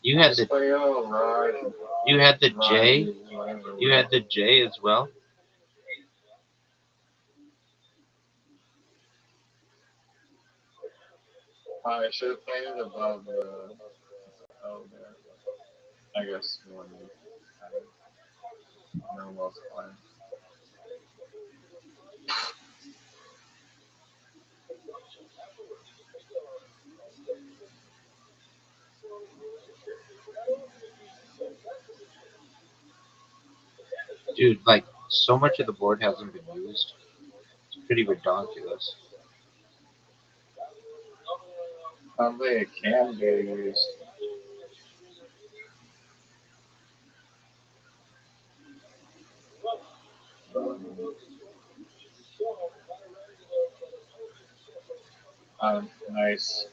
You had the you had the J. You had the J as well. I should have played it above the L there. I guess when no one else playing. Dude, like, so much of the board hasn't been used. It's pretty ridiculous. Probably it can be used. Nice.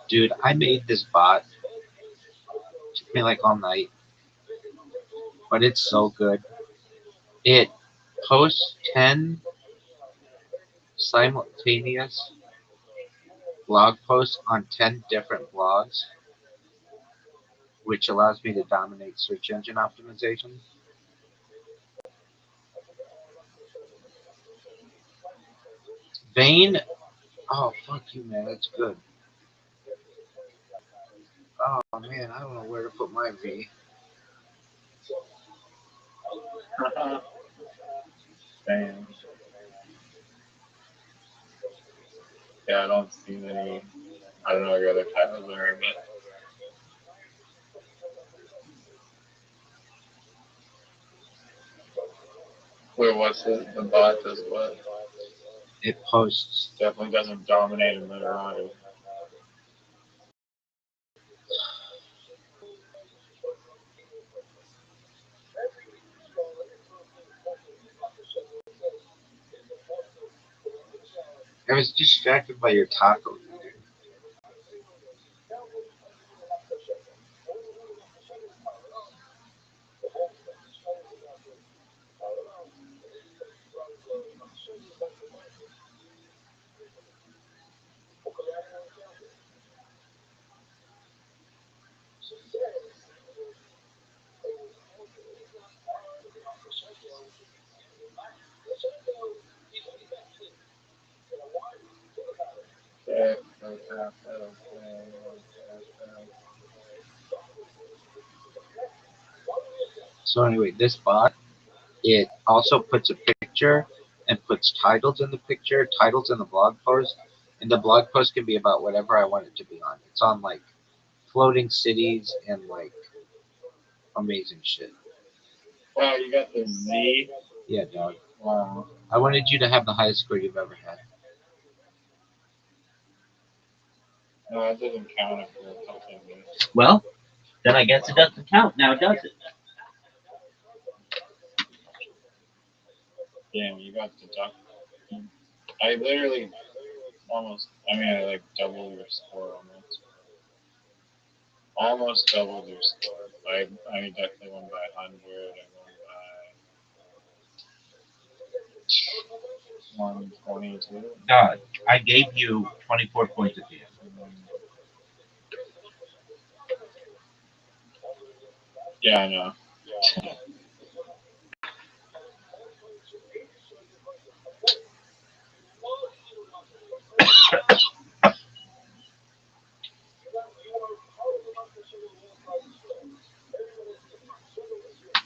Dude, I made this bot. It took me like all night. But it's so good. It posts 10 simultaneous blog posts on 10 different blogs, which allows me to dominate search engine optimization. Vane, oh, fuck you, man, that's good. Oh, man, I don't know where to put my V. Damn. Yeah, I don't see any. I don't know what other titles are, but. Wait, what's the bot does what? It posts. Definitely doesn't dominate in literati. I was distracted by your taco. So anyway, this bot, it also puts a picture and puts titles in the picture, titles in the blog post, and the blog post can be about whatever I want it to be on. It's on like floating cities and like amazing shit. Wow, you got the Z? Yeah, dog. Wow. I wanted you to have the highest score you've ever had. No, it doesn't count if you're something new. Well, then I guess it doesn't count now, does it? Damn, you got the duck. I literally almost, I mean, I like doubled your score almost. Almost doubled your score. I definitely won by 100. I won by 122. God, I gave you 24 points at the end. Yeah, I know.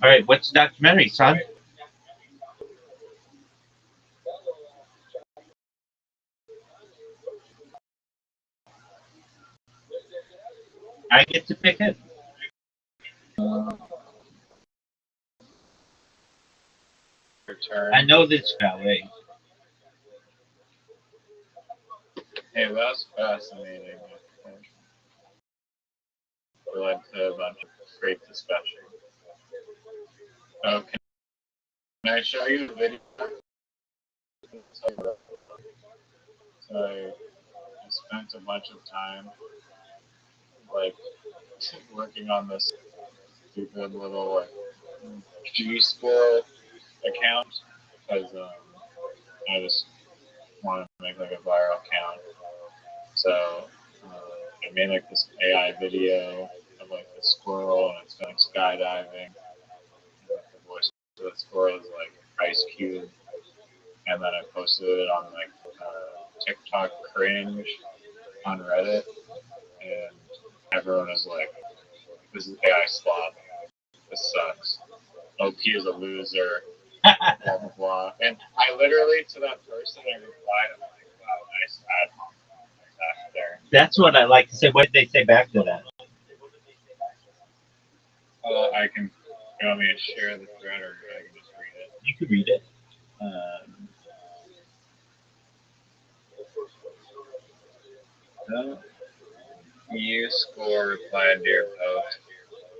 All right, what's the documentary, son? I get to pick it. Return. I know this ballet. Hey, that was fascinating. It led to a bunch of great discussion. Oh, can I show you the video? So I spent a bunch of time like working on this stupid little like G-Score account because I just wanted to make like a viral account. So I made like this AI video of like the squirrel and it's going skydiving. And, like, the voice of the squirrel is like Ice Cube, and then I posted it on like TikTok cringe on Reddit, and everyone is like, "This is AI slop. This sucks. OP is a loser." Blah blah blah. And I literally to that person I replied, I'm like, "Wow, nice ad hoc back there." That's what I like to say. What did they say back to that? I can. You want me to share the thread, or I can just read it? You could read it. You score replied to your post.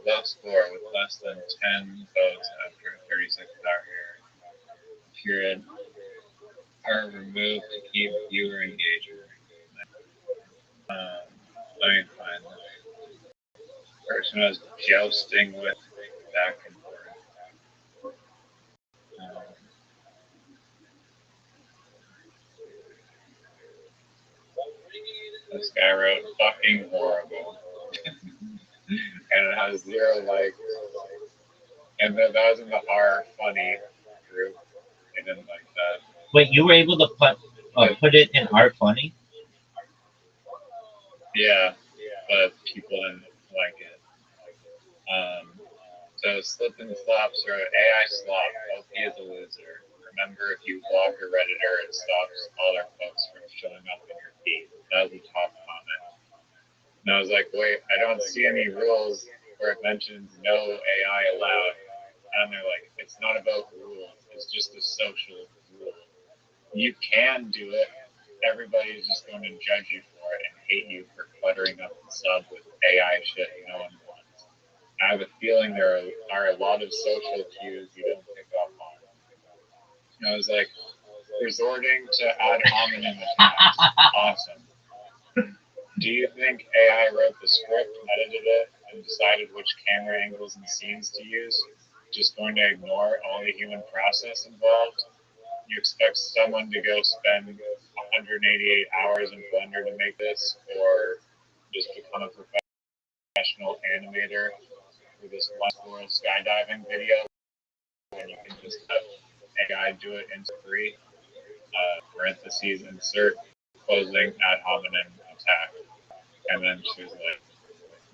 Low score with less than 10 votes after a 36-hour period are removed to keep viewer engagement. Let me find this. Person was jousting with back and forth. This guy wrote fucking horrible. And it has 0 likes. And then that was in the R funny group. They didn't like that. Wait, you were able to put it in R funny? Yeah, but people didn't like it. So Slip and Slops or AI Slop, OP is a loser. Remember, if you block a Redditor, it stops all their posts from showing up in your feed. That was the top comment. And I was like, wait, I don't see any rules where it mentions no AI allowed. And they're like, it's not about rules. It's just a social rule. You can do it. Everybody's just going to judge you for it and hate you for cluttering up the sub with AI shit no one wants. I have a feeling there are a lot of social cues you don't pick up on. And I was like, resorting to ad hominem attacks. Awesome. Do you think AI wrote the script, edited it, and decided which camera angles and scenes to use? Just going to ignore all the human process involved? You expect someone to go spend 188 hours in Blender to make this, or just become a professional animator for this one skydiving video when you can just have AI do it in free? Parentheses, insert closing ad hominem attack. And then she was like,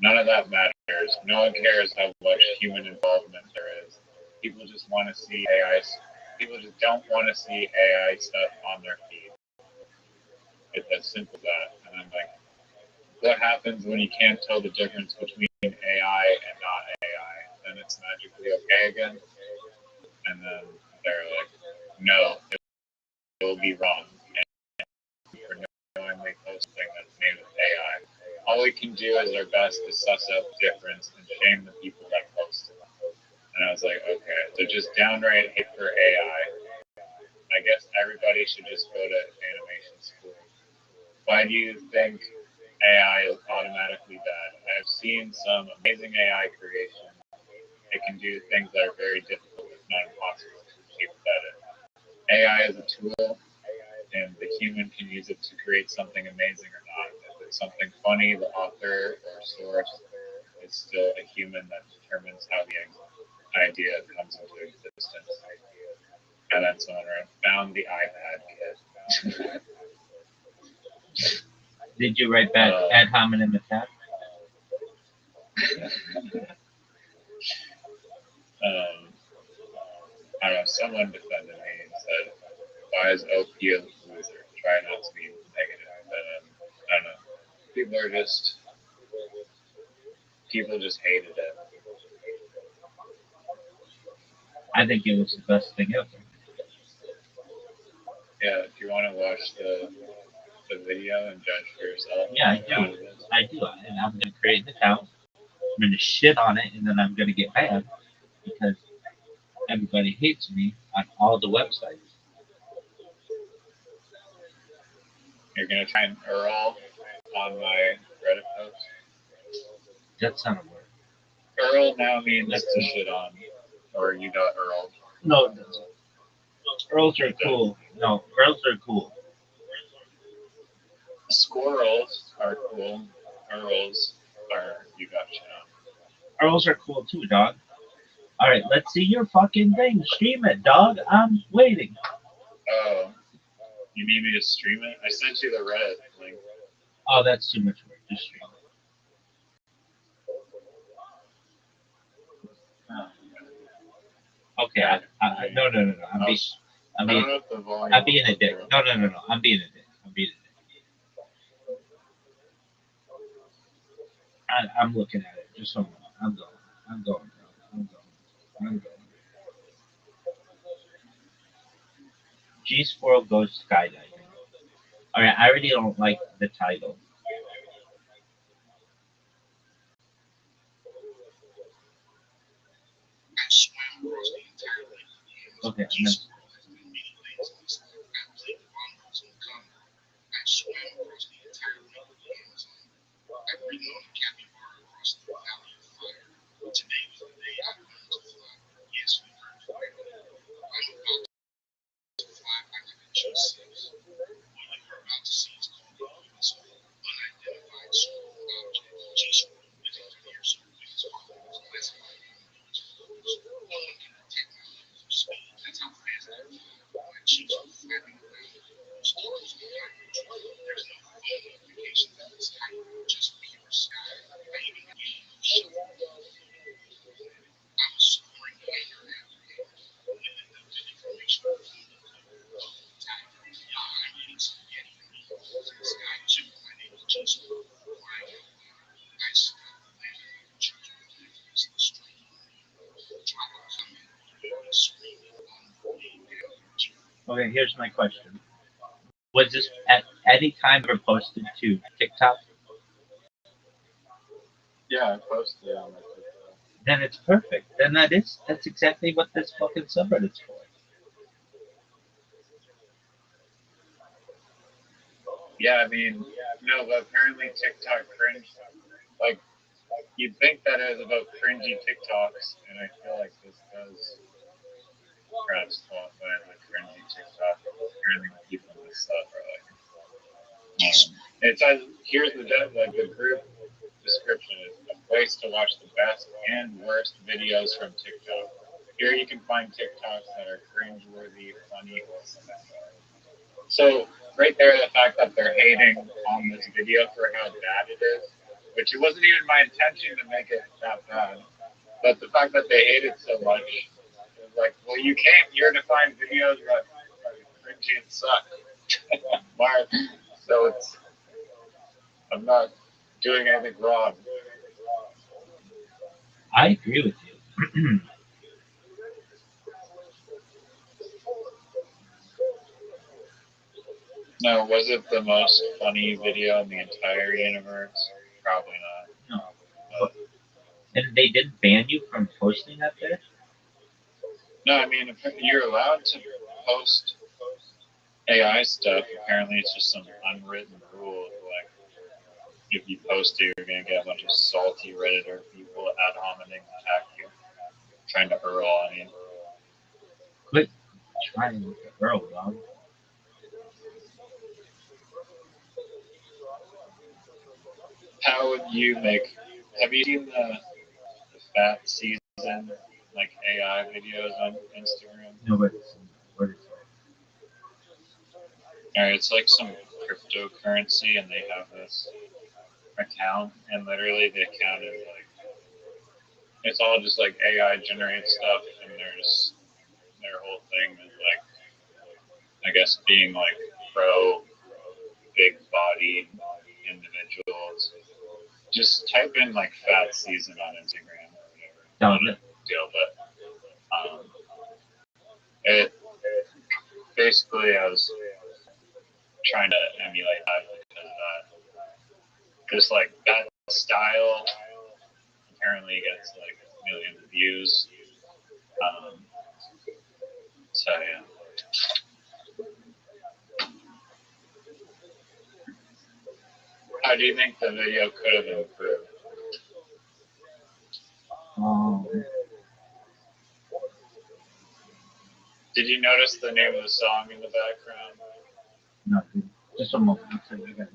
none of that matters. No one cares how much human involvement there is. People just want to see AI. People just don't want to see AI stuff on their feed. It's as simple as that. And I'm like, what happens when you can't tell the difference between AI and not AI? Then it's magically okay again. And then they're like, no, it will be wrong. And for knowingly posting that's made with AI. All we can do is our best to suss out the difference and shame the people that post it. And I was like, okay, so just downright hate for AI. I guess everybody should just go to animation school. Why do you think AI is automatically bad? I've seen some amazing AI creation. It can do things that are very difficult, if not impossible, to achieve better. AI is a tool, and the human can use it to create something amazing or not. If it's something funny, the author or source is still a human that determines how the idea comes into existence. And then someone found the iPad kid. Did you write back ad hominem attack? I don't know, someone defended me and said, why is OP a loser? Try not to be negative. But I don't know. People just hated it. I think it was the best thing ever. Yeah, if you want to watch the video and judge for yourself. Yeah, I do. I do. And I'm going to create an account. I'm going to shit on it, and then I'm going to get banned because everybody hates me on all the websites. You're going to try and Earl on my Reddit post? That's not a word. Earl now means to shit on. Or you got Earl. No, it doesn't. Earls are cool. No, Earls are cool. Squirrels are cool. Earls are you got shit on. Earls are cool too, dog. Alright, let's see your fucking thing. Stream it, dog. I'm waiting. Oh. You need me to stream it? I sent you the Reddit link. Oh, that's too much work. Just stream it. Okay, no. I'm being a dick. No. I'm being a dick. I'm looking at it. Just so you know. I'm going. G Squirrel goes skydiving. Alright, I already don't like the title. Okay, Okay, here's my question. Was this at any time ever posted to TikTok? Yeah, I posted it on my TikTok. Then it's perfect. Then that's exactly what this fucking subreddit's for. Yeah, I mean, no, but apparently TikTok cringe. Like, you'd think that it was about cringy TikToks, and I feel like this does perhaps qualify as a cringy TikTok. Apparently, the people in this stuff are like, it says here's the group description is a place to watch the best and worst videos from TikTok. Here you can find TikToks that are cringeworthy, funny, or similar. So right there, the fact that they're hating on this video for how bad it is, which it wasn't even my intention to make it that bad, but the fact that they hate it so much is like, well, you came here to find videos that are cringy and suck. Mark, so it's I'm not doing anything wrong. I agree with you. No, was it the most funny video in the entire universe? Probably not. No. But, and they didn't ban you from posting that there? No, I mean, you're allowed to post AI stuff. Apparently, it's just some unwritten rule. Like, if you post it, you're going to get a bunch of salty Redditor people ad hominem attack you, trying to hurl on you. Quit trying with the girl, dog. How would you make? Have you seen the fat season like AI videos on Instagram? Nobody's seen that. What is it? Alright, it's like some cryptocurrency, and they have this account, and literally the account is like it's all just like AI generated stuff, and their whole thing is like I guess being like pro big bodied individuals. Just type in like fat season on Instagram or whatever. No, Not a deal, but it basically I was trying to emulate that because like that style apparently gets like millions of views. So yeah. How do you think the video could have improved? Did you notice the name of the song in the background? No, dude. Just a moment. I got to look at it.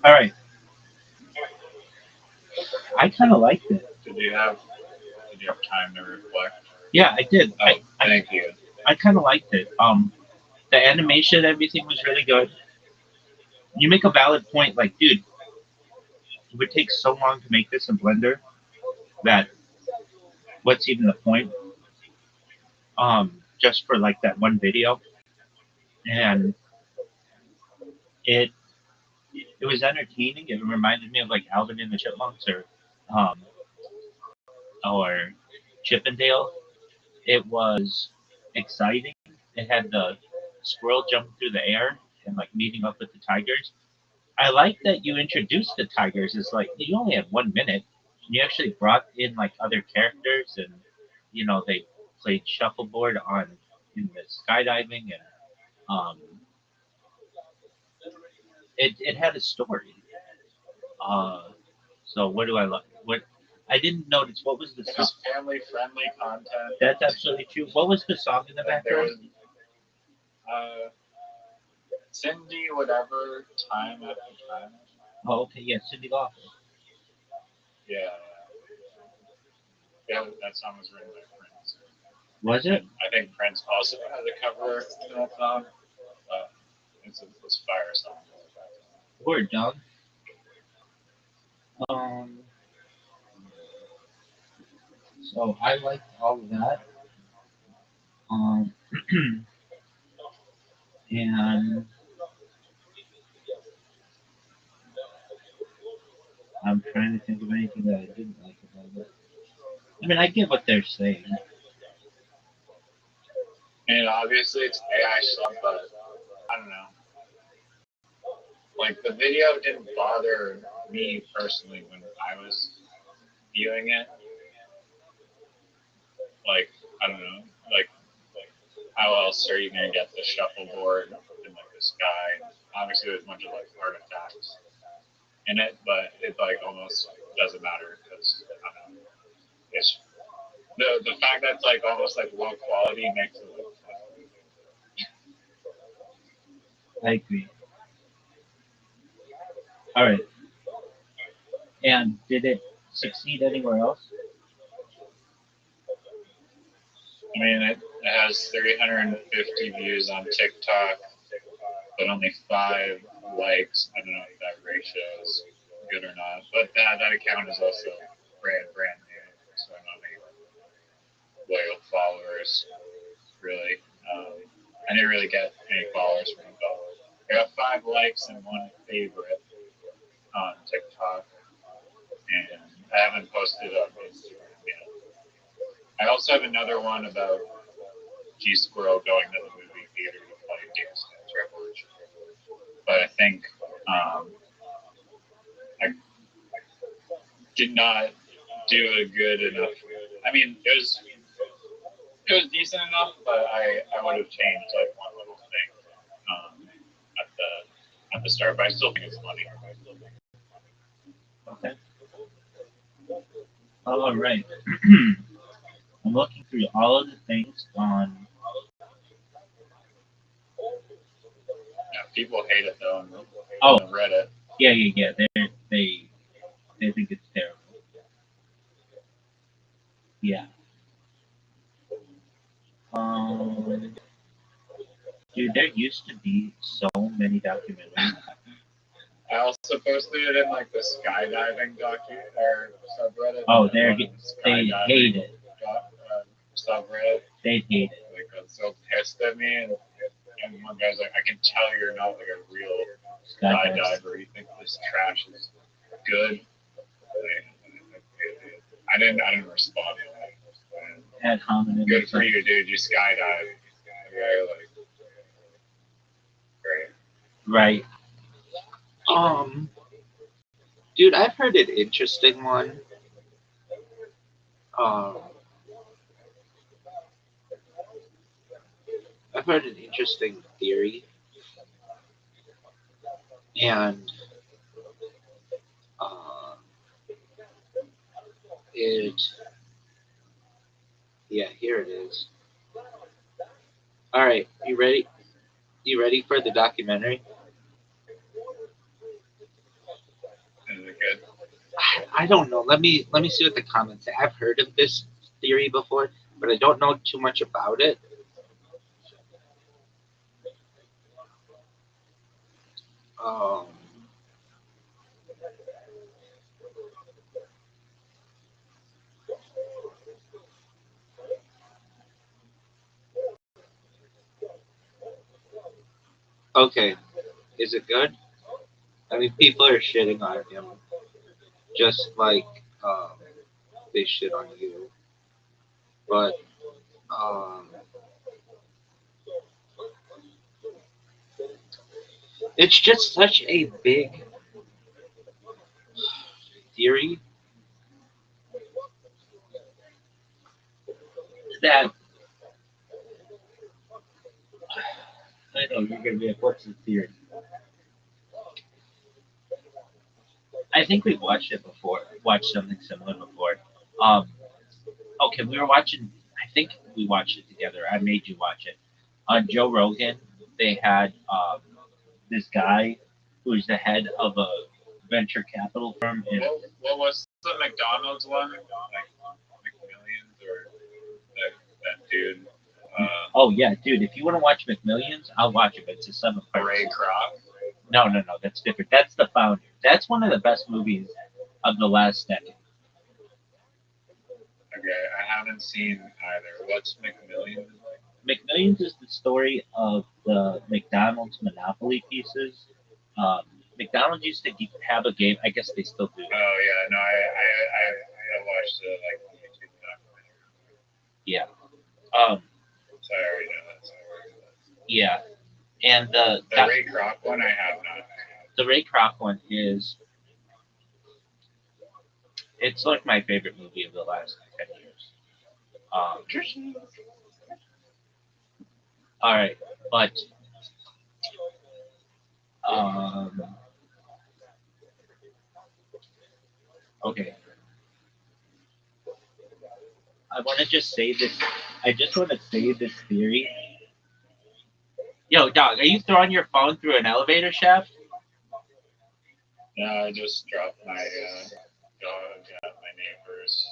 All right. I kind of liked it. Did you have time to reflect? Yeah, I did. Oh, thank you. I kind of liked it. The animation, everything was really good. You make a valid point. Like, dude, it would take so long to make this in Blender that what's even the point? Just for like that one video, and it it was entertaining. It reminded me of like Alvin and the Chipmunks um or Chippendale. It was exciting. It had the squirrel jumping through the air and like meeting up with the tigers. I like that you introduced the tigers. It's like you only had 1 minute. You actually brought in like other characters, and they played shuffleboard on in the skydiving, and it had a story. Uh, so what do I like? What I didn't notice. What was the It song? was family-friendly content. That's absolutely true. What was the song in the Like, there background? was Cindy, whatever, time after time. Oh, okay, yeah, Cindy Lauper. Yeah. Yeah, that song was written by Prince. Was it? I think Prince also had a cover of that song. It's a fire song. Word, dog. Um, so I liked all of that. Um, and I'm trying to think of anything that I didn't like about it. I mean, I get what they're saying. And obviously it's AI stuff, but I don't know. Like, the video didn't bother me personally when I was viewing it. Like, I don't know. Like how else are you gonna get the shuffleboard in like the sky? Obviously, there's a bunch of like artifacts in it, but it like almost doesn't matter because I don't know. It's the fact that it's like almost like low quality makes it look fun. I agree. All right. And did it succeed anywhere else? I mean, it has 350 views on TikTok, but only 5 likes. I don't know if that ratio is good or not. But that account is also brand new, so I don't have any loyal followers really. I didn't really get any followers from it, but I got 5 likes and 1 favorite on TikTok, and I haven't posted on Instagram yet. I also have another one about G Squirrel going to the movie theater to play Dance Dance Revolution, but I think I did not do a good enough. I mean, it was decent enough, but I would have changed like one little thing at the start. But I still think it's funny. Okay. All right. I'm looking through all of the things on. Yeah, people hate it though Oh, on Reddit. yeah. They think it's terrible. Yeah. Um, dude, there used to be so many documentaries. I also posted it in like the skydiving or subreddit. Oh, they hate it. Subreddit. They hate it. Like, got so pissed at me, and one guy's like, "I can tell you're not like a real skydiver. You think this trash is good?" I didn't respond to that. Ad hominem. Good for you, dude. You skydive. Okay, like, great. Right. Dude, I've heard an interesting one. I've heard an interesting theory, and here it is. All right, you ready? You ready for the documentary? I don't know. Let me see what the comments say. I've heard of this theory before, but I don't know too much about it. Um, okay, is it good? I mean, people are shitting on him, just like they shit on you. But it's just such a big theory that I know you're gonna be like, what's the theory? I think we've watched it before. Watched something similar before. Okay, we were watching. I think we watched it together. I made you watch it. On Joe Rogan, they had this guy who's the head of a venture capital firm. In, What was the McDonald's one? Like McMillions or that dude? oh yeah, dude! If you want to watch McMillions, I'll watch it. But it's a 7-part. Ray Kroc. No, that's different. That's the founder. That's one of the best movies of the last decade. Okay, I haven't seen either. What's McMillions like? McMillions is the story of the McDonald's Monopoly pieces. McDonald's used to have a game. I guess they still do. Oh yeah, no, I watched it like on YouTube documentary. Yeah. So I already know that story. Yeah. And the Ray Kroc one, I have not. The Ray Kroc one is. It's like my favorite movie of the last 10 years. All right, but okay. I want to just say this. I just want to say this theory. Yo, dog, are you throwing your phone through an elevator shaft? No, I just dropped my dog at my neighbor's.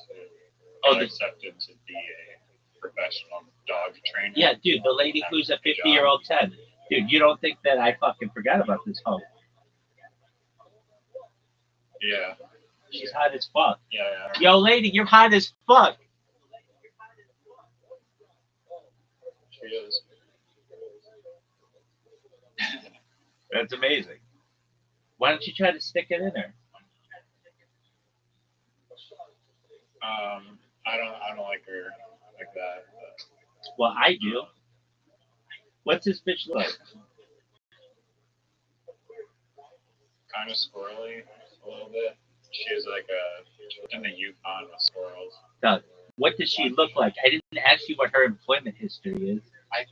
Oh, accepted to be a professional dog trainer. Yeah, dude, the lady who's a 50-year-old 10. Dude, you don't think that I fucking forgot about this hoe? Yeah. She's hot as fuck. Yeah. Yo, lady, you're hot as fuck. She is. That's amazing. Why don't you try to stick it in her? I don't like her like that. But, well, I do. What's this bitch look like? Kind of squirrely, a little bit. She's like in the Yukon with squirrels. Doug, what does she look like? I didn't ask you what her employment history is. I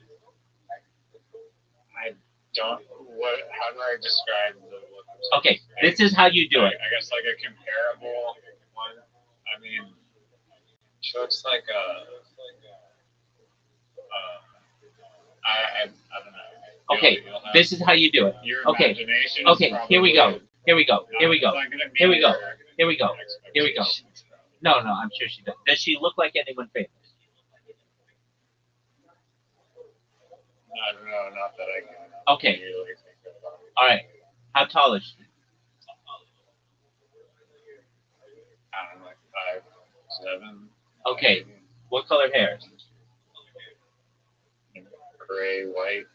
don't. How do I describe the look? Okay, this is how you do it. I guess like a comparable one. I mean, she looks like I don't know. Okay, this is how you do it. Okay, here we go. No, I'm sure she does. Does she look like anyone famous? I don't know, not that I can. Okay. Really think about. All right. How tall is she? I don't know, like 5'7". Okay. What color hair? Gray, white.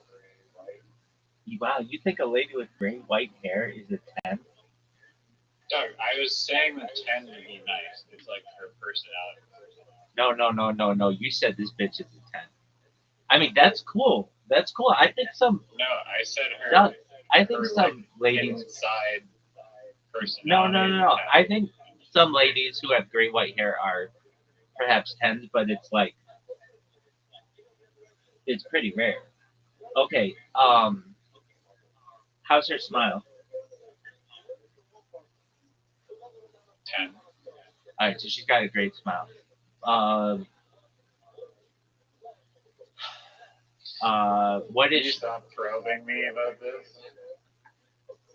Wow, you think a lady with gray, white hair is a 10? Doug, I was saying the 10 to be nice. It's like her personality. No. You said this bitch is a 10. I mean, that's cool. That's cool. I think some. No, I said her. No, I think her, some like, ladies. Inside personality. No. I think some ladies who have gray, white hair are perhaps 10s, but it's like. It's pretty rare. Okay. How's her smile? 10. All right, so she's got a great smile. What Did is? you stop probing me about this?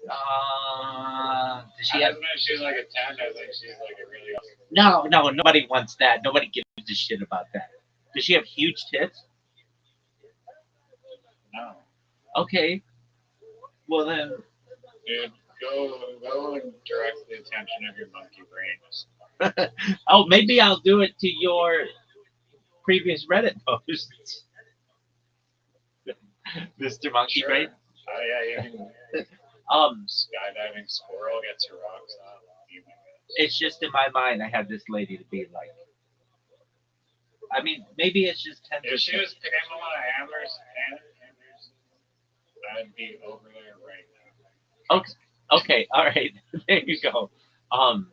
Does she I have? don't know if she's like a 10. I think she's like a really. No, no, nobody wants that. Nobody gives a shit about that. Does she have huge tits? No. Okay. Well then, Dude, go and direct the attention of your monkey brain. oh, maybe I'll do it to your previous Reddit posts, Mr. Monkey Sure. Brain. Oh yeah, you can. Skydiving squirrel gets your rocks off. It's just in my mind I have this lady to be like. I mean, maybe it's just 10%. If she was Pamela Anders, I'd be over there right now. Okay, all right, there you go. All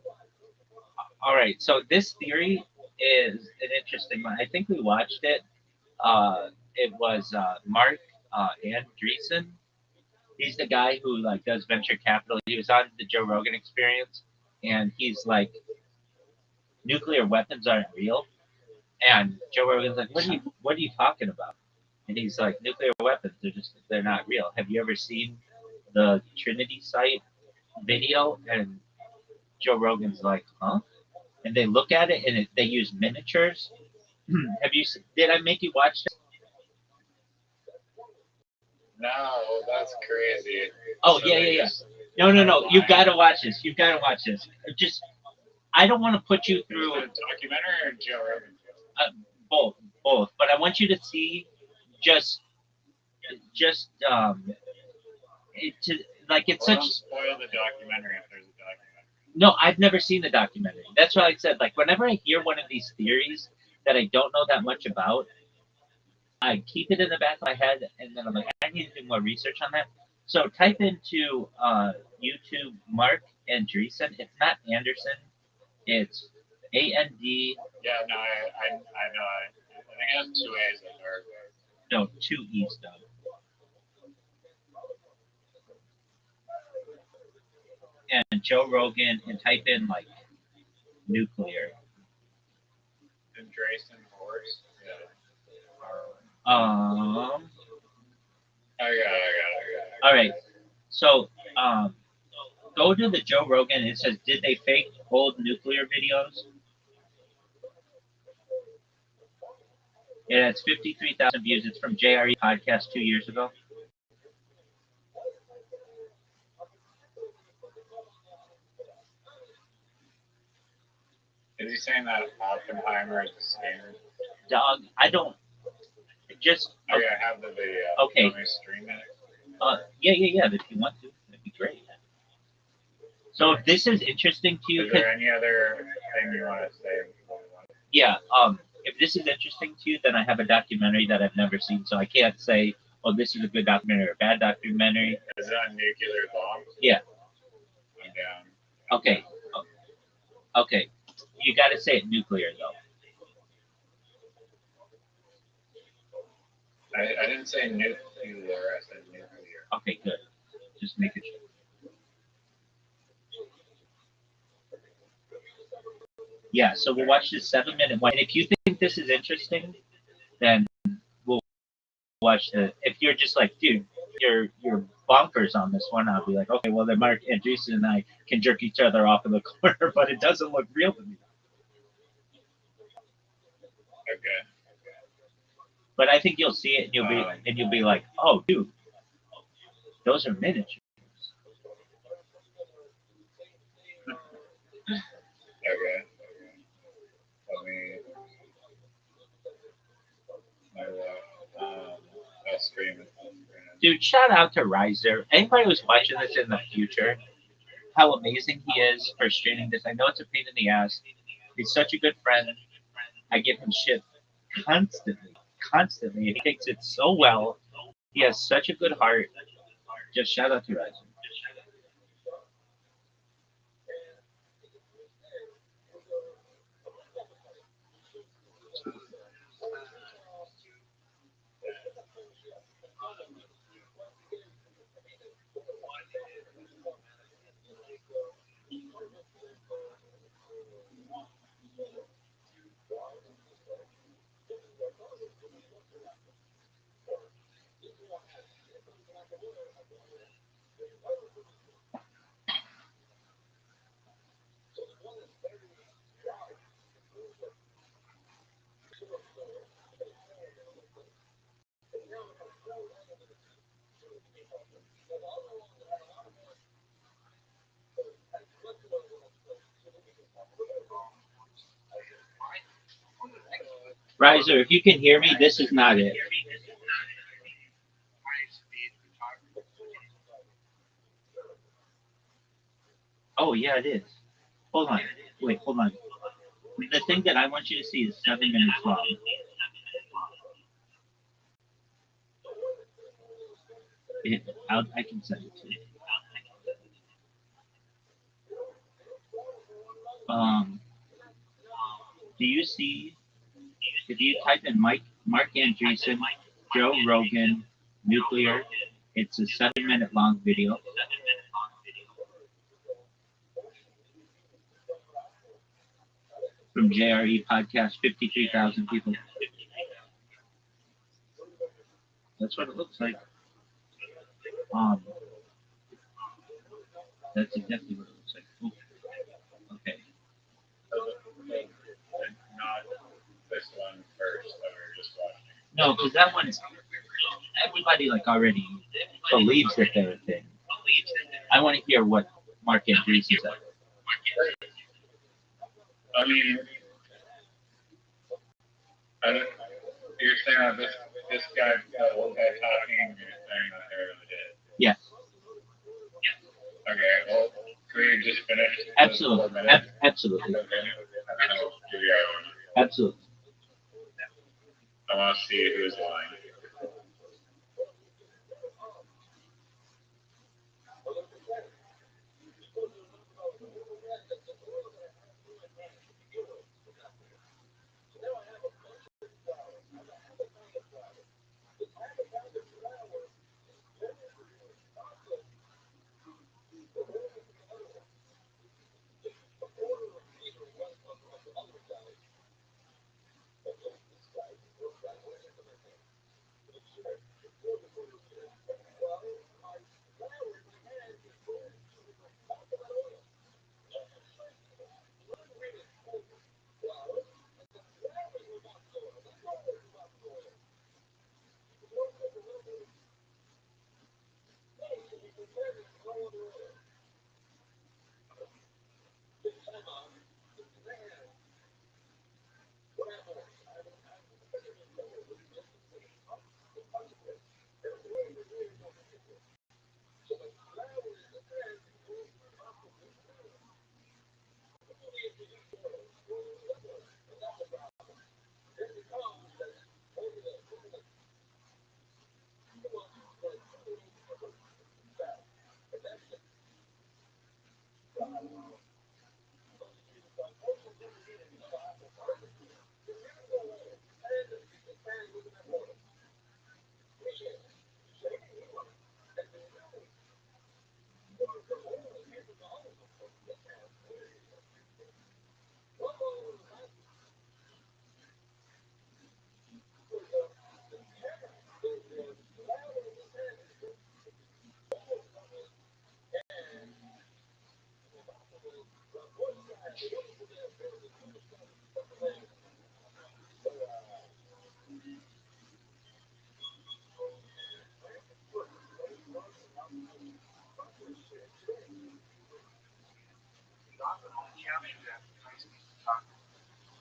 right, so this theory is an interesting one. I think we watched it. It was Mark Andreessen. He's the guy who like does venture capital. He was on the Joe Rogan Experience, and he's like, nuclear weapons aren't real. And Joe Rogan's like, what are you talking about? And he's like, nuclear weapons, they're not real. Have you ever seen the Trinity site video? And Joe Rogan's like, huh? And they look at it, and they use miniatures. Did I make you watch that? No, that's crazy. Oh, so yeah. No. You've got to watch this. Just, I don't want to put you through. Is it a documentary or Joe Rogan? Both. But I want you to see just it's such. Don't spoil the documentary if there's a documentary. No, I've never seen the documentary. That's why I said, like, whenever I hear one of these theories that I don't know that much about, I keep it in the back of my head, and then I'm like, I need to do more research on that. So type into YouTube Mark Andreessen. It's not Anderson. It's AND. Yeah, no, I know. I think it has 2 A's in there. No, 2 E's though. And Joe Rogan, and type in like nuclear. Andreessen horse. Yeah. I got it. All right. So go to the Joe Rogan. It says, did they fake old nuclear videos? Yeah, it's 53,000 views. It's from JRE podcast 2 years ago. Is he saying that Oppenheimer is a scam? Dog, I don't. Just. Okay, I have the video. Okay. Let me stream it. Yeah. If you want to, that'd be great. So if this is interesting to you, is there any other thing you want to say? Yeah. If this is interesting to you, then I have a documentary that I've never seen, so I can't say, oh, this is a good documentary or a bad documentary. Is it on nuclear bombs? Yeah. I'm down. Okay. You got to say it nuclear though. I didn't say nuclear. I said nuclear. Okay, good. Just making sure. Yeah, so we'll watch this 7-minute one. And if you think this is interesting, then we'll watch the. If you're just like, dude, you're bonkers on this one, I'll be like, okay, well then Mark Andreessen and I can jerk each other off in the corner, but it doesn't look real to me. Okay. But I think you'll see it, and you'll be like, oh, dude, those are miniatures. Okay. I'll stream it. Dude, shout out to Riser. Anybody who's watching this in the future, how amazing he is for streaming this. I know it's a pain in the ass. He's such a good friend. I give him shit constantly. And he takes it so well. He has such a good heart. Just shout out to Riser. Riser, if you can hear me, this is not it. Oh, yeah, it is. Hold on. Wait, hold on. The thing that I want you to see is 7 minutes long. I can send it to you. Do you see, if you type in Mark Andreessen, Joe Rogan, nuclear, it's a 7 minute long video. From JRE podcast, 53,000 people. That's what it looks like. That's exactly what it looks like. Ooh. Okay. Not this one first that we were just watching. No, because that one, everybody like already believes that they're a thing. I want to hear what Mark Andreessen said. I mean, you're saying that this guy, old guy talking, you're saying that they're legit. Yeah. Okay, well, can we just finish? Absolutely. Absolutely. Absolutely. I want to see who's lying.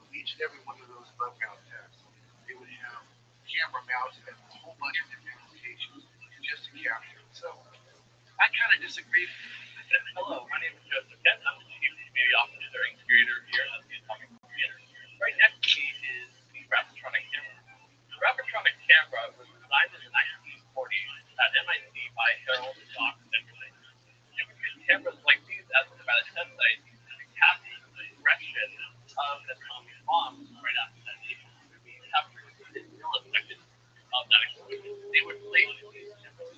Each and every one of those bug out tests, they would have camera mounted at a whole bunch of different locations just to capture it. So I kind of disagree. Hello, my name is Joseph Kent. I'm the Chief Media Officer and Curator here at the Atomic Theater. Right next to me is the Rappatronic camera. The Rappatronic camera was designed in the 1940s at MIT by Harold Doc Nicolay. You can use cameras like these as a test site to capture the progression of an atomic bomb right after detonation. We captured within milliseconds of that explosion. They would place these cameras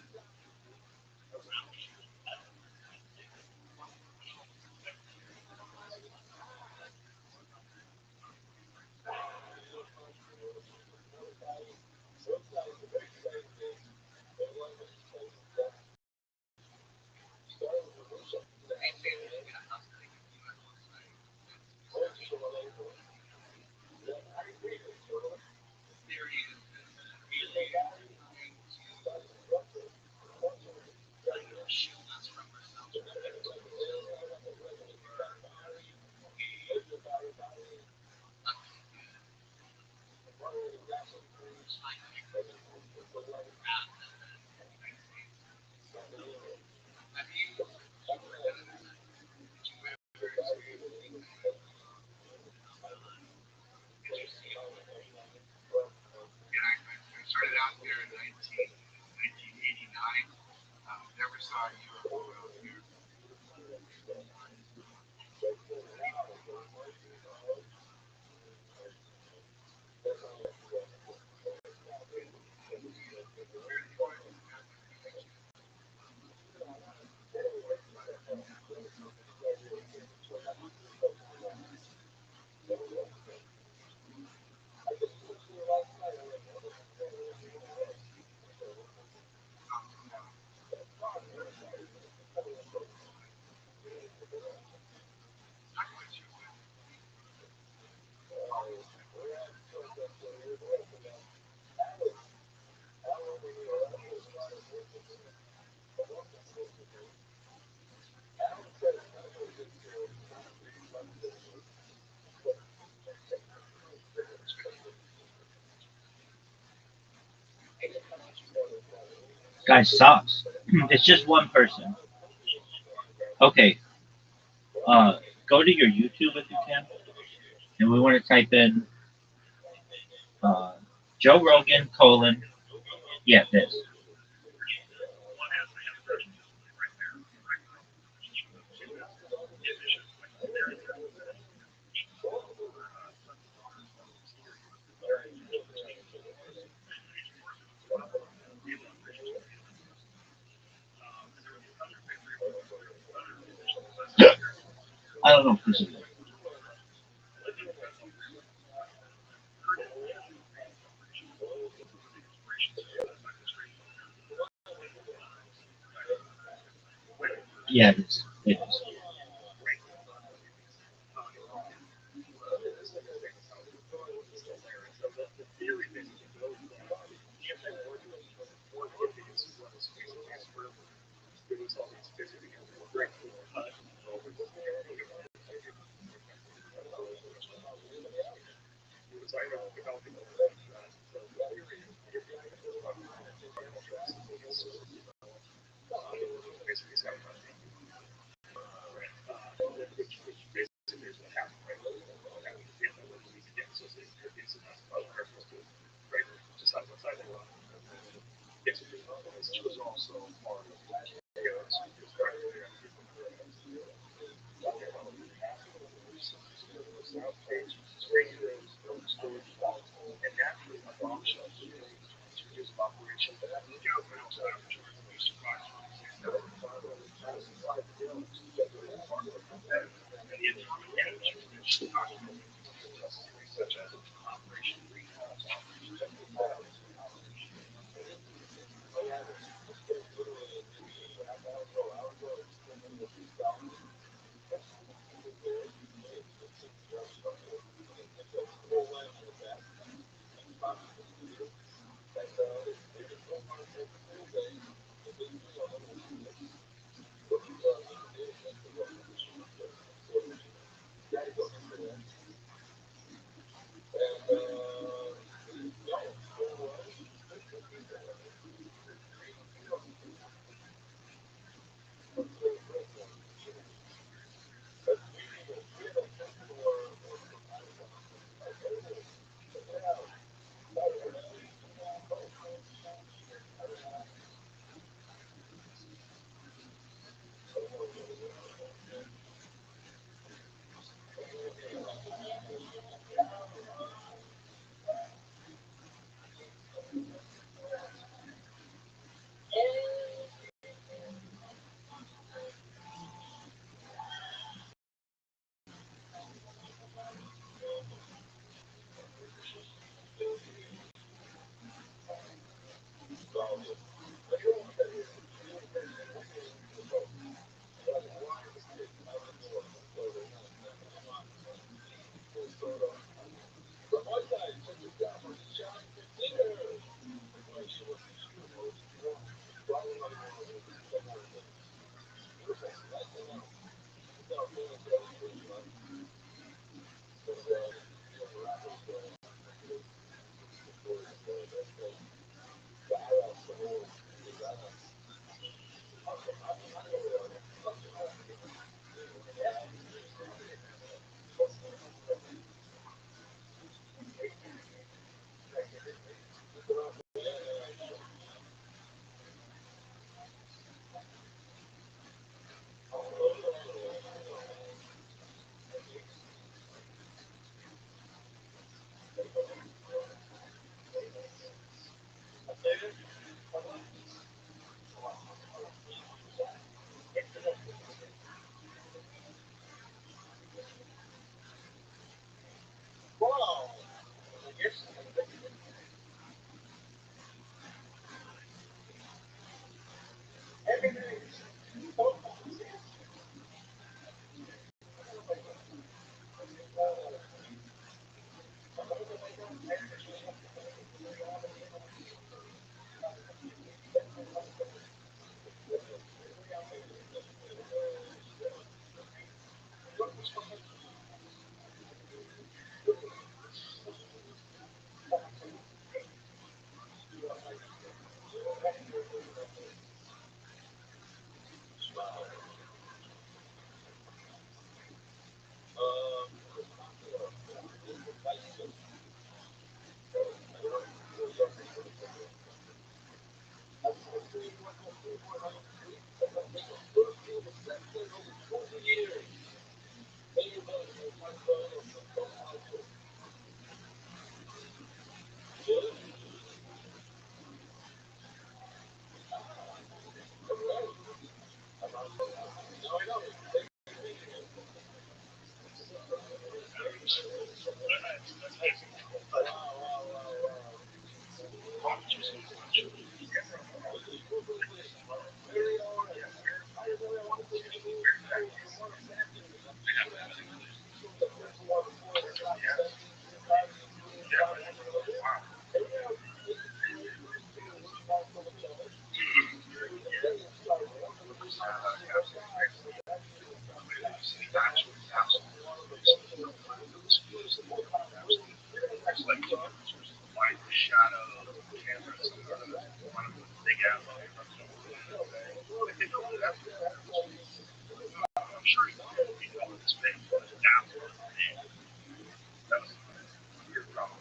around. I started out there in 1989. Never saw a UFO out there. Guys, socks. It's just one person. Okay, uh, go to your YouTube if you can, and we want to type in uh, Joe Rogan colon. Yeah, this. I don't know if this is it. Yeah, it is. It is. shadow camera, some sort of one of the big ass on it. What they know that? I'm sure you know it's fake, but that's what it's made. That was a weird problem.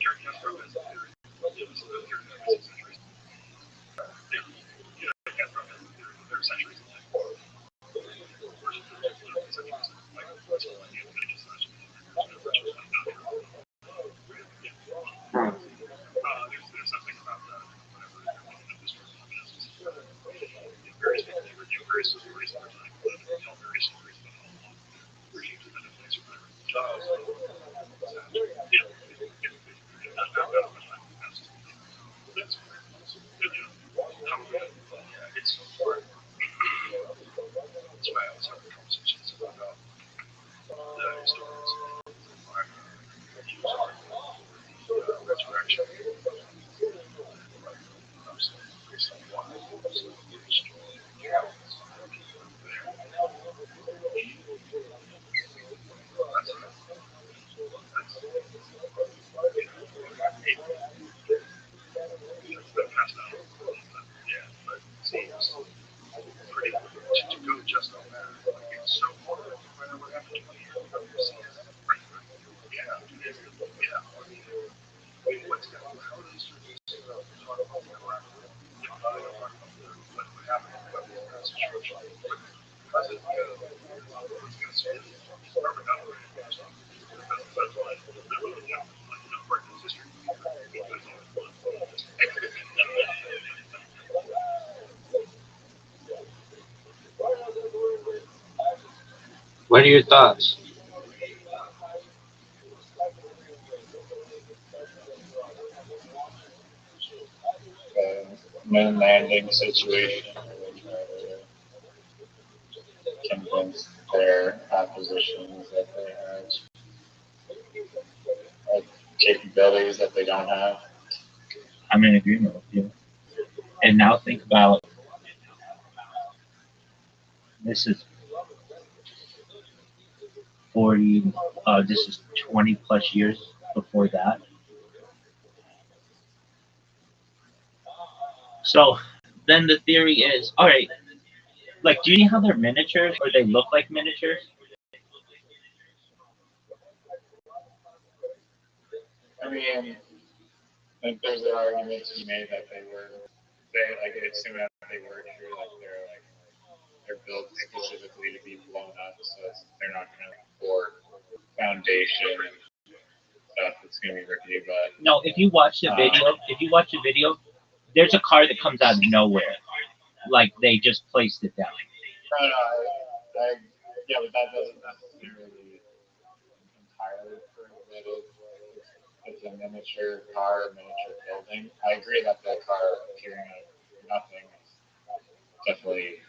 Gary Castro has a theory. It was the theory that was centuries. You know, Castro has a theory that there are centuries in life. There's something about that. Whatever. Various people give various stories over time, but tell various stories about how long regimes have been in place or whatever. That's it's important. That's why I always have conversations about the resurrection. Pretty to go just on that. It's so hard to find out what happened 20 years ago. Yeah. What's going on? How are these talk about the Iraq? What happened? What was the situation? Because it's going to spin. Remember that way. That's why part of history. What are your thoughts? Moon landing situation where they try to convince their oppositions that they have capabilities that they don't have. I'm in agreement with you. And now think about this is 40, this is 20 plus years before that. So then the theory is, all right, like, do you know how they're miniatures or they look like miniatures? I mean, like there's an argument to be made that it assume that they were true, that they're built specifically to be blown up, so they're not going to support foundation and stuff that's going to be rickety. But No, if you watch the video, there's a car that comes out of nowhere, like they just placed it down. Yeah, but that doesn't necessarily entirely prove that it's a miniature car, a miniature building. I agree that the car appearing out of nothing is definitely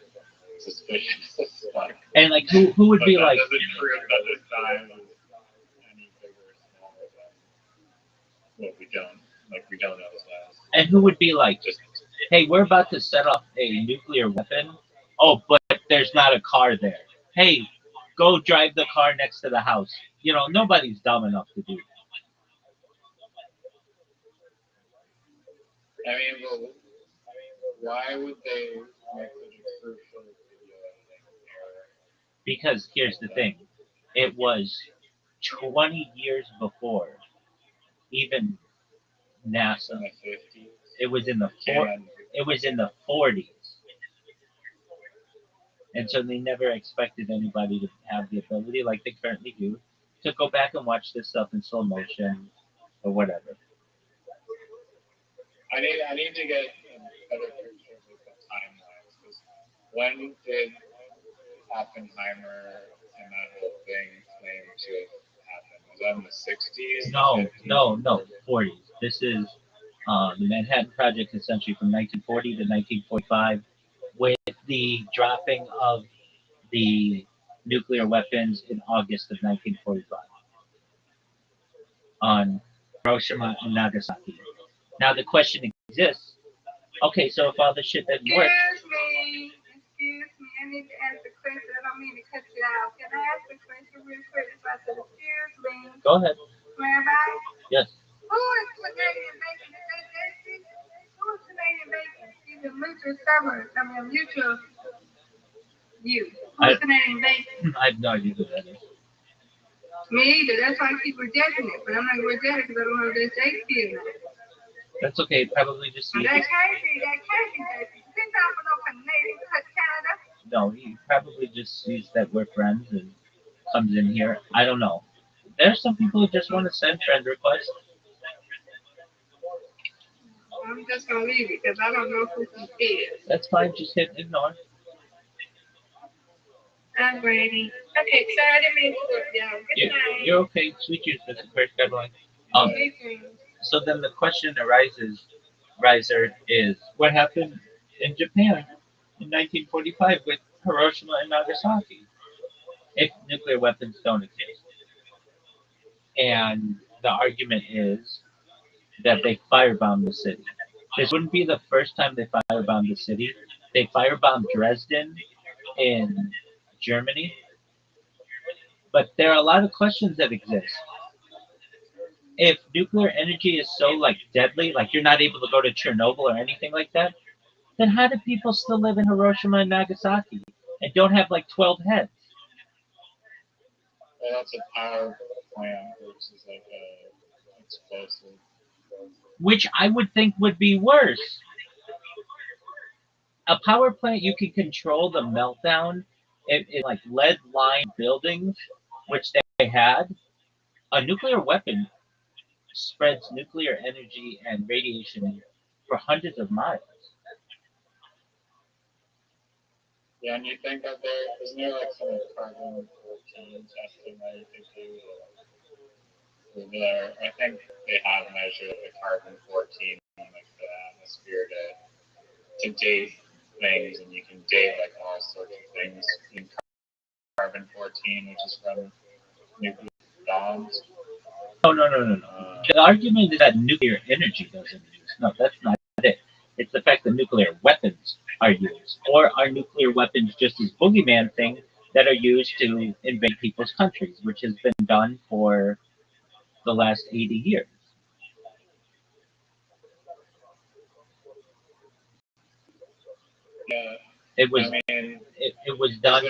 suspicious as fuck. And like, who would be like? That doesn't prove that the size is any bigger or smaller than what we don't know the size. And who would be like, hey, we're about to set off a nuclear weapon. Oh, but there's not a car there. Hey, go drive the car next to the house. You know, nobody's dumb enough to do that. I mean, well, why would they make such a crucial video editing error? Because here's the thing. It was 20 years before even NASA. In the 50s. It was in the 40s. And so they never expected anybody to have the ability, like they currently do, to go back and watch this stuff in slow motion or whatever. I need to get a better picture of the timelines. Because when did Oppenheimer and that whole thing claim to have happened? Was that in the 60s? No, 40s. This is the Manhattan Project, essentially from 1940 to 1945, with the dropping of the nuclear weapons in August of 1945 on Hiroshima and Nagasaki. Now the question exists. Okay, so if all this shit didn't work. Excuse me, I need to ask a question. I don't mean to cut you out. Can I ask a question real quick? Excuse me. Go ahead. Rabbi? Yes. Who Canadian bacon? Is that tasty? Who's Canadian bacon? He's a mutual server. I mean, a mutual you. Who's Canadian bacon? I have no idea who that is. Me either. That's why I keep rejecting it. But I'm not going to reject it because I don't know if that's tasty or not. That's okay. Probably just That can't be tasty. Sit down for no Canadian Canada. no. He probably just sees that we're friends and comes in here. I don't know. There's some people who just want to send friend requests. I'm just going to leave it because I don't know who he is. That's fine. Just hit ignore. I'm ready. Okay, so I didn't mean to look down. Good night. You're okay. Sweet juice, Mr. First Deadline. So then the question riser is, what happened in Japan in 1945 with Hiroshima and Nagasaki if nuclear weapons don't exist? And the argument is that they firebombed the city. This wouldn't be the first time they firebombed the city. They firebombed Dresden in Germany. But there are a lot of questions that exist. If nuclear energy is so like deadly, like you're not able to go to Chernobyl or anything like that, then how do people still live in Hiroshima and Nagasaki and don't have like 12 heads? Well, that's a power plant versus like a explosive. Which I would think would be worse. A power plant, you can control the meltdown in like lead-lined buildings, which they had. A nuclear weapon spreads nuclear energy and radiation for hundreds of miles. Yeah, and you think that isn't there like some carbon 14 testing that you could do? I think they have measured the carbon 14 in like the atmosphere to date things, and you can date like all sorts of things in carbon 14, which is from nuclear bombs. No. The argument is that nuclear energy doesn't exist. No, that's not it. It's the fact that nuclear weapons are used. Or are nuclear weapons just this boogeyman thing that are used to invade people's countries, which has been done for the last 80 years? Yeah. It was, I mean, it was done.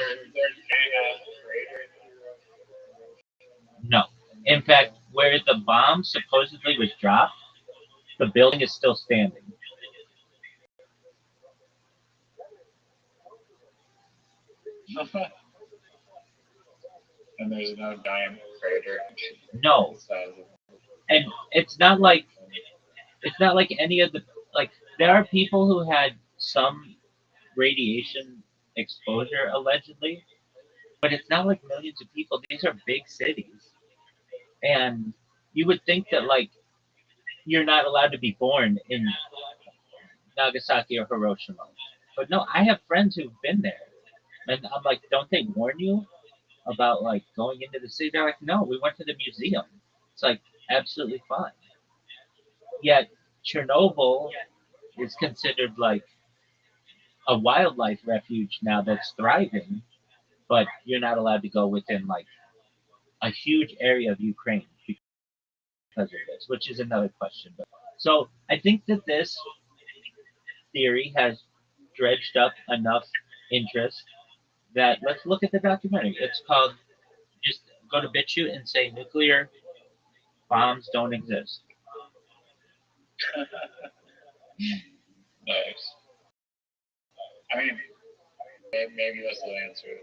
No. In fact, where the bomb supposedly was dropped, the building is still standing. And there's no giant crater. No. And it's not like any of the like there are people who had some radiation exposure allegedly, but it's not like millions of people. These are big cities. And you would think that like you're not allowed to be born in Nagasaki or Hiroshima. But no, I have friends who've been there. And I'm like, don't they warn you about like going into the city? They're like, no, we went to the museum. It's like absolutely fine. Yet Chernobyl is considered like a wildlife refuge now that's thriving, but you're not allowed to go within like a huge area of Ukraine because of this, which is another question. But so I think that this theory has dredged up enough interest that let's look at the documentary. It's called, just go to BitChute and say nuclear bombs don't exist. Nice. I mean, maybe this will answer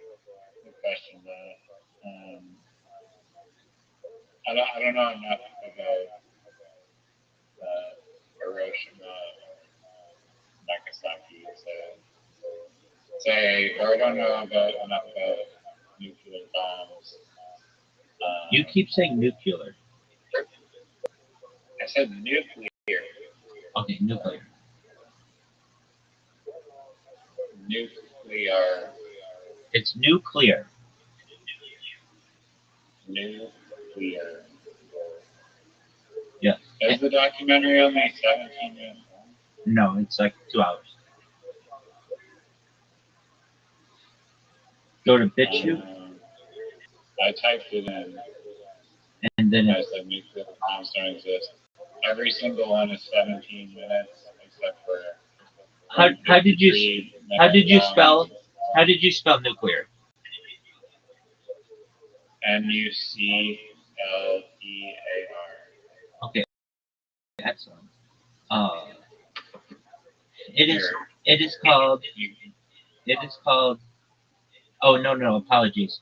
the question. I don't know enough about Hiroshima, Nagasaki, or I don't know enough about nuclear bombs. You keep saying nuclear. I said nuclear. Okay, nuclear. Nuclear. It's nuclear. Nuclear. Yeah. Is the documentary only 17 minutes long? No, it's like 2 hours. Go to BitChute. I typed it in. And then I said nuclear bombs don't exist. Every single one is 17 minutes, except for How did you 53 how did you minute spell rounds. how did you spell nuclear? NUCLEAR. Okay, excellent. Uh, it is Here, it is called you, it is called. Oh no, apologies.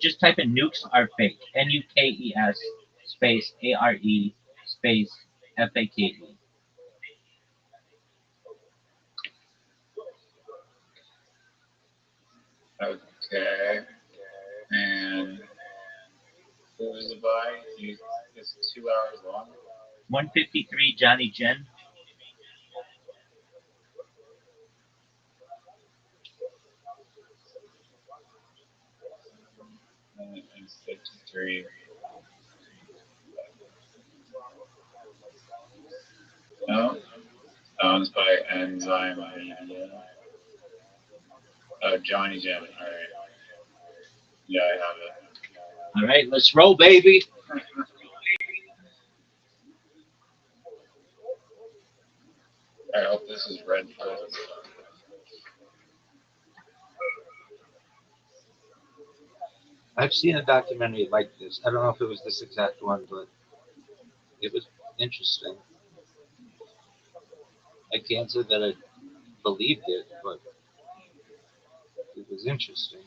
Just type in nukes are fake. NUKES space ARE space FAKE. okay. And who was it by? It's 2 hours long. 153 Johnny Jen. And 53. No? It's by Enzyme Media. Oh, Johnny Jim. Alright. Yeah, I have it. All right, let's roll, baby. I hope this is red first. I've seen a documentary like this. I don't know if it was this exact one, but it was interesting. I can't say that I believed it, but it was interesting.